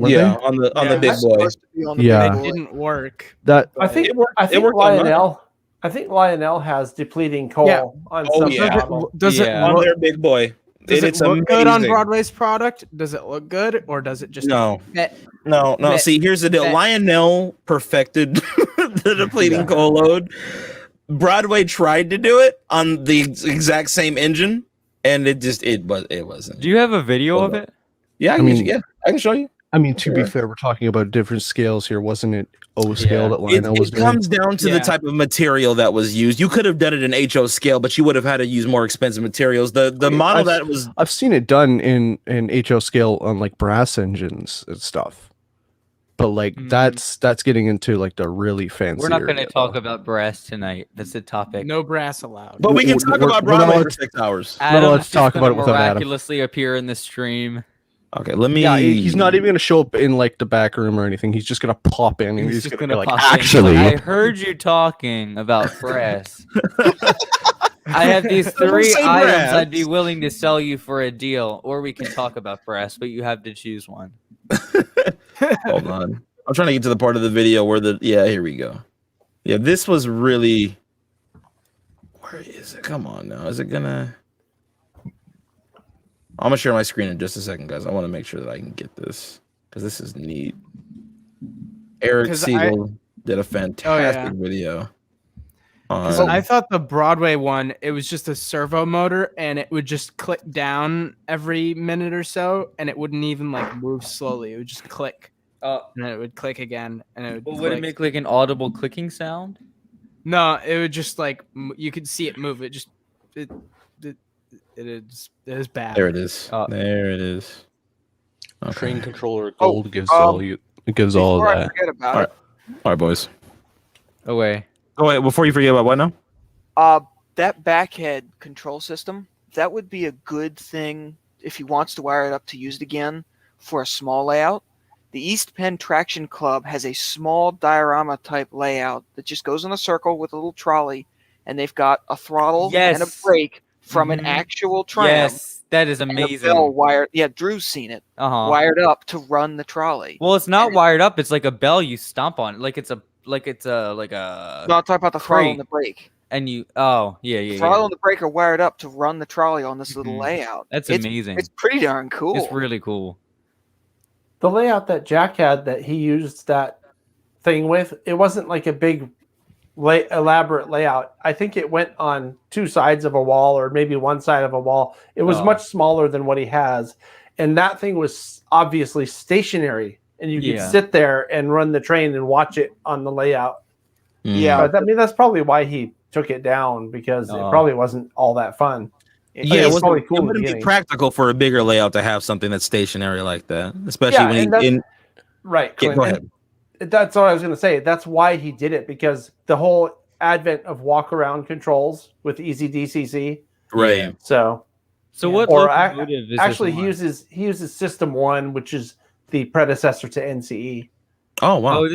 Yeah, they? on the It's big boy. supposed to be on the Yeah. big It boy. didn't work. That I think It worked- I it think worked on mine. Lionel has depleting coal Yeah. on Oh, some yeah. model. Does it Yeah. On look, their big boy. does it It's look good on amazing. Broadway's product? Does it look good, or does it just No. fit? No. That- See, here's the deal. that- Lionel perfected the depleting coal load. Broadway tried to do it on the exact same engine, and it wasn't. Do you have a video of it? Yeah, I can show you. I mean, to be Sure. fair, we're talking about different scales here. Wasn't it O scale Yeah. that Lionel was It doing? comes down to the Yeah. type of material that was used. You could have done it in HO scale, but you would have had to use more expensive materials. The model that was I've seen it done in HO scale on like brass engines and stuff, but like that's getting into like the really fancy. We're not going to talk about brass tonight. That's the topic. No brass allowed. But we can talk about we're not Broadway allowed for 6 hours. Adam's let's just talk gonna about it without Adam. miraculously appear in the stream. Okay, let me. Yeah, he's not even going to show up in like the back room or anything. He's just going to pop in and he's just going to be like, pop in. actually, I heard you talking about brass. I have these Don't 3 say items brass. I'd be willing to sell you for a deal, or we can talk about brass, but you have to choose one. Hold on. I'm trying to get to the part of the video where here we go. Yeah, this was really. Where is it? Come on now. Is it gonna? I'm gonna share my screen in just a second, guys. I want to make sure that I can get this because this is neat. Eric 'Cause Siegel did a fantastic video. So I thought the Broadway one, it was just a servo motor, and it would just click down every minute or so, and it wouldn't even like move slowly. It would just click, and then it would click again, and it would. Well, would it click. make like an audible clicking sound? No, it would just like you could see it move. It is bad. There it is. There it is. Okay. train controller gold gives all of Before I that. forget about All it, right, boys. Away. Oh wait, before you forget about what now? that backhead control system, that would be a good thing if he wants to wire it up to use it again for a small layout. The East Penn Traction Club has a small diorama type layout that just goes in a circle with a little trolley, and they've got a throttle and a Yes. brake from an Mhm. actual tram. Yes, that is and a amazing. bell wired. Yeah, Drew's seen it. Wired up to run the trolley. Well, it's not wired up. It's like a bell you stomp on. Like it's a No, I'm talking about the throttle crate. and the brake. And you The yeah. throttle and the brake are wired up to run the trolley on this little Mhm. layout. That's It's- amazing. It's pretty darn cool. It's really cool. The layout that Jack had that he used that thing with, it wasn't like a big elaborate layout. I think it went on 2 sides of a wall or maybe one side of a wall. It was much smaller than what he has. And that thing was obviously stationary, and you could sit there and run the train and watch it on the layout. Yeah. But I mean, that's probably why he took it down, because it probably wasn't all that fun. Yeah, it was probably cool It in the wouldn't be beginning. practical for a bigger layout to have something that's stationary like that, especially when and that's- in. Right. Yeah, Clint, go and ahead. That's what I was going to say. That's why he did it, because the whole advent of walk around controls with easy DCC. Right. So what or locomotive is actually this he uses System 1, which is the predecessor to NCE. Oh wow.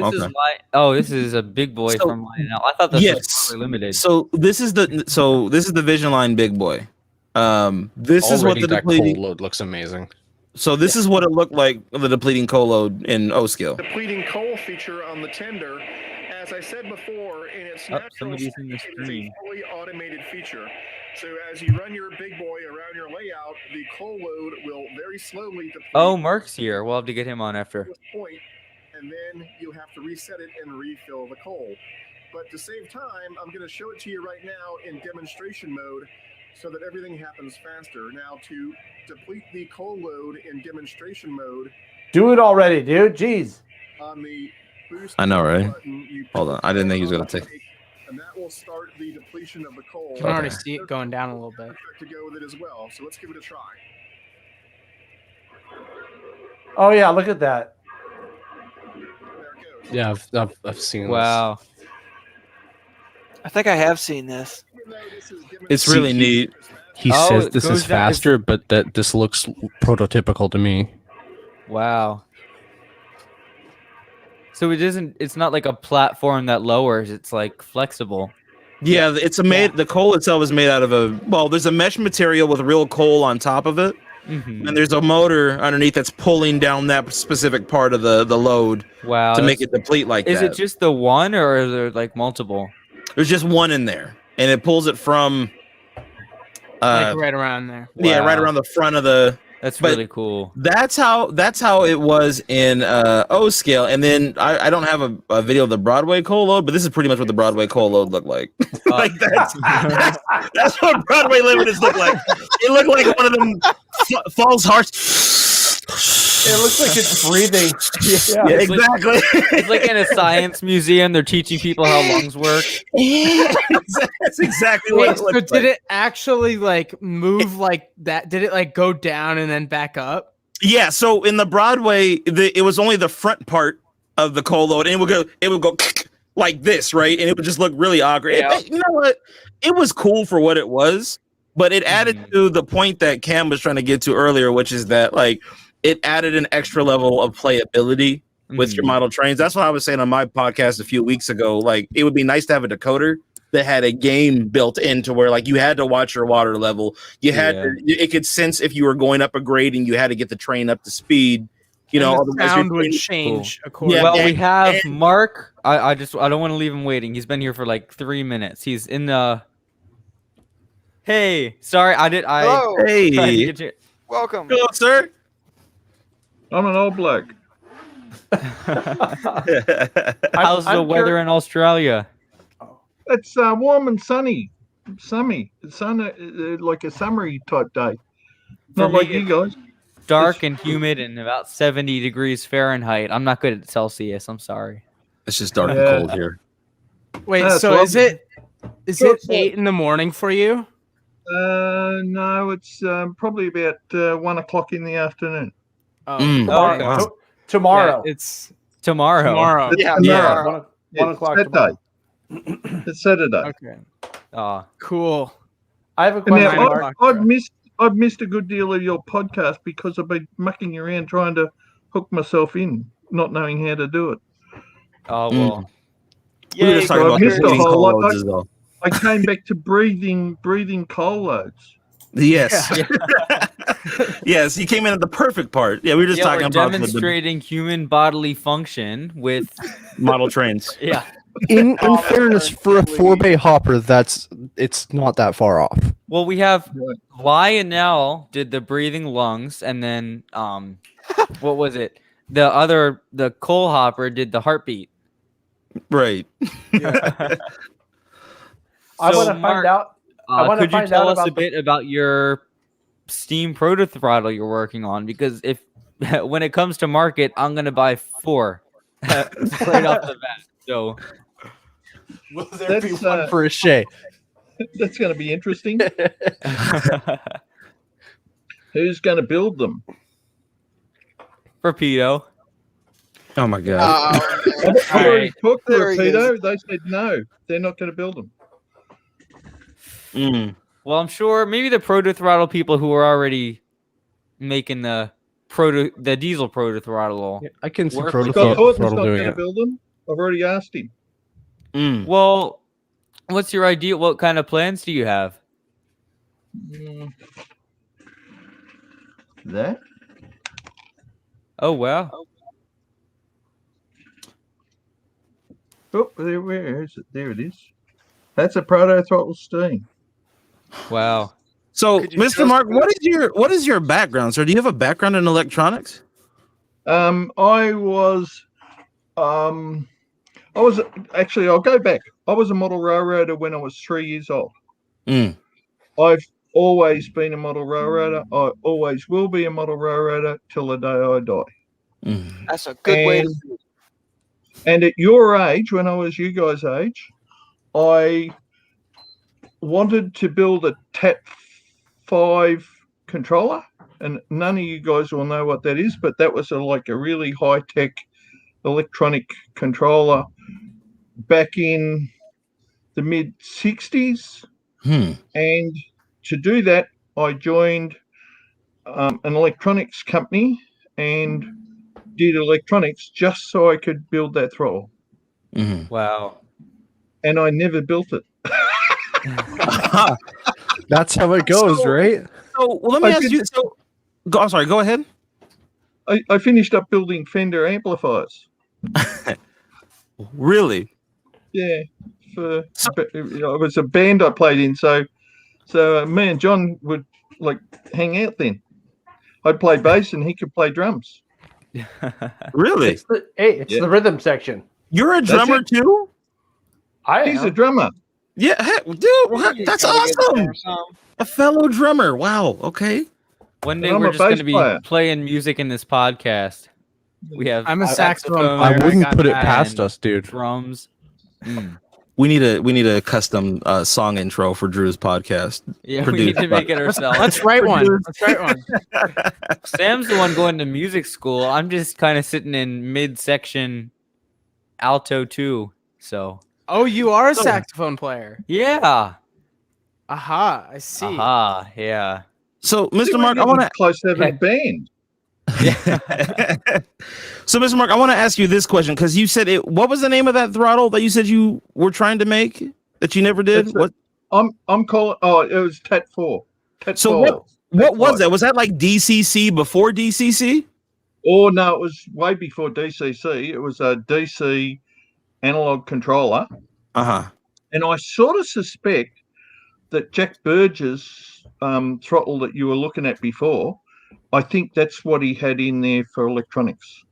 This is a big boy So- from Lionel. I thought this Yes. was Broadway Limited. So this is the Vision Line Big Boy. This is what Already the that coal depleting. load looks amazing. So this is what it looked like the depleting coal load in O scale. Depleting coal feature on the tender, as I said before, in its natural somebody's in the state, it is stream. a fully automated feature. So as you run your big boy around your layout, the coal load will very slowly deplete Oh, Mark's here. We'll have to get him on after. to this point, and then you'll have to reset it and refill the coal. But to save time, I'm going to show it to you right now in demonstration mode so that everything happens faster. Now, to deplete the coal load in demonstration mode, Do it already, dude. Jeez. on the boost I know, right? button, you Hold on, I didn't think he was gonna take. and that will start the depletion of the coal. You can already see it going down a little bit. To go with it as well. So let's give it a try. Oh yeah, look at that. Yeah, I've seen Wow. I think I have seen this. It's really neat. this. He Oh, says it this goes is down- it's- faster, but that this looks prototypical to me. Wow. So it isn't. It's not like a platform that lowers. It's like flexible. Yeah, it's the coal itself is made out of there's a mesh material with real coal on top of it. Mm-hmm. And there's a motor underneath that's pulling down that specific part of the load Wow. to make it deplete like Is that. it just the one, or is there like multiple? There's just one in there, and it pulls it from Like right around there. yeah, right Wow. around the front of the. That's but- really cool. That's how it was in O scale, and then I don't have a video of the Broadway coal load, but this is pretty much what the Broadway coal load looked like. Like that's what Broadway Limited looked like. It looked like one of them false hearts. It looks like it's breathing. Yeah, It's like- exactly. It's like in a science museum. They're teaching people how lungs work. That's exactly what Wait, it so looked did like. it actually like move like that? Did it like go down and then back up? Yeah, so in the Broadway, it was only the front part of the coal load, and it would go like this, right? And it would just look really awkward. Yeah. You know what? It was cool for what it was, but it added to the point that Cam was trying to get to earlier, which is that like it added an extra level of playability with your model trains. That's what I was saying on my podcast a few weeks ago. Like it would be nice to have a decoder that had a game built into where like you had to watch your water level. You had it could sense if you were going up a grade and you had to get the train up to speed. You know, And otherwise the your sound would train- change Yeah, accordingly. Well, we and- have Mark. I don't want to leave him waiting. He's been here for like 3 minutes. He's in the. Hey, sorry, Hello. tried to Hey, get you. Welcome. hello, sir. I'm an old bloke. How's the I'm weather in Australia? It's warm and sunny. It's like a summery type day. Not me, like you guys. Dark and humid and about 70 degrees Fahrenheit. I'm not good at Celsius. I'm sorry. It's just dark Yeah. and cold here. Wait, That's so is lovely. it Sure, 8 in the morning for you? No, it's probably about 1 o'clock in the afternoon. Oh, Mm. Okay. To- tomorrow. Yeah, it's tomorrow. tomorrow. Yeah, Yeah. tomorrow. One It's o'clock Saturday. tomorrow. It's Saturday. Okay. Aw. Cool. I have a And question. now, Mark. I've missed a good deal of your podcast because I've been mucking around trying to hook myself in, not knowing how to do it. Oh well. We were just talking so I about missed a moving whole coal lot. loads as well. I came back to breathing coal loads. Yes. Yes, you came in at the perfect part. Yeah, we were just Yeah, talking we're about the demonstrating human bodily function with model trains. yeah. In fairness, for a 4-bay hopper, it's not that far off. Well, we have Right. Lionel did the breathing lungs, and then what was it? The coal hopper did the heartbeat. Right. I So, want to Mark, find out. I wanna could you find tell out us about a bit about your Steam ProtoThrottle you're working on? Because if when it comes to market, I'm gonna buy 4 straight off the bat. So Will there be That's, one for a Shay? That's going to be interesting. Who's going to build them? Rapido. Oh my god. I've already talked to There he Rapido. They said no, they're not going to build them. Mm. Well, I'm sure maybe the ProtoThrottle people who are already making the diesel ProtoThrottle. I can see Work Scott with Horton's ProtoThrottle not doing going to it. build them. I've already asked him. Mm. Well, what's your idea? What kind of plans do you have? That? Oh wow. Oh, where is it? There it is. That's a ProtoThrottle steam. Wow. So, Could you Mr. just- Mark, what is your background, sir? Do you have a background in electronics? I was actually. I'll go back. I was a model railroader when I was 3 years old. Mm. I've always been a model railroader. I always will be a model railroader till the day I die. Mm. That's a good way to And- And at your age, when I was you guys' age, I wanted to build a TAT5 controller and none of you guys will know what that is, but that was like a really high-tech electronic controller back in the mid-60s. And to do that, I joined an electronics company and did electronics just so I could build that throttle. Wow. And I never built it. That's how it goes, right? So let me ask you. So, I'm sorry. Go ahead. I finished up building Fender amplifiers. Really? Yeah. It was a band I played in, so me and John would like hang out then. I'd play bass and he could play drums. Really? It's the rhythm section. You're a drummer too? He's a drummer. Yeah, dude, that's awesome. A fellow drummer. Wow. Okay. One day we're just going to be playing music in this podcast. We have. I'm a saxophone I player. wouldn't put it past us, dude. Drums. We need a custom song intro for Drew's podcast. Yeah, we need to make it ourselves. Let's write one. Sam's the one going to music school. I'm just kind of sitting in mid-section alto 2. So. Oh, you are a saxophone player. Yeah. Aha, I see. Aha, yeah. So, Mr. Mark, I want to close to having a band. So, Mr. Mark, I want to ask you this question because you said it. What was the name of that throttle that you said you were trying to make that you never did? What? I'm calling. Oh, it was Tet 4. What was that? Was that like DCC before DCC? Oh no, it was way before DCC. It was a DC analog controller. And I sort of suspect that Jack Burge's throttle that you were looking at before, I think that's what he had in there for electronics.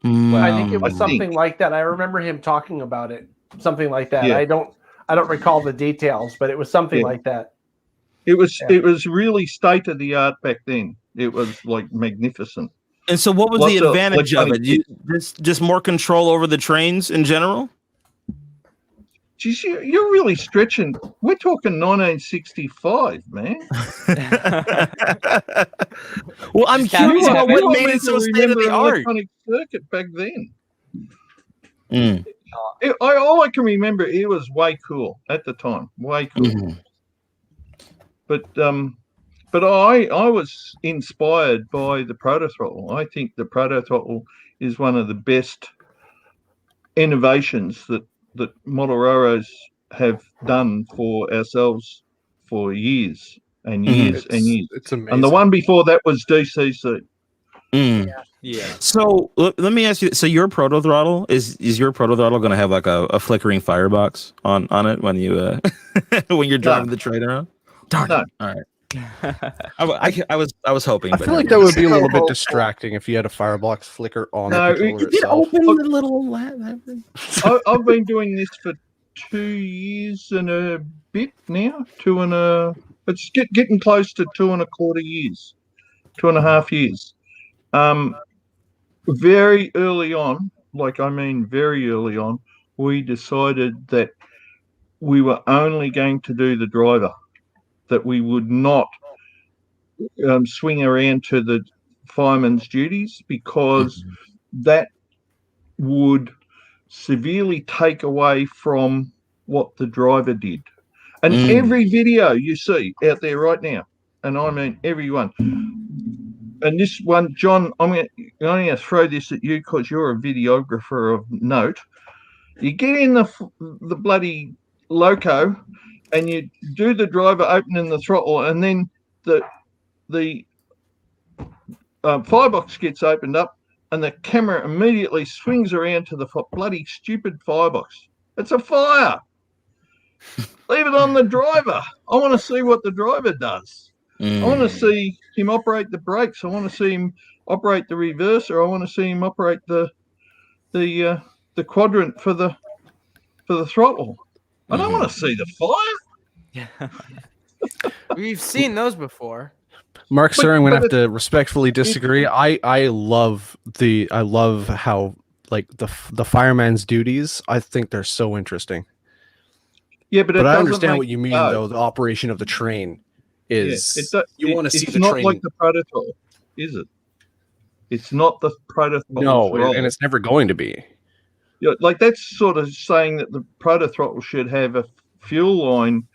I think it was something like that. I remember him talking about it, something like that. Yeah. I don't recall the details, but it was something like that. It was really state of the art back then. It was like magnificent. And so, what was the advantage of it? Just more control over the trains in general. Geez, you're really stretching. We're talking 1965, man. Well, I'm curious about what made it so state of the art. Electronic circuit back then. All I can remember, it was way cool at the time. Way cool. But I was inspired by the ProtoThrottle. I think the ProtoThrottle is one of the best innovations that model railroads have done for ourselves for years and years and years. It's amazing. And the one before that was DCC. Yeah. So let me ask you. So your ProtoThrottle is your ProtoThrottle going to have like a flickering firebox on it when you when you're driving the train around? Darn it. All right. I was hoping. I feel like that would be a little bit distracting if you had a firebox flicker on the controller you did itself. open the little. I've been doing this for 2 years and a bit now. It's getting close to 2.25 years, 2.5 years. Very early on, very early on, we decided that we were only going to do the driver, that we would not swing around to the fireman's duties because that would severely take away from what the driver did. And every video you see out there right now, and I mean everyone, and this one, John, I'm going to throw this at you because you're a videographer of note. You get in the bloody loco and you do the driver opening the throttle, and then the firebox gets opened up and the camera immediately swings around to the bloody stupid firebox. It's a fire. Leave it on the driver. I want to see what the driver does. I want to see him operate the brakes. I want to see him operate the reverser. I want to see him operate the quadrant for the throttle. I don't want to see the fire. We've seen those before. Mark, sir, I'm gonna have to respectfully disagree. I love how like the fireman's duties. I think they're so interesting. Yeah, but I understand what you mean though. The operation of the train is you want to see the train. It's not like the ProtoThrottle. is it? It's not the ProtoThrottle. No, and it's never going to be. Yeah, like that's sort of saying that the ProtoThrottle should have a fuel line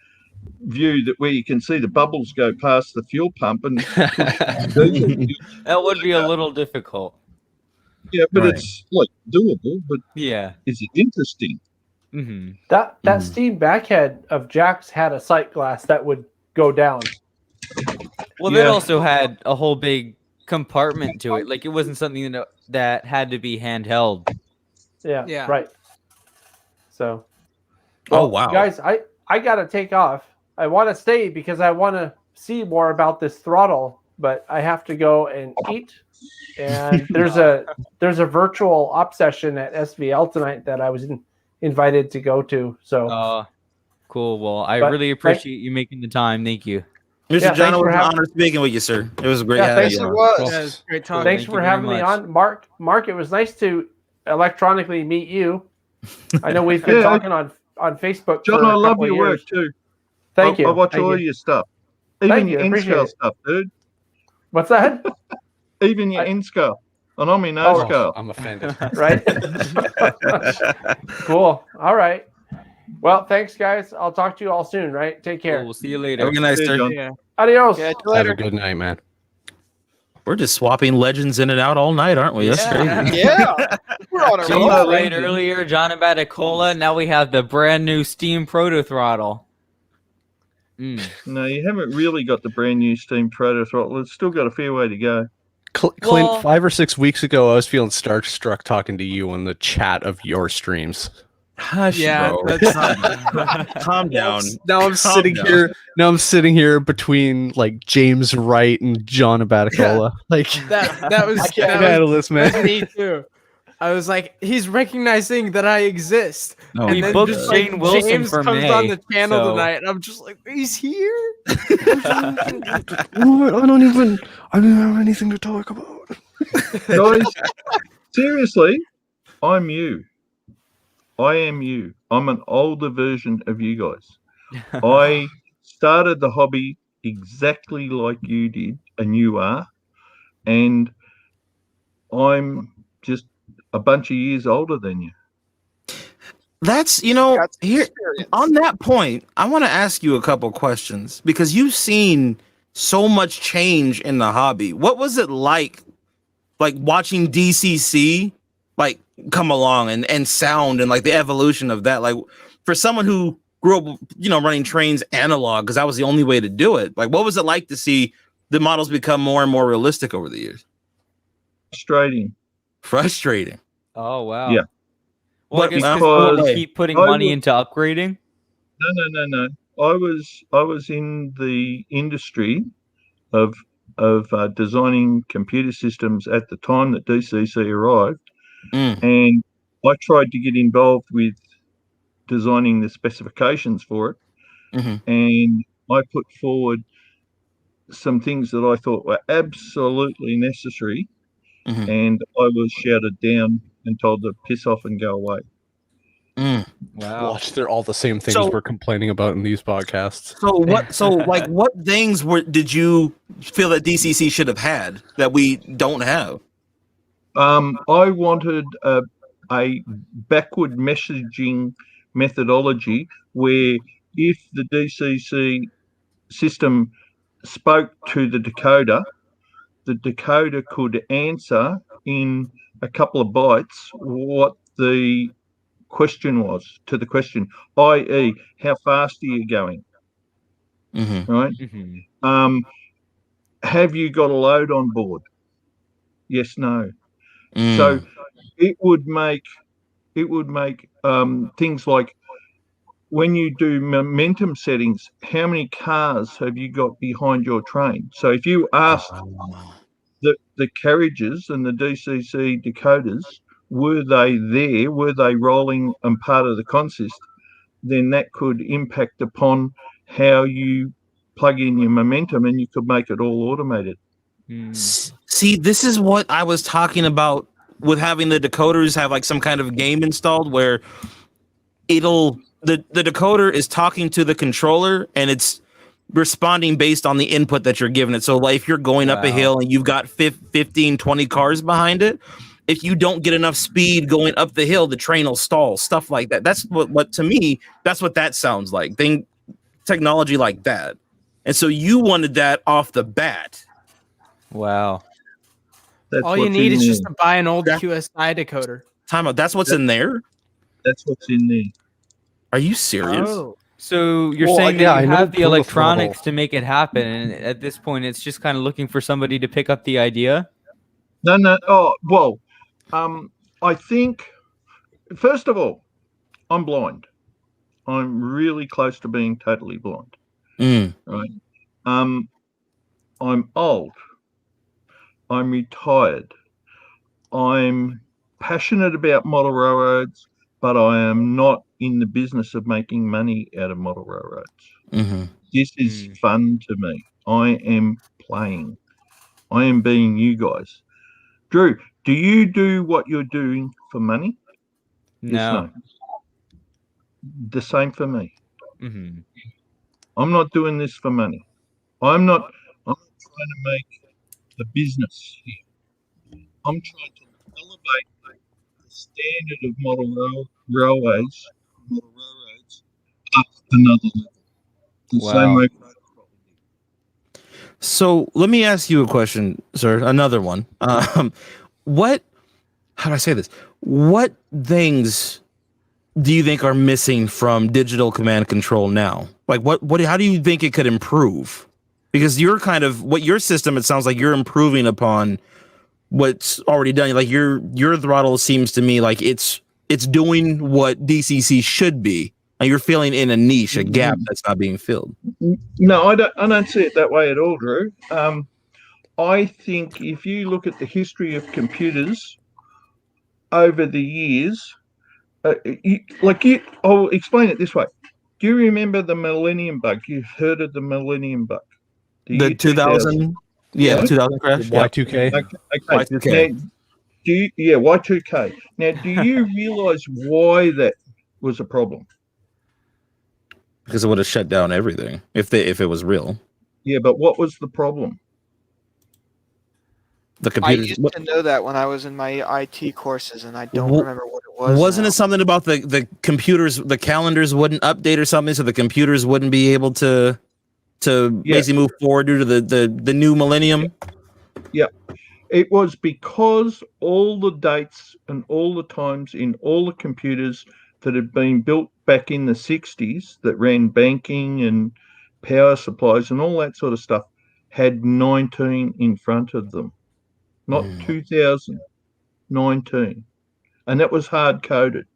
view that where you can see the bubbles go past the fuel pump and that would be a little difficult. Yeah, but it's like doable. But yeah, is it interesting? Mm-hmm. That steam backhead of Jack's had a sight glass that would go down. Well, that also had a whole big compartment to it. Like it wasn't something that had to be handheld. Yeah. Right. So. Oh wow, guys, I gotta take off. I want to stay because I want to see more about this throttle, but I have to go and eat. And there's a virtual op session at SVL tonight that I was invited to go to. So cool. Well, I really appreciate you making the time. Thank you. Mr. John, it was an honor speaking with you, sir. It was great having you. It was great talking. Thanks for having me on. Mark, it was nice to electronically meet you. I know we've been talking on Facebook. John, I love your work too. Thank you. I watch all your stuff. Even your N-scale stuff, dude. What's that? Even your N-scale. And I'm in O-scale. I'm offended. Right? Cool. All right. Well, thanks, guys. I'll talk to you all soon, right? Take care. Cool. We'll see you later. Have a good night, sir. Yeah. Adios. Yeah, Have a good night, man. We're just swapping legends in and out all night, aren't we? That's crazy. Yeah. We're on a roll. Right earlier, John Abaticola. Now we have the brand new Steam ProtoThrottle. No, you haven't really got the brand new Steam ProtoThrottle. It's still got a fair way to go. Clint, 5 or 6 weeks ago, I was feeling starstruck talking to you on the chat of your streams. Hush, bro. Calm down. Now I'm sitting here between like James Wright and John Abaticola. Like that was Catalyst, man. Me too. I was like, he's recognizing that I exist. No, and he then booked just, Shane Wilson James for comes May, on the channel so- tonight, and I'm just like, he's here. I don't have anything to talk about. Guys, seriously, I'm you. I am you. I'm an older version of you guys. I started the hobby exactly like you did, and you are, and I'm just a bunch of years older than you. That's, here on that point, I want to ask you a couple questions because you've seen so much change in the hobby. What was it like watching DCC like come along and sound and like the evolution of that? Like for someone who grew up, running trains analog because that was the only way to do it. Like what was it like to see the models become more and more realistic over the years? Frustrating. Oh wow. Yeah. Well, I guess because you keep putting money into upgrading. No. I was in the industry of designing computer systems at the time that DCC arrived, and I tried to get involved with designing the specifications for it, and I put forward some things that I thought were absolutely necessary, and I was shouted down and told to piss off and go away. Wow. Watch, they're all the same things we're complaining about in these podcasts. What things did you feel that DCC should have had that we don't have? I wanted a backward messaging methodology where if the DCC system spoke to the decoder could answer in a couple of bytes what the question was to the question, i.e., how fast are you going? Right? Have you got a load on board? Yes, no. So it would make things like when you do momentum settings, how many cars have you got behind your train? So if you asked the carriages and the DCC decoders, were they there? Were they rolling and part of the consist? Then that could impact upon how you plug in your momentum, and you could make it all automated. See, this is what I was talking about with having the decoders have like some kind of game installed where the decoder is talking to the controller and it's responding based on the input that you're giving it. So like if you're going up a hill and you've got 15, 20 cars behind it, if you don't get enough speed going up the hill, the train will stall, stuff like that. That's what to me, that's what that sounds like. Technology like that. And so you wanted that off the bat. Wow. That's All you what's need in is there. just to buy an old QSI decoder. Time out. That's what's in there? That's what's in there. Are you serious? Oh. So you're Well, saying yeah, that I you know have the ProtoThrottle. electronics to make it happen, and at this point, it's just kind of looking for somebody to pick up the idea? No. Oh, well, I think, first of all, I'm blind. I'm really close to being totally blind. Right. I'm old. I'm retired. I'm passionate about model railroads, but I am not in the business of making money out of model railroads. This is fun to me. I am playing. I am being you guys. Drew, do you do what you're doing for money? No. Yes, no. The same for me. Mm-hmm. I'm not doing this for money. I'm not trying to make a business here. I'm trying to elevate the standard of model railways up another level. The same way. So let me ask you a question, sir. Another one. How do I say this? What things do you think are missing from digital command control now? Like how do you think it could improve? Because you're kind of what your system, it sounds like you're improving upon what's already done. Like your throttle seems to me like it's doing what DCC should be. And you're filling in a niche, a gap that's not being filled. No, I don't see it that way at all, Drew. I think if you look at the history of computers over the years, I'll explain it this way. Do you remember the Millennium Bug? You've heard of the Millennium Bug? The 2000? Yeah, right? 2000 crash. Y2K. Okay. Y2K. Now, Y2K. Now, do you realize why that was a problem? Because it would have shut down everything if it was real. Yeah, but what was the problem? The I computers. used to know that when I was in my IT courses, and I don't remember what it was. Wasn't it something about the computers, the calendars wouldn't update or something, so the computers wouldn't be able to basically move forward due to the new millennium? Yeah. It was because all the dates and all the times in all the computers that had been built back in the 60s that ran banking and power supplies and all that sort of stuff had 19 in front of them. Not 2000, 19. And that was hard coded,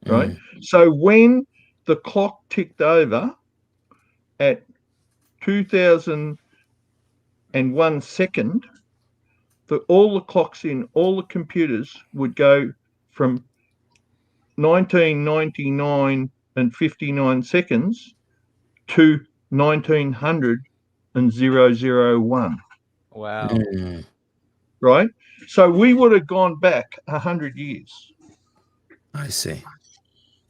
right? So when the clock ticked over at 2001 second, all the clocks in all the computers would go from 1999 and 59 seconds to 1900 and 001. Wow. Right? So we would have gone back 100 years. I see.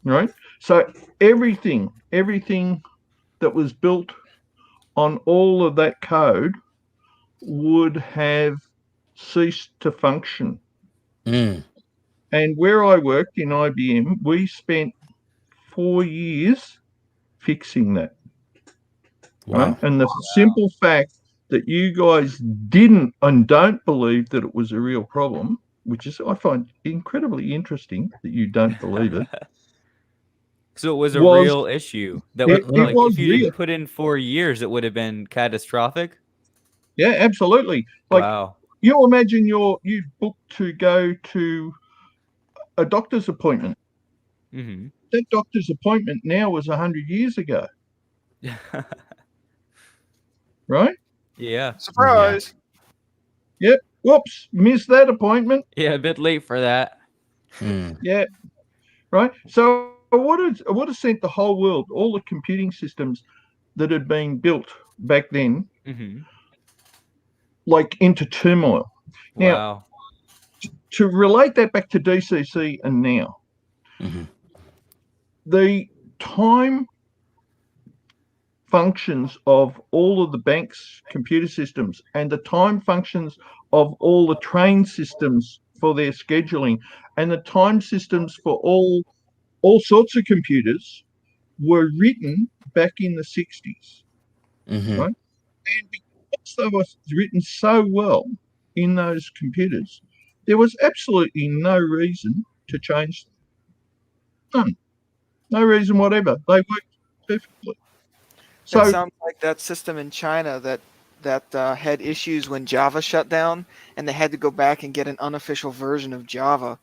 Right? So everything that was built on all of that code would have ceased to function. And where I worked in IBM, we spent 4 years fixing that. Wow. Right? And the simple fact that you guys didn't and don't believe that it was a real problem, which is I find incredibly interesting that you don't believe it. So it was a real issue. That it was if you didn't put in 4 years, it would have been catastrophic. Yeah, absolutely. Like, wow. You imagine you booked to go to a doctor's appointment. Mm-hmm. That doctor's appointment now was 100 years ago. Right? Yeah. Surprise. Yep. Whoops. Missed that appointment. Yeah, a bit late for that. Yeah. Right. So I would have sent the whole world, all the computing systems that had been built back then, like into turmoil. Now, to relate that back to DCC and now, the time functions of all of the bank's computer systems and the time functions of all the train systems for their scheduling and the time systems for all sorts of computers were written back in the 60s, right? And because they were written so well in those computers, there was absolutely no reason to change them. None. No reason whatever. They worked perfectly. That So sounds like that system in China that had issues when Java shut down, and they had to go back and get an unofficial version of Java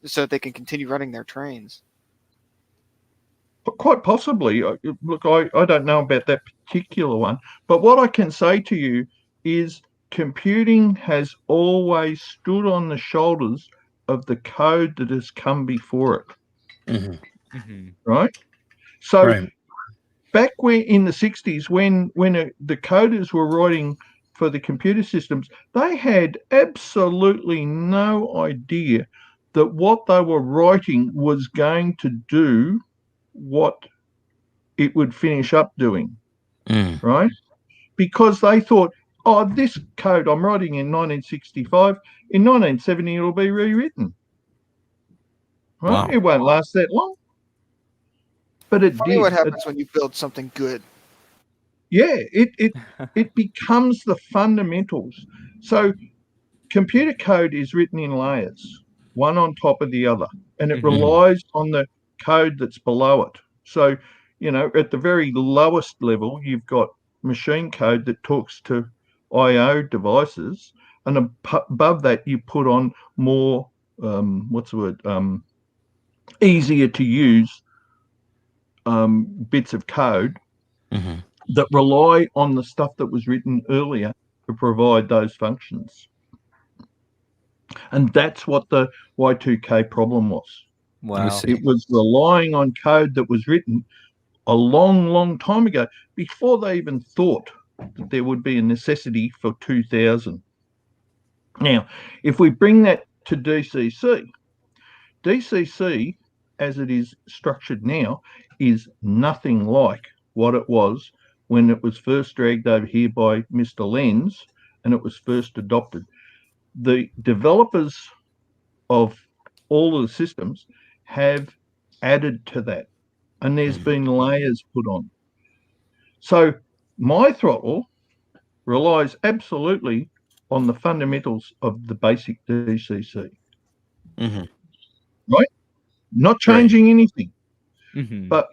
so that they can continue running their trains. quite possibly. Look, I don't know about that particular one, but what I can say to you is computing has always stood on the shoulders of the code that has come before it. Right? So back in the 60s, when the coders were writing for the computer systems, they had absolutely no idea that what they were writing was going to do what it would finish up doing, right? Because they thought, oh, this code I'm writing in 1965, in 1970 it'll be rewritten. Right? Wow. It won't last that long. But it Funny did. what happens when you build something good. Yeah, it becomes the fundamentals. So computer code is written in layers, one on top of the other, and it relies on the code that's below it. So, at the very lowest level, you've got machine code that talks to I/O devices, and above that, you put on more, easier to use bits of code that rely on the stuff that was written earlier to provide those functions. And that's what the Y2K problem was. Wow. It was relying on code that was written a long, long time ago, before they even thought that there would be a necessity for 2000. Now, if we bring that to DCC, DCC, as it is structured now, is nothing like what it was when it was first dragged over here by Mr. Lenz and it was first adopted. The developers of all of the systems have added to that, and there's been layers put on. So my throttle relies absolutely on the fundamentals of the basic DCC. Right? Not changing anything. But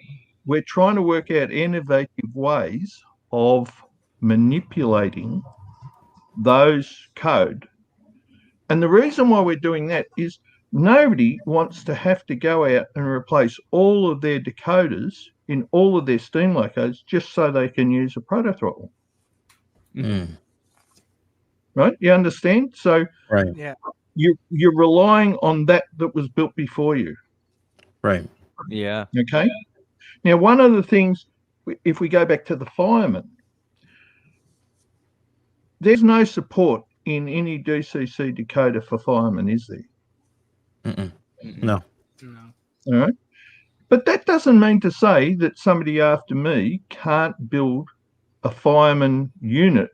we're trying to work out innovative ways of manipulating those code. And the reason why we're doing that is nobody wants to have to go out and replace all of their decoders in all of their steam locos just so they can use a ProtoThrottle. Right? You understand? So Yeah. you're relying on that was built before you. Right. Yeah. Okay. Now, one of the things, if we go back to the firemen, there's no support in any DCC decoder for firemen, is there? No. All right. But that doesn't mean to say that somebody after me can't build a fireman unit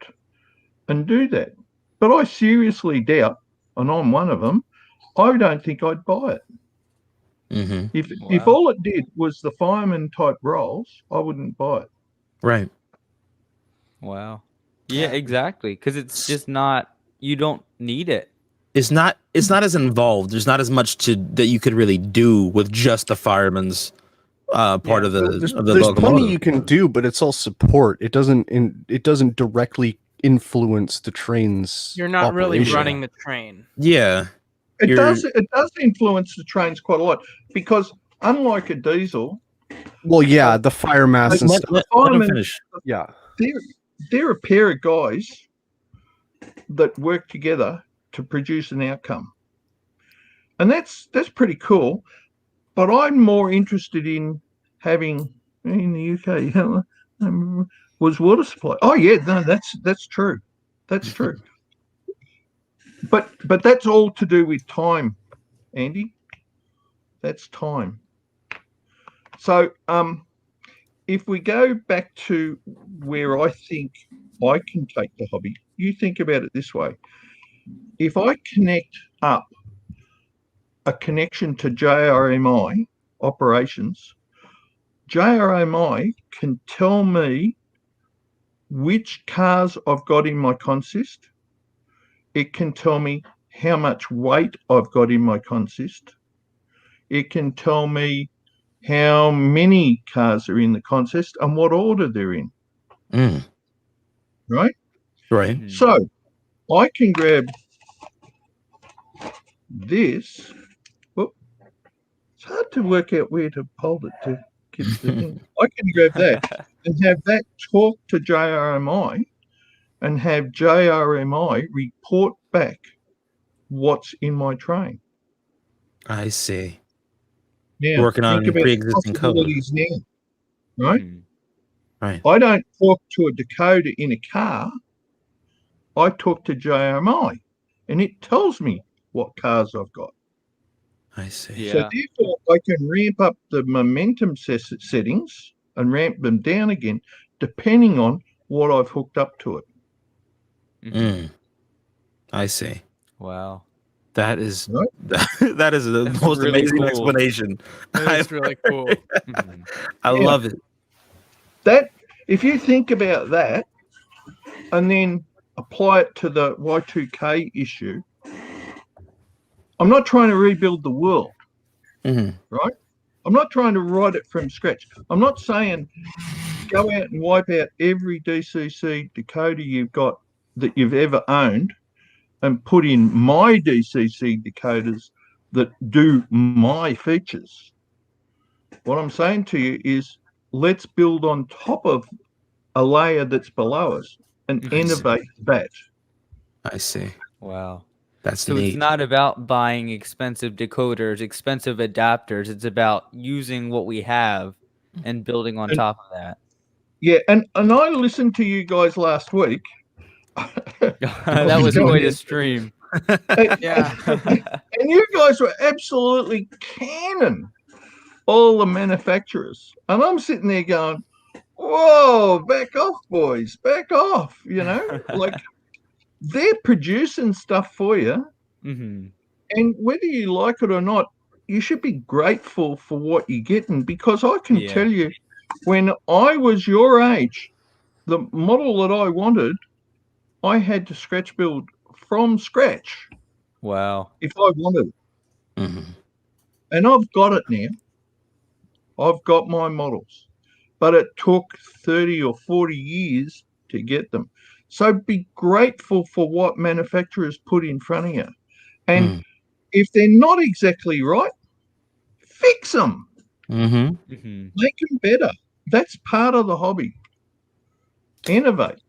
and do that. But I seriously doubt, and I'm one of them, I don't think I'd buy it. If all it did was the fireman type roles, I wouldn't buy it. Right. Wow. Yeah, exactly. Because it's just not, you don't need it. It's not as involved. There's not as much that you could really do with just the fireman's part of the There's locomotive. plenty you can do, but it's all support. It doesn't directly influence the train's You're not really operation. running the train. Yeah. It does influence the trains quite a lot, because unlike a diesel, well, yeah, the fire mass and stuff. Let them finish. Yeah, they're a pair of guys that work together to produce an outcome, and that's pretty cool. But I'm more interested in having in the UK was water supply. Oh yeah, no, that's true. That's true. But that's all to do with time, Andy. That's time. So if we go back to where I think I can take the hobby, you think about it this way. If I connect up a connection to JRMI operations, JRMI can tell me which cars I've got in my consist. It can tell me how much weight I've got in my consist. It can tell me how many cars are in the consist and what order they're in. Right? Right. So I can grab this. Well, it's hard to work out where to hold it to get the thing. I can grab that and have that talk to JRMI and have JRMI report back what's in my train. I see. Now, Working on think about the pre-existing code. possibilities now, right? Right. I don't talk to a decoder in a car. I talk to JRMI, and it tells me what cars I've got. I see. Yeah. So therefore, I can ramp up the momentum settings and ramp them down again, depending on what I've hooked up to it. I see. Wow. That is Right? that is the most really amazing cool. explanation. That is really cool. I love it. That, if you think about that and then apply it to the Y2K issue, I'm not trying to rebuild the world, right? I'm not trying to write it from scratch. I'm not saying go out and wipe out every DCC decoder you've got that you've ever owned and put in my DCC decoders that do my features. What I'm saying to you is let's build on top of a layer that's below us and innovate that. I see. Wow. That's So neat. it's not about buying expensive decoders, expensive adapters. It's about using what we have and building on top of that. Yeah, and I listened to you guys last week. That was quite a stream. Yeah. And you guys were absolutely cannon all the manufacturers. And I'm sitting there going, whoa, back off, boys, back off. You know, like they're producing stuff for you. And whether you like it or not, you should be grateful for what you're getting, because I can tell you, when I was your age, the model that I wanted, I had to scratch build from scratch. Wow. If I wanted it. And I've got it now. I've got my models. But it took 30 or 40 years to get them. So be grateful for what manufacturers put in front of you. And if they're not exactly right, fix them. Make them better. That's part of the hobby. Innovate.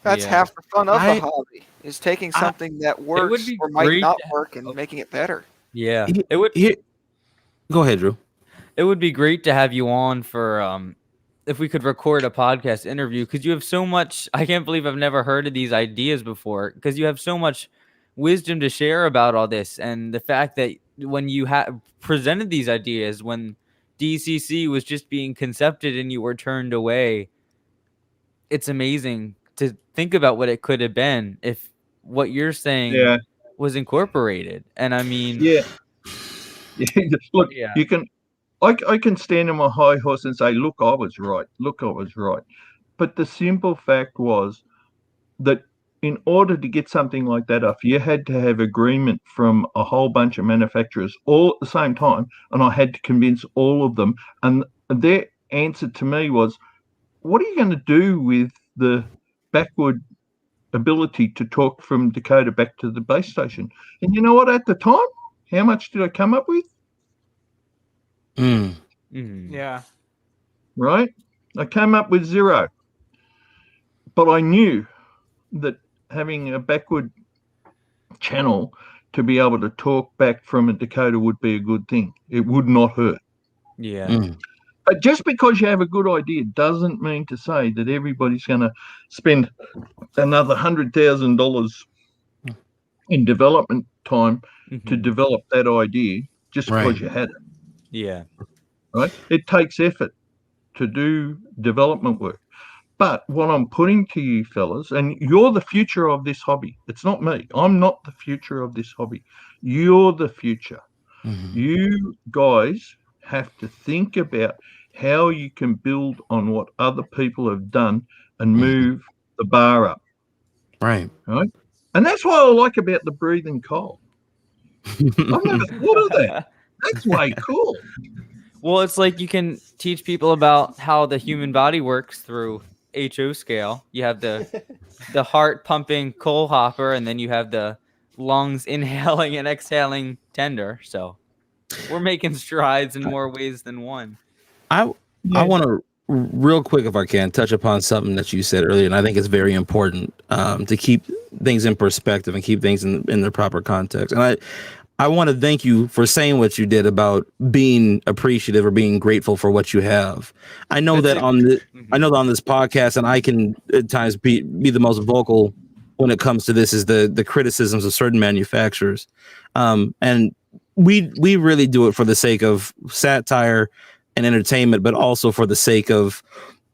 That's half the fun of the hobby, is taking something that works or might not work and making it better. Yeah. It would Go ahead, Drew. It would be great to have you on for if we could record a podcast interview, because you have so much. I can't believe I've never heard of these ideas before, because you have so much wisdom to share about all this, and the fact that when you presented these ideas when DCC was just being concepted and you were turned away, it's amazing to think about what it could have been if what you're saying was incorporated. And I mean, Look, you can. I can stand on my high horse and say, look, I was right. Look, I was right. But the simple fact was that in order to get something like that off, you had to have agreement from a whole bunch of manufacturers all at the same time. And I had to convince all of them. And their answer to me was, what are you going to do with the backward ability to talk from Decoder back to the base station? And you know what, at the time, how much did I come up with? Yeah. Right? I came up with 0. But I knew that having a backward channel to be able to talk back from a decoder would be a good thing. It would not hurt. Yeah. But just because you have a good idea doesn't mean to say that everybody's going to spend another $100,000 in development time to develop that idea just because you had it. Yeah. Right? It takes effort. to do development work. But what I'm putting to you fellas, and you're the future of this hobby. It's not me. I'm not the future of this hobby. You're the future. You guys have to think about how you can build on what other people have done and move the bar up. Right. And that's what I like about the breathing coal. I've never thought of that. That's way cool. Well, it's like you can teach people about how the human body works through HO scale. You have the heart pumping coal hopper, and then you have the lungs inhaling and exhaling tender. So we're making strides in more ways than one. I want to real quick, if I can, touch upon something that you said earlier, and I think it's very important to keep things in perspective and keep things in their proper context. And I want to thank you for saying what you did about being appreciative or being grateful for what you have. I know that on this podcast, and I can at times be the most vocal when it comes to this, is the criticisms of certain manufacturers, and we really do it for the sake of satire and entertainment, but also for the sake of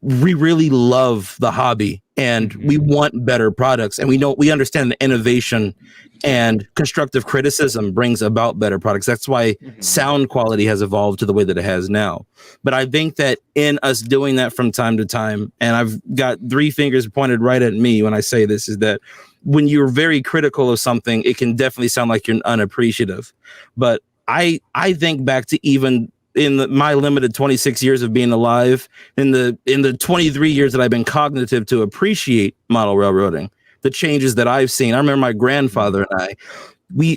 we really love the hobby and we want better products, and we understand the innovation and constructive criticism brings about better products. That's why sound quality has evolved to the way that it has now. But I think that in us doing that from time to time, and I've got 3 fingers pointed right at me when I say this, is that when you're very critical of something, it can definitely sound like you're unappreciative. But I think back to even in my limited 26 years of being alive, in the 23 years that I've been cognitive to appreciate model railroading, the changes that I've seen. I remember my grandfather and I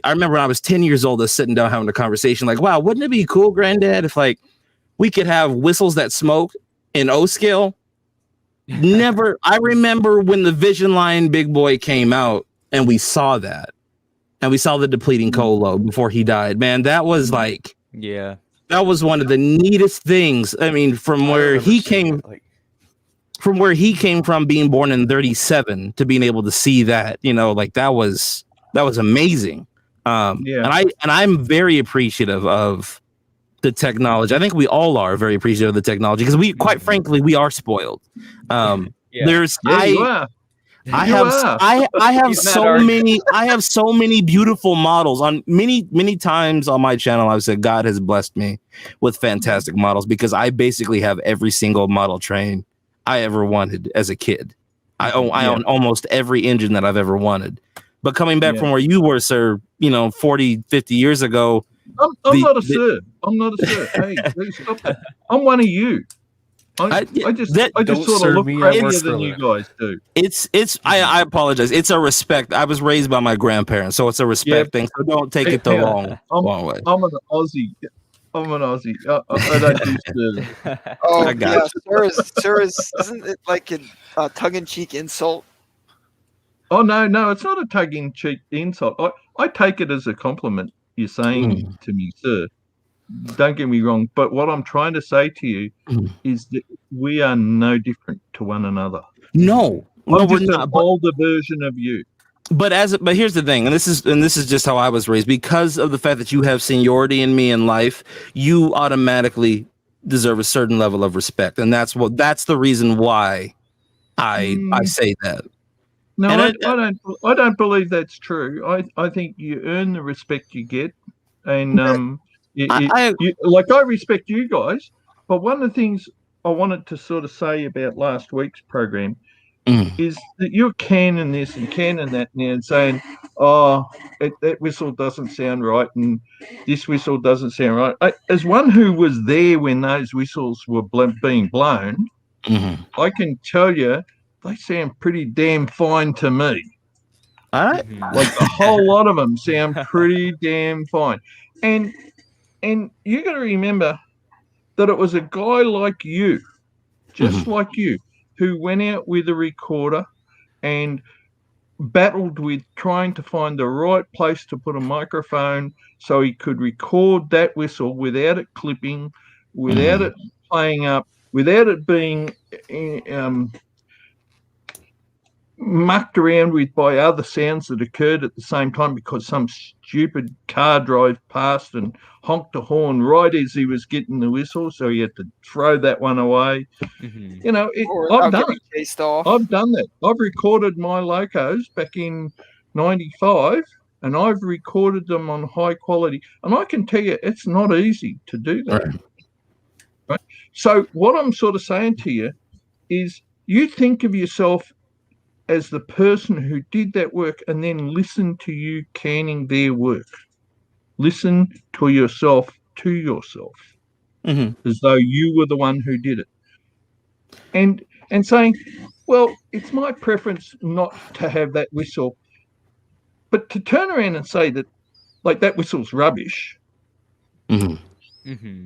remember when I was 10 years old, us sitting down having a conversation like, wow, wouldn't it be cool, Granddad, if like we could have whistles that smoke in O scale? I remember when the Vision Line Big Boy came out and we saw that, and we saw the depleting coal load before he died. Man, that was like, yeah, that was one of the neatest things. I mean, from where he came from being born in 37 to being able to see that, like that was amazing. And I'm very appreciative of the technology. I think we all are very appreciative of the technology because quite frankly, we are spoiled. I have so many beautiful models on many times on my channel. I've said God has blessed me with fantastic models because I basically have every single model train I ever wanted as a kid. I own almost every engine that I've ever wanted. But coming back from where you were, sir, 40, 50 years ago. I'm not a sir. Hey, please stop that. I'm one of you. I just sort of look crazier than you guys do. I apologize. It's a respect. I was raised by my grandparents, so it's a respect thing. So don't take it the wrong way. I'm an Aussie. I don't do sir. Oh, yeah, sir isn't it like a tongue-in-cheek insult? Oh, no, it's not a tongue-in-cheek insult. I take it as a compliment. You're saying to me, sir. Don't get me wrong, but what I'm trying to say to you is that we are no different to one another. No, we're not. An older version of you. But here's the thing, and this is just how I was raised. Because of the fact that you have seniority in me in life, you automatically deserve a certain level of respect, and that's the reason why I say that. No, I don't believe that's true. I think you earn the respect you get, and I respect you guys. But one of the things I wanted to sort of say about last week's program is that you're canning this and canning that now and saying, that whistle doesn't sound right and this whistle doesn't sound right. As one who was there when those whistles were being blown, I can tell you they sound pretty damn fine to me. Like a whole lot of them sound pretty damn fine. And you got to remember that it was a guy like you, just like you, who went out with a recorder and battled with trying to find the right place to put a microphone so he could record that whistle without it clipping, without it playing up, without it being mucked around with by other sounds that occurred at the same time because some stupid car drove past and honked a horn right as he was getting the whistle, so he had to throw that one away. Mm-hmm. You know, I've done it. I've done that. I've recorded my locos back in 95, and I've recorded them on high quality. And I can tell you, it's not easy to do that. Right? So what I'm sort of saying to you is you think of yourself as the person who did that work and then listen to you canning their work. Listen to yourself as though you were the one who did it. And saying, well, it's my preference not to have that whistle. But to turn around and say that, like, that whistle's rubbish,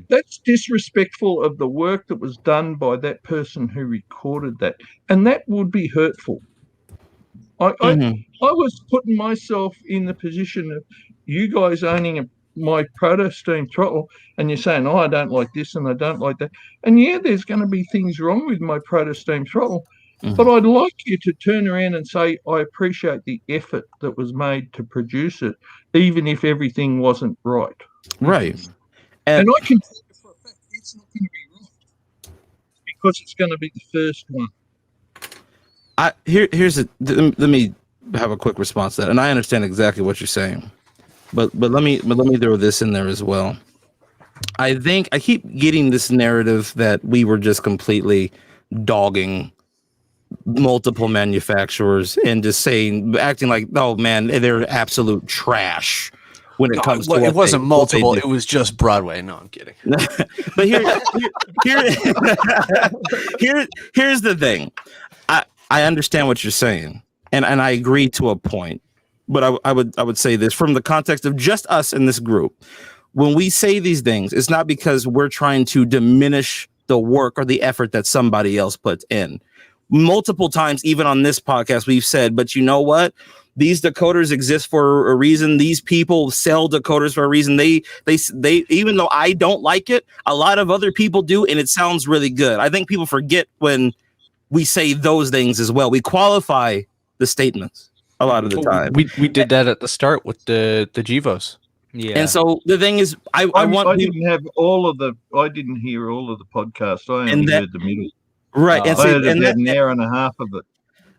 that's disrespectful of the work that was done by that person who recorded that. And that would be hurtful. I was putting myself in the position of you guys owning my Proto Steam Throttle, and you're saying, oh, I don't like this and I don't like that. And yeah, there's going to be things wrong with my Proto Steam Throttle, but I'd like you to turn around and say, I appreciate the effort that was made to produce it, even if everything wasn't right. Right. And I can tell you for a fact it's not going to be right because it's going to be the first one. Let me have a quick response to that, and I understand exactly what you're saying, but let me throw this in there as well. I think I keep getting this narrative that we were just completely dogging multiple manufacturers and just acting like, oh man, they're absolute trash when it comes to it wasn't multiple, it was just Broadway. No, I'm kidding. But here's the thing. I understand what you're saying, and I agree to a point, but I would say this from the context of just us in this group. When we say these things, it's not because we're trying to diminish the work or the effort that somebody else puts in. Multiple times, even on this podcast, we've said, but you know what? These decoders exist for a reason. These people sell decoders for a reason. They even though I don't like it, a lot of other people do, and it sounds really good. I think people forget when we say those things as well. We qualify the statements a lot of the time. We did that at the start with the Givos. Yeah. And so the thing is, I didn't hear all of the podcast. I only heard the middle. Right. I heard about an hour and a half of it.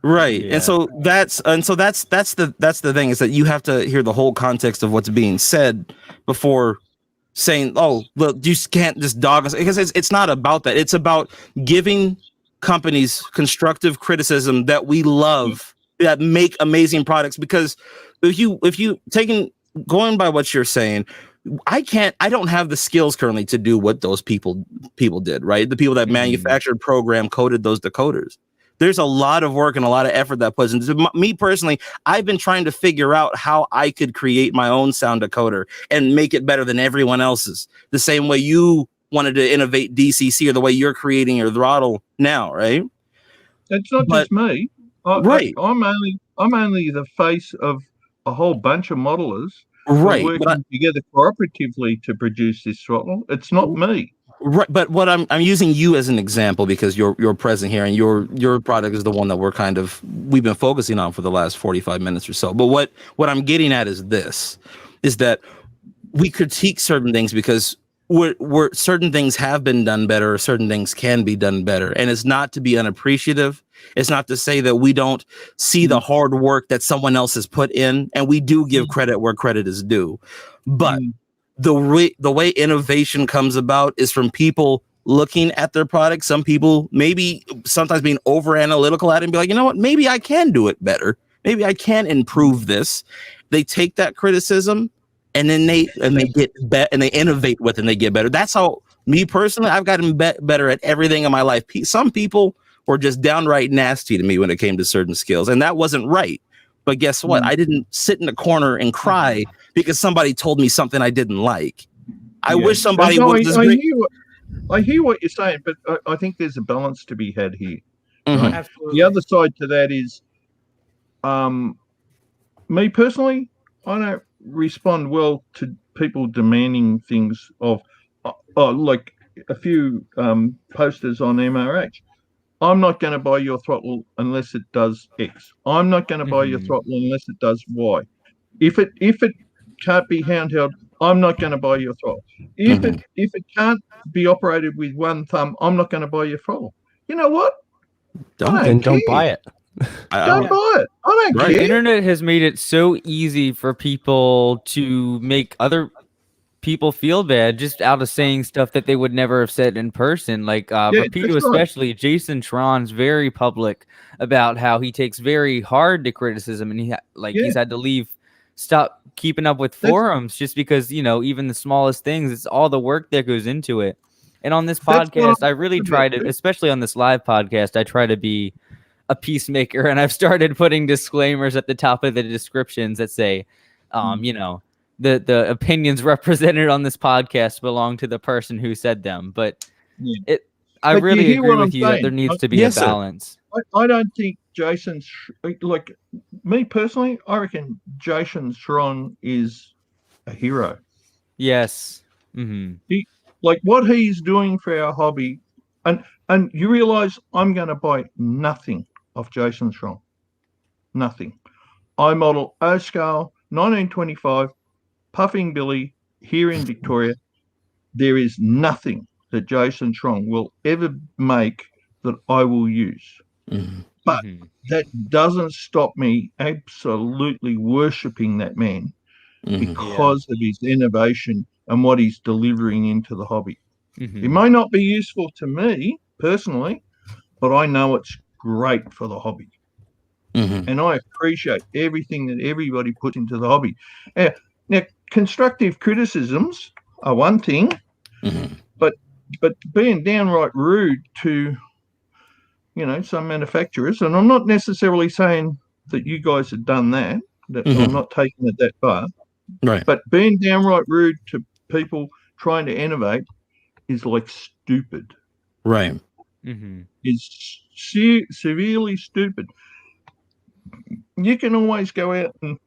Right. Yeah. And so that's the thing, is that you have to hear the whole context of what's being said before saying, oh, look, you can't just dog us, because it's not about that. It's about giving companies constructive criticism that we love, that make amazing products. Because if you going by what you're saying, I don't have the skills currently to do what those people did, right? The people that manufactured, programmed, coded those decoders. There's a lot of work and a lot of effort that puts into me personally. I've been trying to figure out how I could create my own sound decoder and make it better than everyone else's, the same way you wanted to innovate DCC, or the way you're creating your throttle now, right? It's not just me. Right. I'm only the face of a whole bunch of modelers, right, working together cooperatively to produce this throttle. It's not me. Right, but what I'm using you as an example because you're present here, and your product is the one that we've been focusing on for the last 45 minutes or so. But what I'm getting at is that we critique certain things because we're certain things have been done better, or certain things can be done better, and it's not to be unappreciative. It's not to say that we don't see the hard work that someone else has put in, and we do give credit where credit is due. But the way innovation comes about is from people looking at their product. Some people maybe sometimes being over analytical at it and be like, you know what, maybe I can do it better. Maybe I can improve this. They take that criticism and then they get better, and they innovate with it, and they get better. That's how me personally, I've gotten better at everything in my life. Some people were just downright nasty to me when it came to certain skills, and that wasn't right. But guess what? I didn't sit in a corner and cry because somebody told me something I didn't like. I wish somebody would just I hear what you're saying, but I think there's a balance to be had here. Mm-hmm. Right? The other side to that is, me personally, I don't respond well to people demanding things of, like a few posters on MRH. I'm not going to buy your throttle unless it does X. I'm not going to buy your throttle unless it does Y. If it can't be handheld, I'm not going to buy your throttle. If it can't be operated with one thumb, I'm not going to buy your throttle. You know what? Don't buy it. Don't buy it. I don't care. The internet has made it so easy for people to make other people feel bad just out of saying stuff that they would never have said in person. Like Rapido, especially Jason Tron's very public about how he takes very hard to criticism, and he's had to stop keeping up with forums just because, you know, even the smallest things, it's all the work that goes into it. And on this podcast, I really try to, especially on this live podcast, I try to be a peacemaker, and I've started putting disclaimers at the top of the descriptions that say, you know, the opinions represented on this podcast belong to the person who said them. But I really agree with you that there needs to be a balance. I don't think Jason's like me personally. I reckon Jason Schron is a hero. Yes. He, like what he's doing for our hobby, and you realize I'm going to buy nothing off Jason Schron. Nothing. I model O-scale 1925 Puffing Billy here in Victoria. There is nothing that Jason Schron will ever make that I will use. But that doesn't stop me absolutely worshipping that man because of his innovation and what he's delivering into the hobby. It may not be useful to me personally, but I know it's great for the hobby. And I appreciate everything that everybody puts into the hobby. Now, constructive criticisms are one thing, but being downright rude to, you know, some manufacturers, and I'm not necessarily saying that you guys have done that, I'm not taking it that far, right? But being downright rude to people trying to innovate is like stupid, right? It's severely stupid. You can always go out and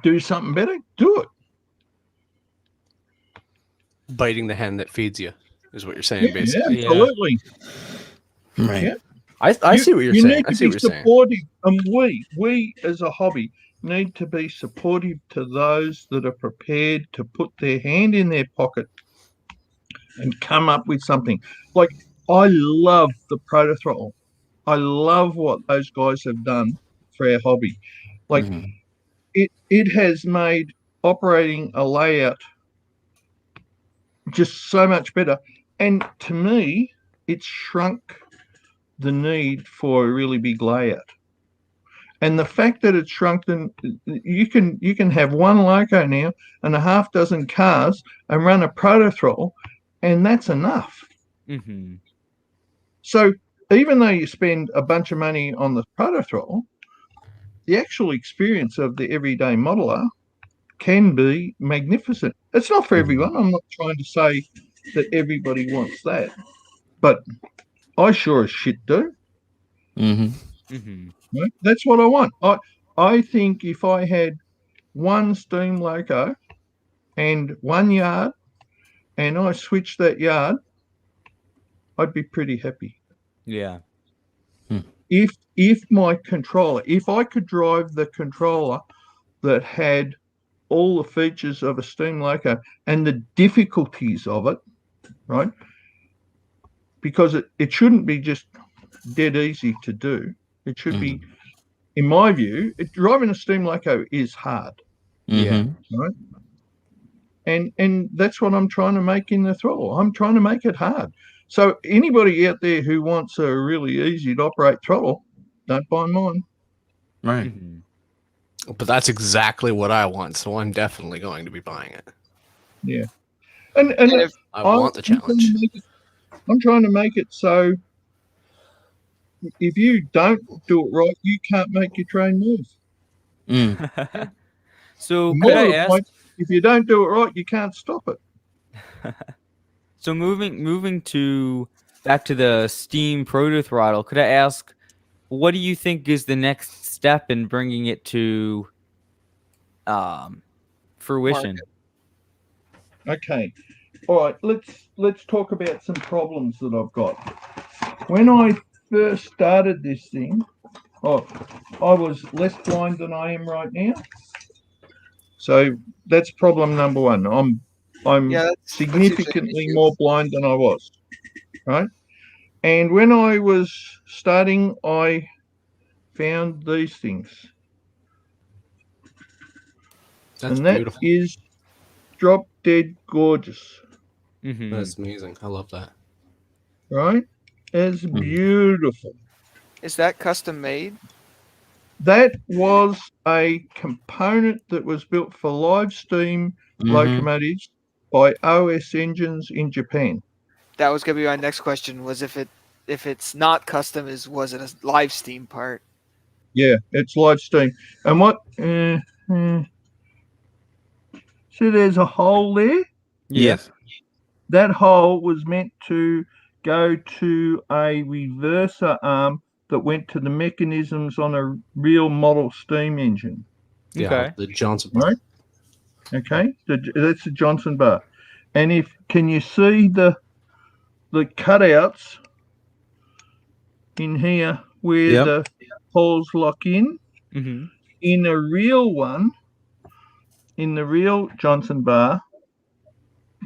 do something better. Do it. Biting the hand that feeds you is what you're saying, basically. Absolutely. Right. Yeah. I see what you're saying. Need to be supportive, and we as a hobby need to be supportive to those that are prepared to put their hand in their pocket and come up with something. Like, I love the ProtoThrottle. I love what those guys have done for our hobby. Like, it has made operating a layout just so much better. And to me, it's shrunk the need for a really big layout. And the fact that it's shrunk, you can have one loco now and a half dozen cars and run a ProtoThrottle, and that's enough. So even though you spend a bunch of money on the ProtoThrottle, the actual experience of the everyday modeler can be magnificent. It's not for everyone. I'm not trying to say that everybody wants that, but I sure as shit do. Right? That's what I want. I think if I had one steam loco and one yard, and I switched that yard, I'd be pretty happy. Yeah. If my controller, if I could drive the controller that had all the features of a steam loco and the difficulties of it, right? Because it shouldn't be just dead easy to do. It should be, in my view, driving a steam loco is hard. Yeah. Right? And that's what I'm trying to make in the throttle. I'm trying to make it hard. So anybody out there who wants a really easy to operate throttle, don't buy mine. Right. But that's exactly what I want, so I'm definitely going to be buying it. Yeah. And if I want the challenge. I'm trying to make it so if you don't do it right, you can't make your train move. So could I ask, if you don't do it right, you can't stop it. So moving back to the Steam ProtoThrottle, could I ask, what do you think is the next step in bringing it to fruition? Okay. All right, let's talk about some problems that I've got. When I first started this thing, I was less blind than I am right now. So that's problem number one. I'm that's significantly more blind than I was, right? And when I was starting, I found these things. That's and that beautiful. is drop dead gorgeous. That's amazing. I love that. Right? It's beautiful. Is that custom made? That was a component that was built for live steam locomotives by OS Engines in Japan. That was gonna be my next question. Was if it's not custom, was it a live steam part? Yeah, it's live steam. And what? So there's a hole there. Yes. That hole was meant to go to a reverser arm that went to the mechanisms on a real model steam engine. Yeah, the Johnson bar. Right? Okay, that's the Johnson bar. And can you see the cutouts in here where the holes lock in? In a real one, in the real Johnson bar,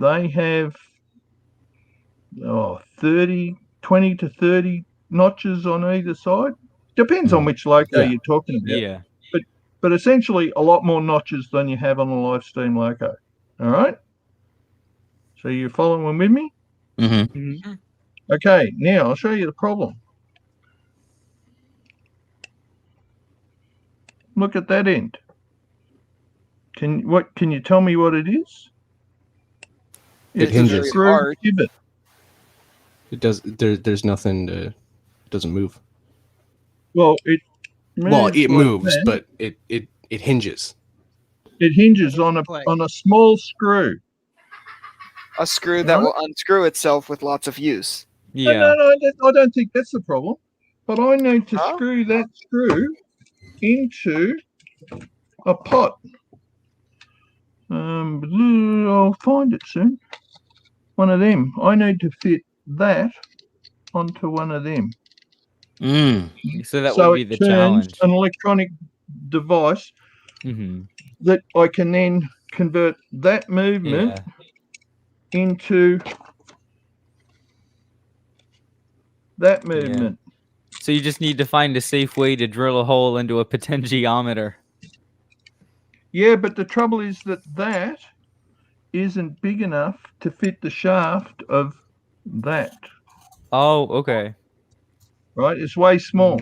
they have 20 to 30 notches on either side. Depends on which loco you're talking about. Yeah. But essentially a lot more notches than you have on a live steam loco. All right? So you're following with me? Okay, now I'll show you the problem. Look at that end. Can you tell me what it is? It hinges. Screw pivot. It does. There's nothing to. It doesn't move. Well, it moves, but it hinges. It hinges on a small screw. A screw that will unscrew itself with lots of use. Yeah. No, I don't think that's the problem. But I need to screw that screw into a pot. I'll find it soon. One of them. I need to fit that onto one of them. So that would be the challenge. An electronic device that I can then convert that movement into that movement. So you just need to find a safe way to drill a hole into a potentiometer. Yeah, but the trouble is that isn't big enough to fit the shaft of that. Oh, okay. Right, it's way small.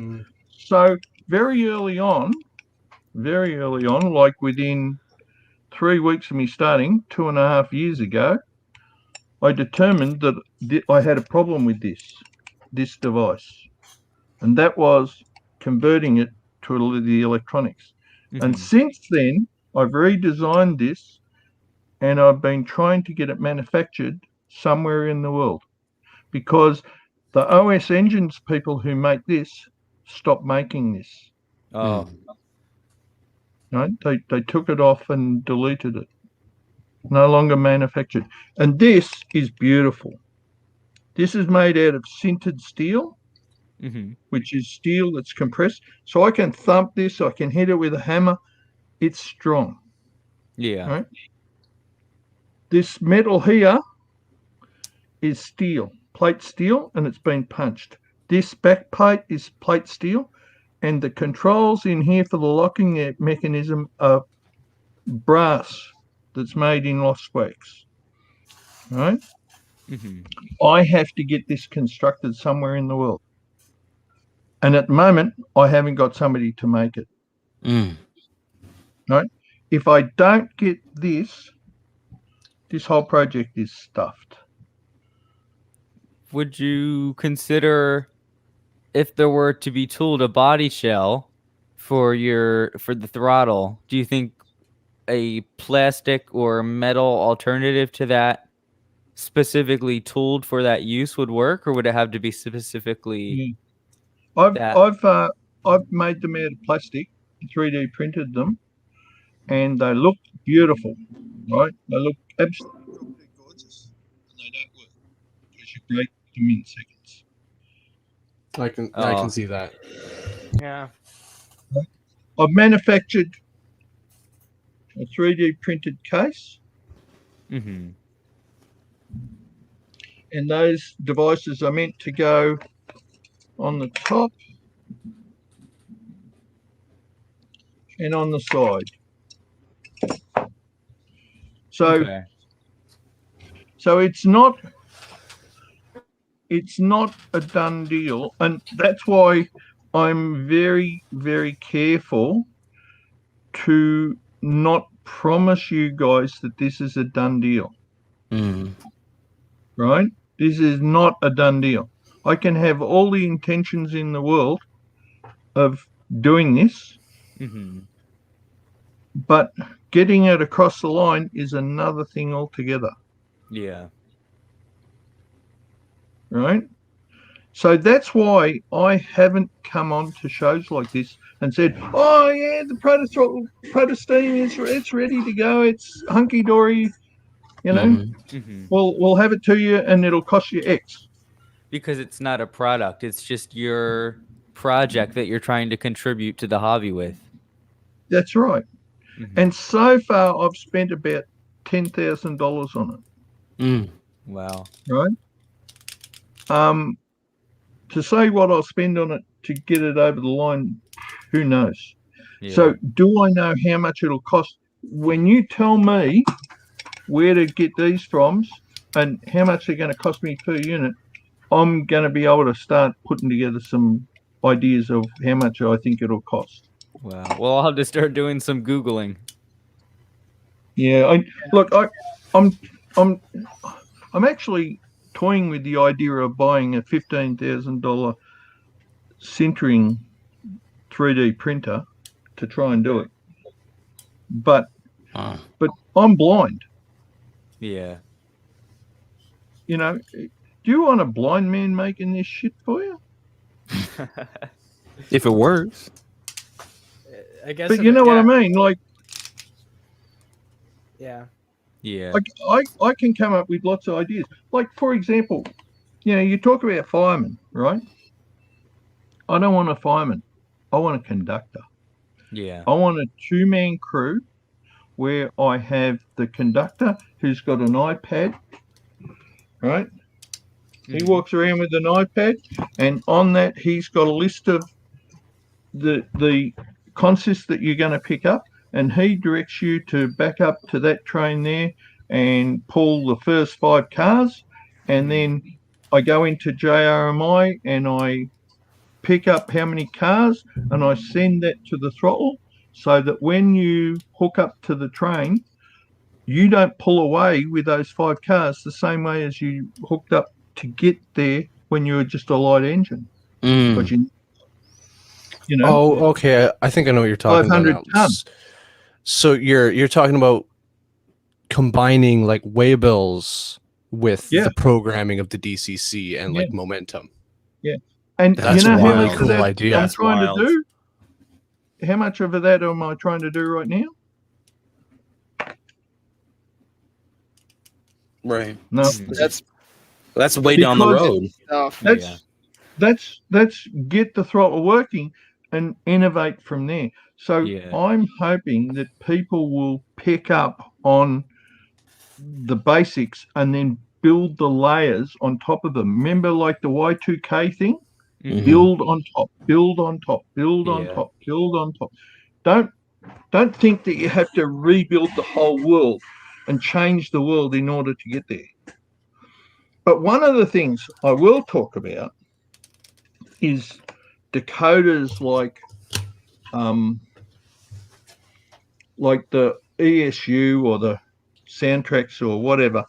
So very early on, like within 3 weeks of me starting 2.5 years ago, I determined that I had a problem with this device, and that was converting it to the electronics. And since then, I've redesigned this, and I've been trying to get it manufactured somewhere in the world, because the OS Engines people who make this stopped making this. Oh. Right? They took it off and deleted it. No longer manufactured. And this is beautiful. This is made out of sintered steel, which is steel that's compressed. So I can thump this, I can hit it with a hammer. It's strong. Yeah. Right? This metal here is steel, plate steel, and it's been punched. This back plate is plate steel, and the controls in here for the locking mechanism are brass that's made in Los Wax. Right? I have to get this constructed somewhere in the world. And at the moment, I haven't got somebody to make it. Right? If I don't get this whole project is stuffed. Would you consider, if there were to be tooled a body shell for the throttle, do you think a plastic or metal alternative to that, specifically tooled for that use, would work, or would it have to be specifically? I've made them out of plastic, 3D printed them, and they look beautiful, right? They look absolutely gorgeous, and they don't work because you break them in seconds. I can see that. Yeah. I've manufactured a 3D printed case, Mm-hmm. and those devices are meant to go on the top and on the side. So, Okay. so it's not a done deal, and that's why I'm very, very careful to not promise you guys that this is a done deal. Right? This is not a done deal. I can have all the intentions in the world of doing this, Mm-hmm. but getting it across the line is another thing altogether. Yeah. Right? So that's why I haven't come on to shows like this and said, "Oh yeah, the ProtoThrottle, ProtoSteam it's ready to go. It's hunky dory. You know, Mm-hmm. we'll have it to you, and it'll cost you X." Because it's not a product; it's just your project that you're trying to contribute to the hobby with. That's right. Mm-hmm. And so far, I've spent about $10,000 on it. Wow. Right. To say what I'll spend on it to get it over the line, who knows? Yeah. So do I know how much it'll cost? When you tell me where to get these from and how much they're going to cost me per unit, I'm going to be able to start putting together some ideas of how much I think it'll cost. Wow. Well, I'll have to start doing some Googling. Yeah. I'm actually toying with the idea of buying a $15,000 sintering 3D printer to try and do it, but I'm blind. Yeah. You know, do you want a blind man making this shit for you? If it works. I guess. But you know what I mean? Like, yeah. Yeah. I can come up with lots of ideas. Like, for example, you talk about firemen, right? I don't want a fireman. I want a conductor. Yeah. I want a two-man crew where I have the conductor who's got an iPad, right? He walks around with an iPad, and on that he's got a list of the consists that you're going to pick up, and he directs you to back up to that train there and pull the first 5 cars, and then I go into JRMI and I pick up how many cars and I send that to the throttle so that when you hook up to the train, you don't pull away with those 5 cars the same way as you hooked up to get there when you were just a light engine. But you know. Oh, okay. I think I know what you're talking about now. Tons. So you're talking about combining like waybills with the programming of the DCC and like momentum. Yeah. And that's you know how really much cool of that idea. I'm trying to do? How much of that am I trying to do right now? Right. No. That's way down the road. Let's get the throttle working and innovate from there. So I'm hoping that people will pick up on the basics and then build the layers on top of them. Remember, like the Y2K thing? Build on top, build on top, build on top, build on top. Don't think that you have to rebuild the whole world and change the world in order to get there. But one of the things I will talk about is decoders like the ESU or the soundtracks or whatever.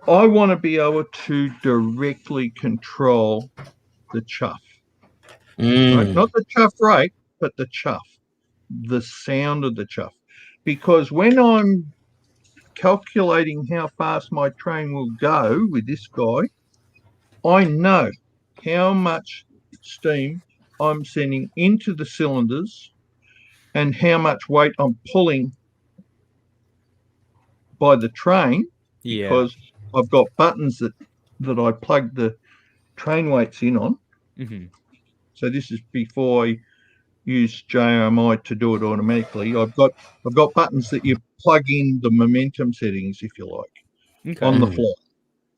I want to be able to directly control the chuff. Right? Not the chuff rate, but the chuff, the sound of the chuff. Because when I'm calculating how fast my train will go with this guy, I know how much steam I'm sending into the cylinders and how much weight I'm pulling by the train, because I've got buttons that I plug the train weights in on. So this is before I use JMI to do it automatically. I've got buttons that you plug in the momentum settings, if you like, on the fly,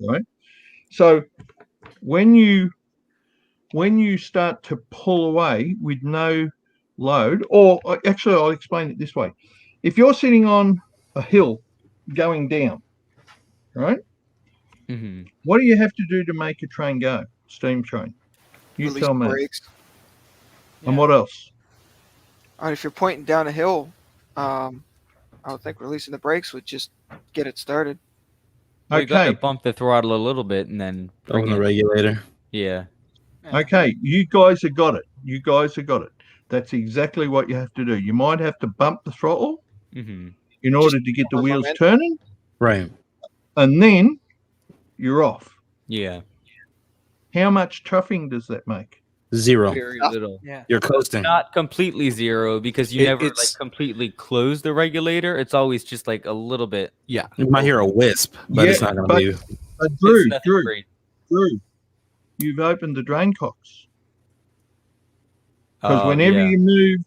right? So when you start to pull away with no load, or actually I'll explain it this way. If you're sitting on a hill going down, right? What do you have to do to make a train go? Steam train. You Release tell me. brakes. And what else? If you're pointing down a hill, I would think releasing the brakes would just get it started. Well, you gotta bump the throttle a little bit and then bring the regulator. Yeah. Okay, you guys have got it. That's exactly what you have to do. You might have to bump the throttle in order to get the wheels turning. Right. And then you're off. Yeah. How much chuffing does that make? 0. Very little. Yeah. You're coasting. Not completely 0 because you never like completely close the regulator. It's always just like a little bit. Yeah. You might hear a wisp, but it's not going to be. Drew, you've opened the drain cocks. Because whenever you move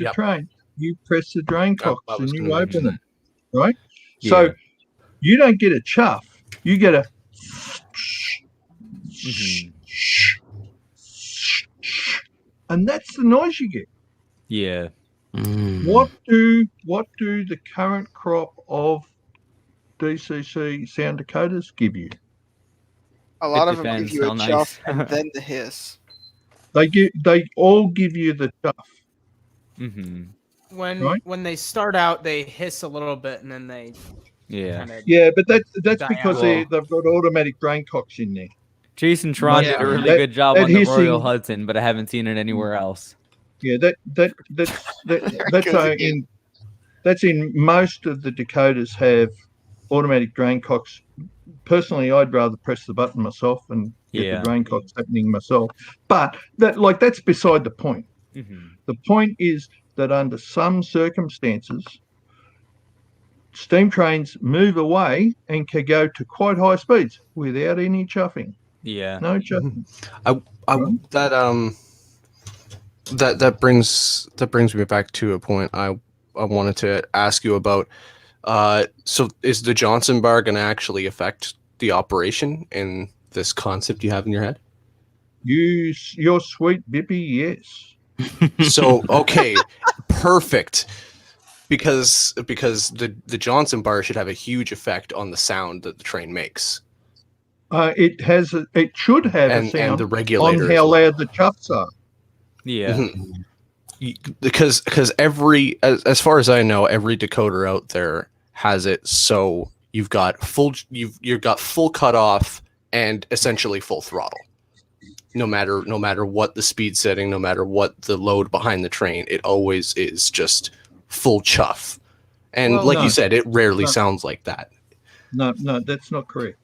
a train, you press the drain cocks and you open them, right? Yeah. So you don't get a chuff, you get a and that's the noise you get. Yeah. What do the current crop of DCC sound decoders give you? A lot of them give you a chuff and then the hiss. They all give you the chuff. When they start out, they hiss a little bit and then they but that's because they've got automatic drain cocks in there. Jason Tron did a really good job on the Royal Hudson, but I haven't seen it anywhere else. Yeah, that's in most of the Decoders have automatic drain cocks. Personally, I'd rather press the button myself and get the drain cocks happening myself. But that's beside the point. The point is that under some circumstances, steam trains move away and can go to quite high speeds without any chuffing. Yeah. No chuffing. That brings me back to a point I wanted to ask you about. So is the Johnson bar going to actually affect the operation in this concept you have in your head? Your sweet Bippy, yes. So okay, perfect. Because the Johnson bar should have a huge effect on the sound that the train makes. It should have a sound and the regulator on how loud the chuffs are. Yeah. Because as far as I know, every decoder out there has it so you've got full cutoff and essentially full throttle. No matter what the speed setting, no matter what the load behind the train, it always is just full chuff. And you said, it rarely sounds like that. No, that's not correct.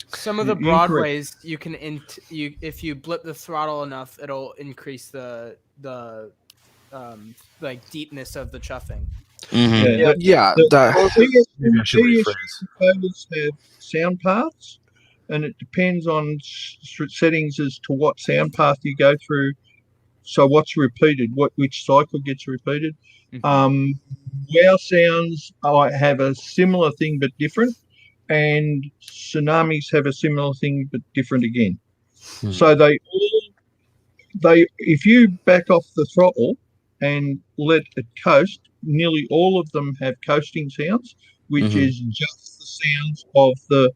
Some of the Broadways, you can if you blip the throttle enough, it'll increase the deepness of the chuffing. Maybe I should rephrase. Have sound paths, and it depends on settings as to what sound path you go through. So what's repeated, which cycle gets repeated. Wow sounds have a similar thing but different, and tsunamis have a similar thing but different again. So they if you back off the throttle and let it coast, nearly all of them have coasting sounds, which is just the sounds of the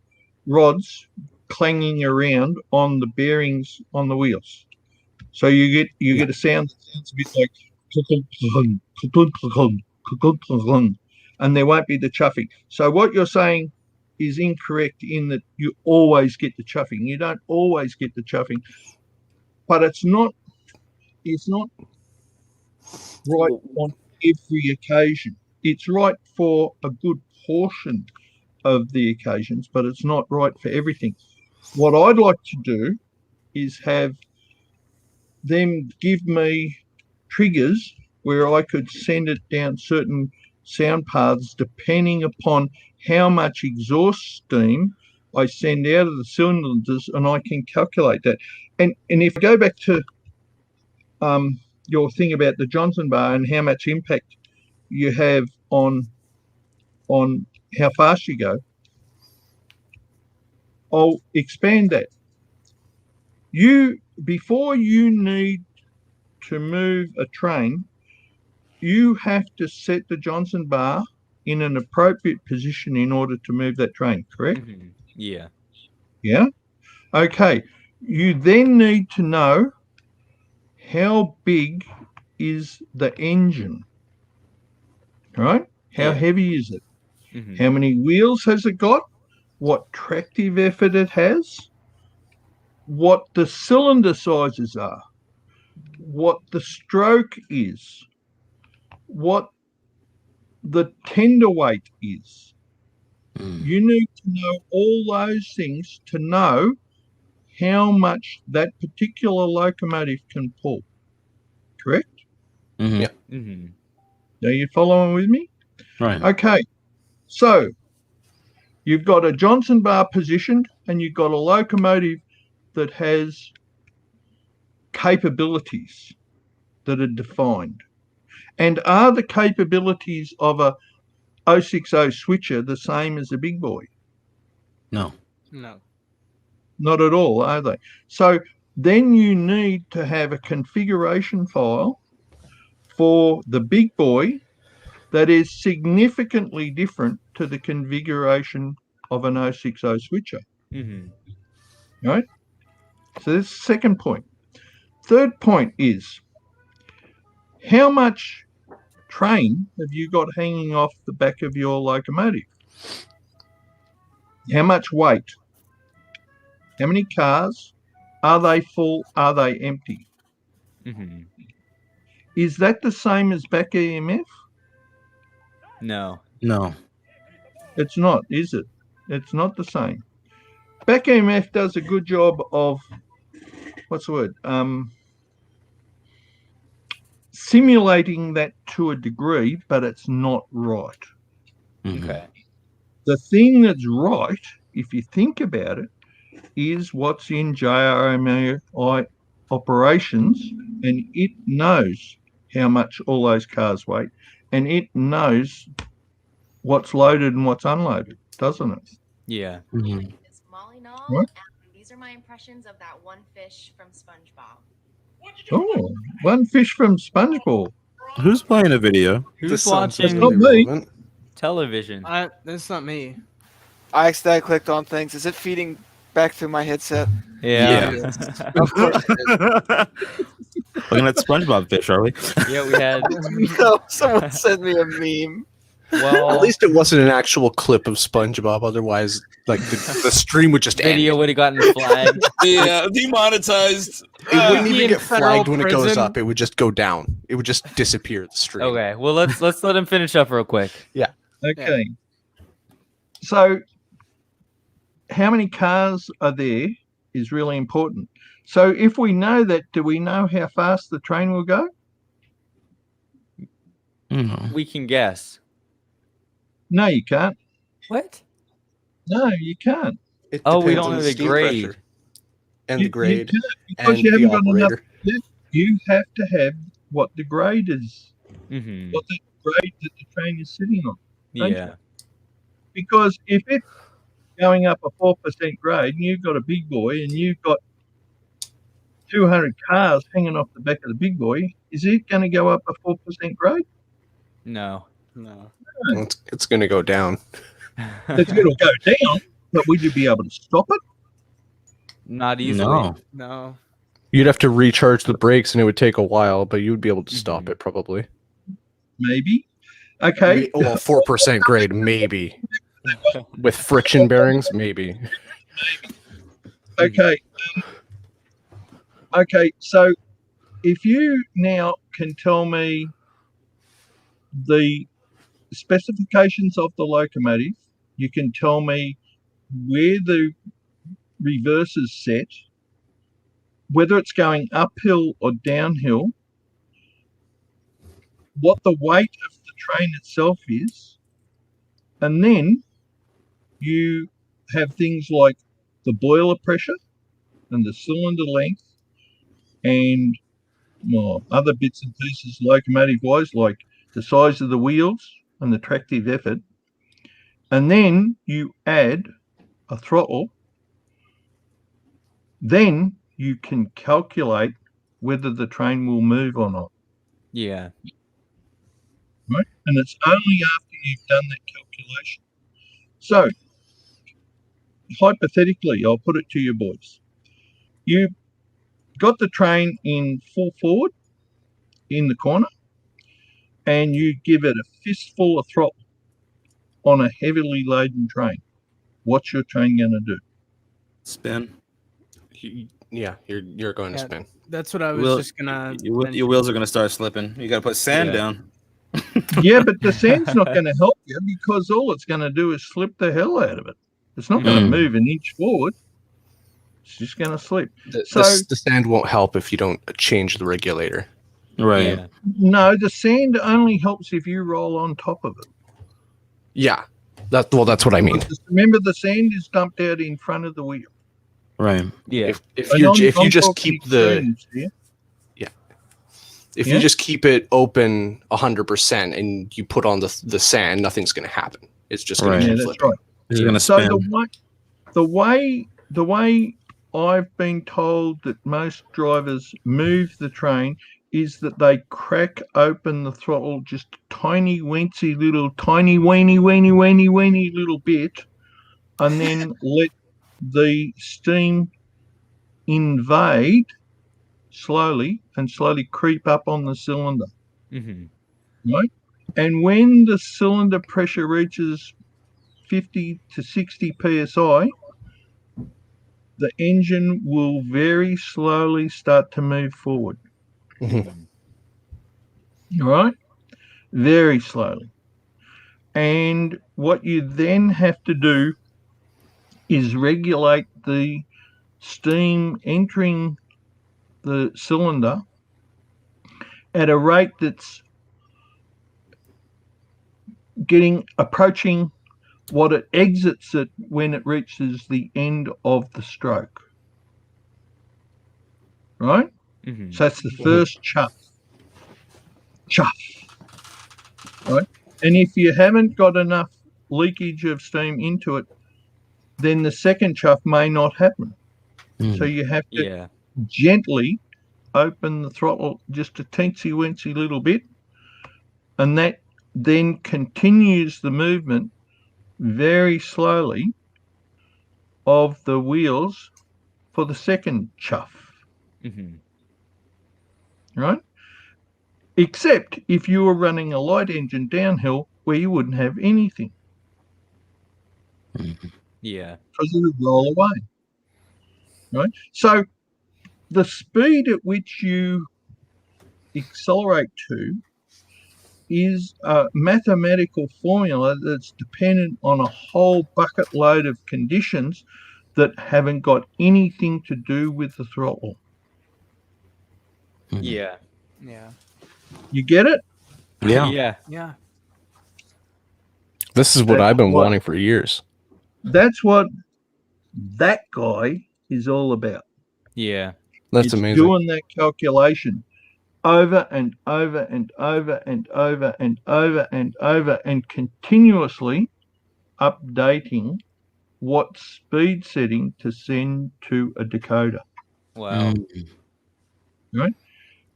rods clanging around on the bearings on the wheels. So you get a sound that sounds a bit like and there won't be the chuffing. So what you're saying is incorrect in that you always get the chuffing. You don't always get the chuffing, but it's not right on every occasion. It's right for a good portion of the occasions, but it's not right for everything. What I'd like to do is have them give me triggers where I could send it down certain sound paths depending upon how much exhaust steam I send out of the cylinders, and I can calculate that. And if I go back to your thing about the Johnson bar and how much impact you have on how fast you go, I'll expand that. Before you need to move a train, you have to set the Johnson bar in an appropriate position in order to move that train, correct? Mm-hmm. Yeah. Yeah? Okay. You then need to know how big is the engine, right? How heavy is it? Mm-hmm. How many wheels has it got? What tractive effort it has? What the cylinder sizes are? What the stroke is? What the tender weight is? You need to know all those things to know how much that particular locomotive can pull. Correct? Mm-hmm. Yeah. Mm-hmm. Are you following with me? Right. Okay. So you've got a Johnson bar positioned and you've got a locomotive that has capabilities that are defined. And are the capabilities of a 060 switcher the same as a big boy? No. No. Not at all, are they? So then you need to have a configuration file for the big boy that is significantly different to the configuration of an 060 switcher. Mm-hmm. Right? So that's the second point. Third point is, how much train have you got hanging off the back of your locomotive? How much weight? How many cars? Are they full? Are they empty? Mm-hmm. Is that the same as back EMF? No. No. It's not, is it? It's not the same. Back EMF does a good job of, what's the word? Simulating that to a degree, but it's not right. Mm-hmm. Okay. The thing that's right, if you think about it, is what's in JRMI operations, and it knows how much all those cars weigh, and it knows what's loaded and what's unloaded, doesn't it? Yeah. Mm-hmm. It's Molly Knoll, What? and these are my impressions of that one fish from SpongeBob. Oh, one fish from SpongeBob. Who's playing a video? Who's This sounds watching not really me. relevant. television? That's not me. I accidentally clicked on things. Is it feeding back through my headset? Yeah. Of course. Looking at SpongeBob fish, are we? Yeah, we had. No, someone sent me a meme. Well, At least it wasn't an actual clip of SpongeBob. Otherwise, like the stream would just end. video would have gotten flagged. Yeah, demonetized. It wouldn't Be even in get flagged federal when it goes prison. up. It would just go down. It would just disappear the stream. Okay. Well, let's let him finish up real quick. Okay. So how many cars are there is really important. So if we know that, do we know how fast the train will go? Mm-hmm. We can guess. No, you can't. What? No, you can't. It Oh, we depends don't on know the the steam grade. pressure and You- the grade you can't, because and you haven't the got enough. operator. You have to have what the grade is, Mm-hmm. what the grade that the train is sitting on. don't Yeah. Because if it's going up a 4% grade and you've got a big boy and you've got 200 cars hanging off the back of the big boy, is it going to go up a 4% grade? No. No. It's going to go down. It's going to go down, but would you be able to stop it? Not easily. No. No. You'd have to recharge the brakes, and it would take a while, but you would be able to stop it probably. Maybe. Okay. Well, 4% grade, maybe. With friction bearings, maybe. Okay. Okay. So if you now can tell me the specifications of the locomotive, you can tell me where the reverse is set, whether it's going uphill or downhill, what the weight of the train itself is, and then you have things like the boiler pressure and the cylinder length and more other bits and pieces locomotive wise, like the size of the wheels and the tractive effort. And then you add a throttle, then you can calculate whether the train will move or not. Yeah. Right? And it's only after you've done that calculation. So, hypothetically, I'll put it to you boys. You got the train in full forward in the corner, and you give it a fistful of throttle on a heavily laden train. What's your train going to do? Spin. Yeah, you're going to spin. That's what I was just gonna. Your wheels are gonna start slipping. You gotta put sand down. Yeah, but the sand's not going to help you because all it's going to do is slip the hell out of it. It's not going to move an inch forward. It's just going to slip. The sand won't help if you don't change the regulator. Right. Yeah. No, the sand only helps if you roll on top of it. Yeah. That's what I mean. Just remember, the sand is dumped out in front of the wheel. Right. Yeah. If you just keep the if you just keep it open 100% and you put on the sand, nothing's going to happen. It's just going to keep flipping. That's right. It's gonna So spin. the way I've been told that most drivers move the train is that they crack open the throttle just tiny weeny little bit, and then let the steam invade slowly creep up on the cylinder. Mm-hmm. Right? And when the cylinder pressure reaches 50 to 60 psi, the engine will very slowly start to move forward. Mm-hmm. All right? Very slowly. And what you then have to do is regulate the steam entering the cylinder at a rate that's approaching what it exits at when it reaches the end of the stroke. Right? Mm-hmm. So that's the first chuff. Right? And if you haven't got enough leakage of steam into it, then the second chuff may not happen. So you have to gently open the throttle just a teensy-weensy little bit, and that then continues the movement very slowly of the wheels for the second chuff. Mm-hmm. Right? Except if you were running a light engine downhill where you wouldn't have anything. Yeah. Because it would roll away. Right? So the speed at which you accelerate to is a mathematical formula that's dependent on a whole bucket load of conditions that haven't got anything to do with the throttle. Yeah. Yeah. You get it? Yeah. Yeah. Yeah. This is what I've been wanting for years. That's what that guy is all about. Yeah. That's amazing. Doing that calculation over and over and over and over and over and over and continuously updating what speed setting to send to a decoder. Wow. Right?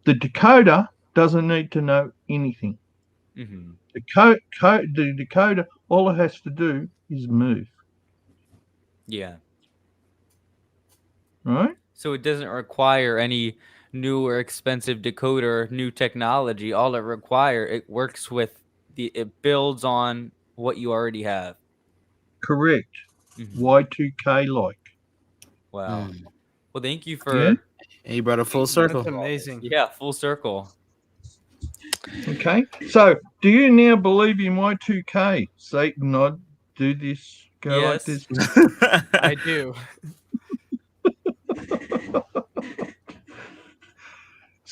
The decoder doesn't need to know anything. Mm-hmm. The decoder, all it has to do is move. Yeah. Right? So it doesn't require any new or expensive decoder, new technology. All it works with it builds on what you already have. Correct. Mm-hmm. Y2K like. Wow. Well, thank you for. He brought a full circle. That's amazing. Yeah, full circle. Okay. So, do you now believe in Y2K? Satan, nod, do this, go like this. I do.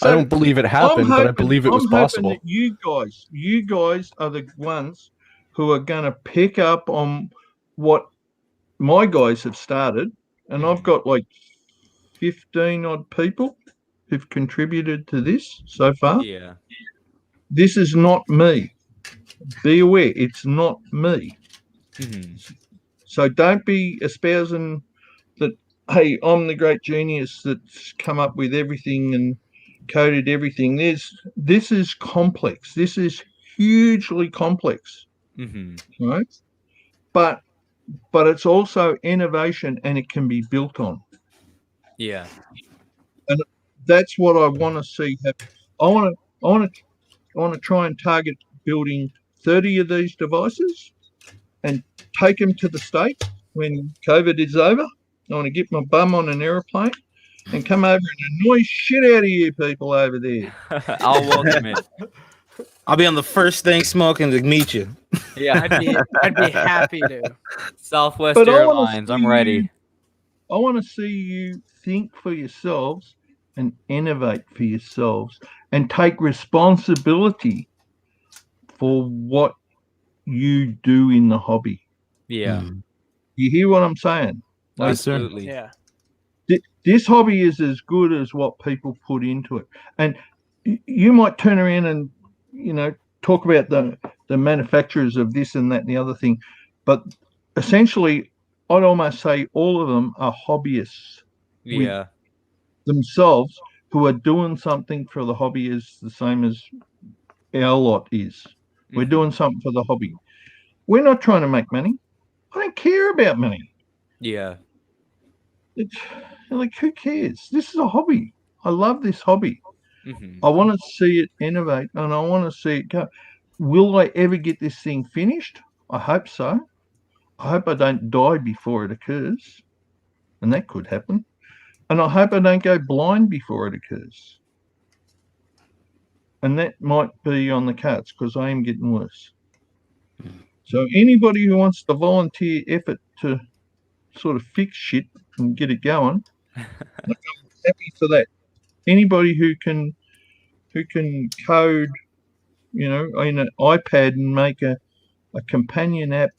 I don't believe it happened, but I believe it was possible. That you guys are the ones who are going to pick up on what my guys have started, and I've got like 15 odd people who've contributed to this so far. Yeah. This is not me. Be aware, it's not me. So don't be espousing that, hey, I'm the great genius that's come up with everything and coded everything. This is complex. This is hugely complex. Right? But it's also innovation, and it can be built on. Yeah. And that's what I want to see happen. I want to try and target building 30 of these devices and take them to the States when COVID is over. I want to get my bum on an aeroplane and come over and annoy shit out of you people over there. I'll welcome it. I'll be on the first thing smoking to meet you. Yeah, I'd be happy to. Southwest But Airlines, I'm ready. I want to see you think for yourselves and innovate for yourselves and take responsibility for what you do in the hobby. Yeah. You hear what I'm saying? Like, Absolutely. Yeah. This hobby is as good as what people put into it. And you might turn around and, talk about the manufacturers of this and that and the other thing. But essentially, I'd almost say all of them are hobbyists. Yeah. Themselves, who are doing something for the hobby is the same as our lot is. We're doing something for the hobby. We're not trying to make money. I don't care about money. Yeah. It's like, who cares? This is a hobby. I love this hobby. I want to see it innovate, and I want to see it go. Will I ever get this thing finished? I hope so. I hope I don't die before it occurs, and that could happen. And I hope I don't go blind before it occurs. And that might be on the cards because I am getting worse. So anybody who wants to volunteer effort to sort of fix shit and get it going, I'm happy for that. Anybody who can code, in an iPad and make a companion app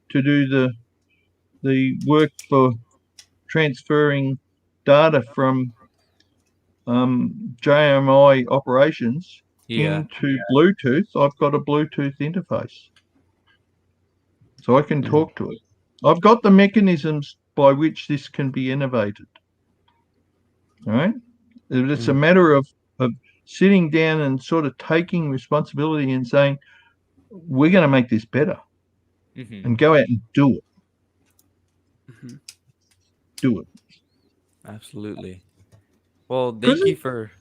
to do the work for transferring data from JMI operations into Bluetooth, I've got a Bluetooth interface. So I can talk to it. I've got the mechanisms by which this can be innovated. All right? It's a matter of sitting down and sort of taking responsibility and saying, we're going to make this better. And go out and do it. Do it. Absolutely. Well, thank you for...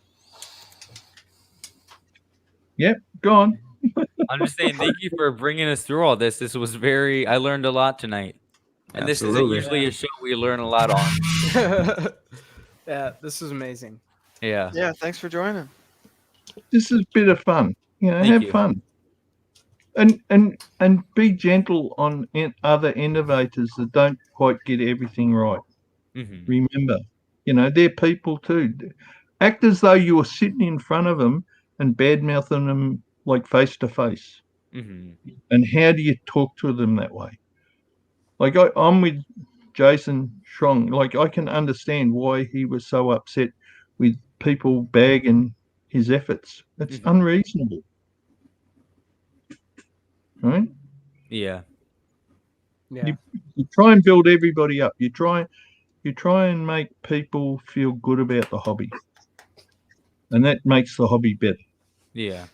Yep, go on. I'm just saying thank you for bringing us through all this. This was I learned a lot tonight. And this isn't usually a show we learn a lot on. Yeah, this is amazing. Yeah. Yeah, thanks for joining. This is a bit of fun. Have fun. And be gentle on other innovators that don't quite get everything right. Remember, they're people too. Act as though you were sitting in front of them and bad-mouthing them like face to face. And how do you talk to them that way? Like I'm with Jason Schrong. Like I can understand why he was so upset with people bagging his efforts. It's unreasonable. Right? Yeah. You try and build everybody up. You try and make people feel good about the hobby. And that makes the hobby better. Yeah.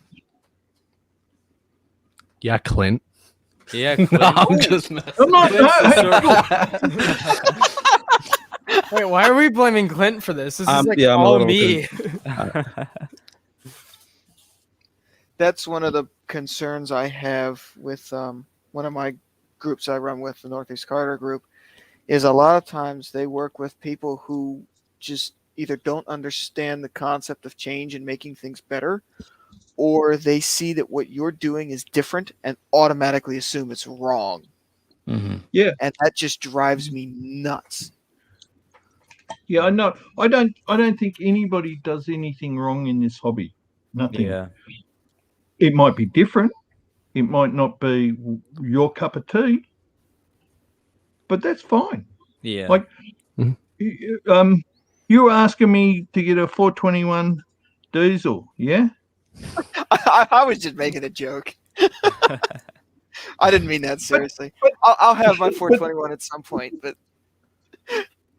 Yeah, Clint. Yeah, Clint. No, I'm just I'm not. Wait, why are we blaming Clint for this? This is like I'm all me. That's one of the concerns I have with one of my groups I run with, the Northeast Carter group, is a lot of times they work with people who just either don't understand the concept of change and making things better, or they see that what you're doing is different and automatically assume it's wrong. Yeah. And that just drives me nuts. Yeah, I know. I don't think anybody does anything wrong in this hobby. Nothing. Yeah. It might be different. It might not be your cup of tea, but that's fine. Yeah. Like, You were asking me to get a 421 diesel, yeah? I was just making a joke. I didn't mean that seriously. I'll have my 421 at some point, but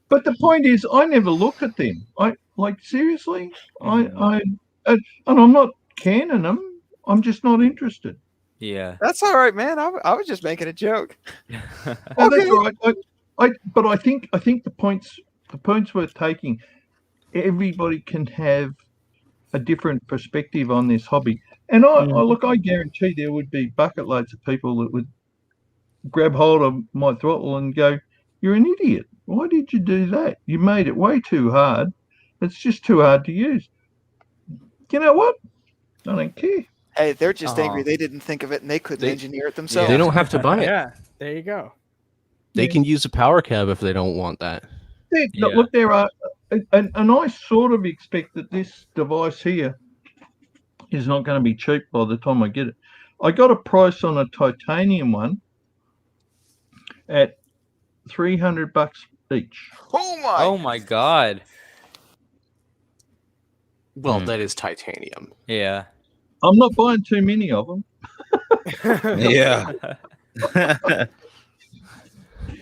the point is, I never look at them. I like seriously. And I'm not canning them. I'm just not interested. Yeah, that's all right, man. I was just making a joke. No, that's all right. But I think the points worth taking. Everybody can have a different perspective on this hobby, and I guarantee there would be bucket loads of people that would grab hold of my throttle and go, "You're an idiot. Why did you do that? You made it way too hard. It's just too hard to use." You know what? I don't care. Hey, they're just angry they didn't think of it and they couldn't engineer it themselves. They don't have to buy it. Yeah, there you go. They can use a power cab if they don't want that. Look, there are, and I sort of expect that this device here is not going to be cheap by the time I get it. I got a price on a titanium one at $300 each. Oh my god. Well, that is titanium. Yeah. I'm not buying too many of them. Yeah.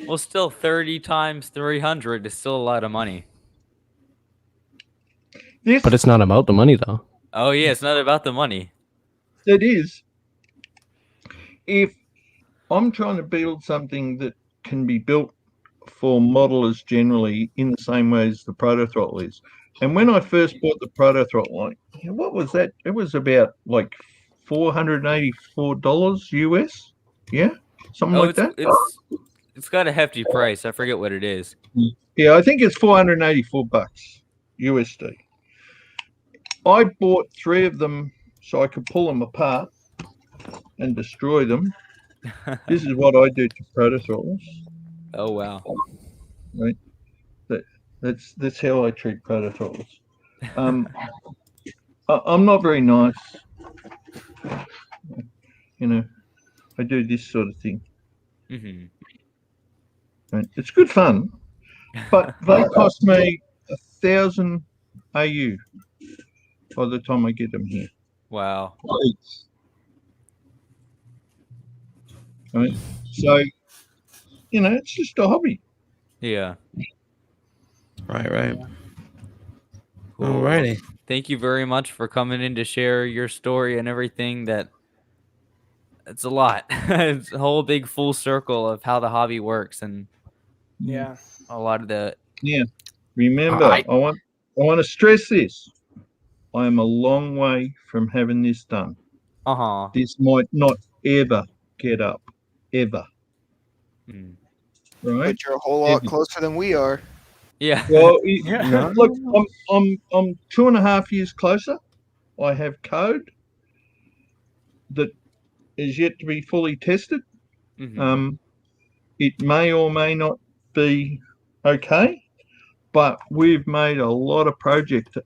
Well, still 30 times 300 is still a lot of money. But it's not about the money, though. Oh yeah, it's not about the money. It is. If I'm trying to build something that can be built for modelers generally in the same way as the ProtoThrottle is. And when I first bought the ProtoThrottle, what was that? It was about like $484 US. Yeah, something like that. It's got a hefty price. I forget what it is. Yeah, I think it's $484 USD. I bought 3 of them so I could pull them apart and destroy them. This is what I do to ProtoThrottles. Oh wow! Right, that's how I treat ProtoThrottles. I'm not very nice. You know, I do this sort of thing. Mm-hmm. Right. It's good fun, but they cost me 1,000 AU by the time I get them here. Wow. Right. So, you know, it's just a hobby. Yeah. Right. Cool. Alrighty. Thank you very much for coming in to share your story and everything. It's a lot. It's a whole big full circle of how the hobby works and a lot of the Remember, I want to stress this. I am a long way from having this done. This might not ever get up, ever. Right? But you're a whole lot closer than we are. Yeah. Well, look, I'm 2.5 years closer. I have code that is yet to be fully tested. It may or may not be okay, but we've made a lot of progress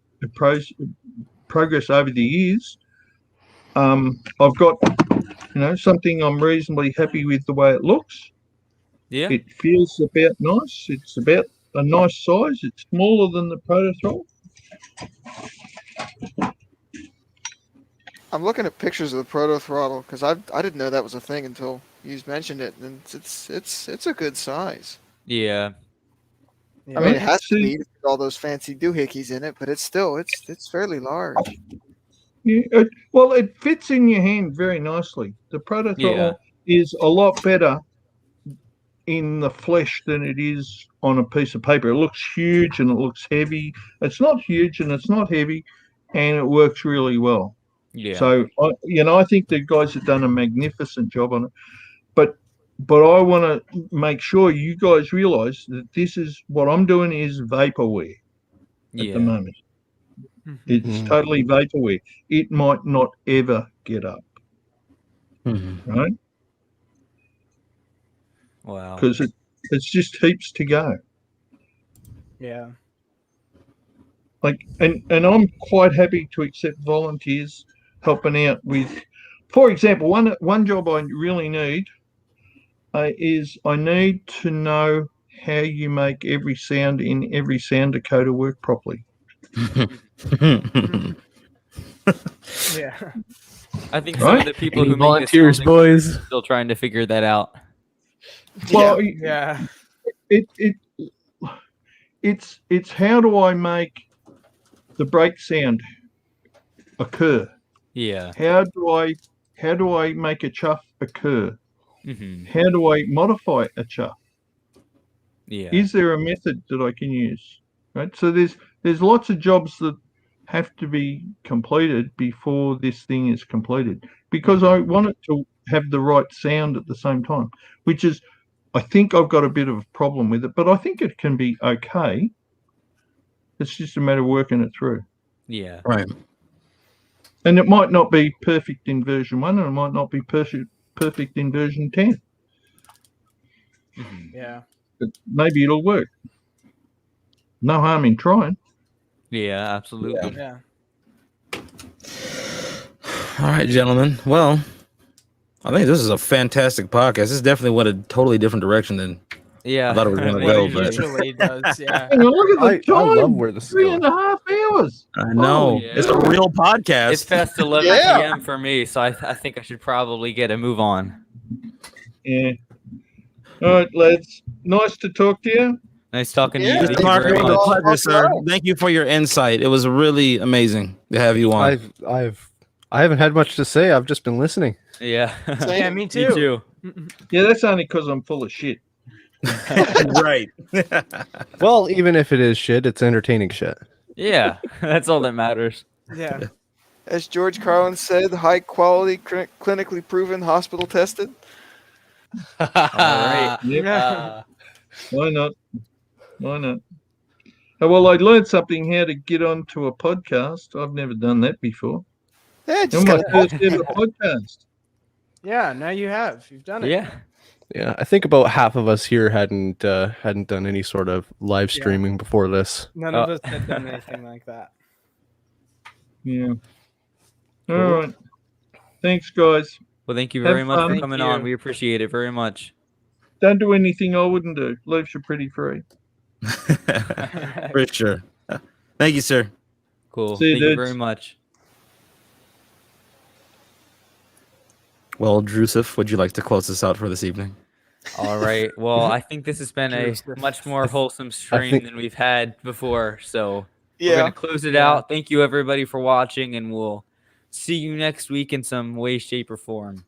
over the years. I've got, something I'm reasonably happy with the way it looks. Yeah. It feels about nice. It's about a nice size. It's smaller than the ProtoThrottle. I'm looking at pictures of the ProtoThrottle because I didn't know that was a thing until you mentioned it, and it's a good size. Yeah. I mean, it has to be with all those fancy doohickeys in it, but it's fairly large. Yeah, well, it fits in your hand very nicely. The ProtoThrottle is a lot better in the flesh than it is on a piece of paper. It looks huge and it looks heavy. It's not huge and it's not heavy, and it works really well. Yeah. So I think the guys have done a magnificent job on it. But I want to make sure you guys realize that this is what I'm doing is vaporware at the moment. It's totally vaporware. It might not ever get up. Right? Wow. Because it's just heaps to go. Yeah. And I'm quite happy to accept volunteers helping out with, for example, one job I really need is I need to know how you make every sound in every sound decoder work properly. Yeah. I think some of the people who make volunteers, this boys. are still trying to figure that out. Well, Yeah. it's how do I make the brake sound occur? Yeah. How do I make a chuff occur? Mm-hmm. How do I modify a chuff? Yeah. Is there a method that I can use? Right. So there's lots of jobs that have to be completed before this thing is completed, because I want it to have the right sound at the same time, which is, I think I've got a bit of a problem with it, but I think it can be okay. It's just a matter of working it through. Yeah. Right. And it might not be perfect in version 1, and it might not be perfect in version 10. Mm-hmm. Yeah. But maybe it'll work. No harm in trying. Yeah, absolutely. Yeah. All right, gentlemen. Well, I think this is a fantastic podcast. This definitely went a totally different direction than Yeah. I thought it was going to It go. usually But Usually does. Yeah. You know, look at the I time. love where this is 3.5 hours. I know yeah. it's a real podcast. It's past 11 Yeah. p.m. for me, so I think I should probably get a move on. Yeah. All right, lads. Nice to talk to you. Nice talking Yeah. to you. Thank Clark, you it very was a much. pleasure, sir. Thank you for your insight. It was really amazing to have you on. I haven't had much to say. I've just been listening. Yeah. Yeah, me Me too. too. Yeah, that's only because I'm full of shit. Right. Well, even if it is shit, it's entertaining shit. Yeah. That's all that matters. Yeah. As George Carlin said, high quality, clinically proven, hospital tested. All right. Yep. Why not? Why not? Oh, well, I learned something how to get onto a podcast. I've never done that before. Yeah, just My got first ever podcast. Yeah. Now you have. You've done it. Yeah. Yeah, I think about half of us here hadn't done any sort of live streaming before this. None of us had done anything like that. Yeah. All right. Thanks, guys. Well, thank you Have very much fun. for coming on. We appreciate it very much. Don't do anything I wouldn't do. Leaves you pretty free. For sure. Thank you, sir. Cool. See you, Thank you dudes. very much. Well, Drusif, would you like to close this out for this evening? All right. Well, I think this has been a much more wholesome stream than we've had before. So we're going to close it out. Thank you, everybody, for watching, and we'll see you next week in some way, shape, or form.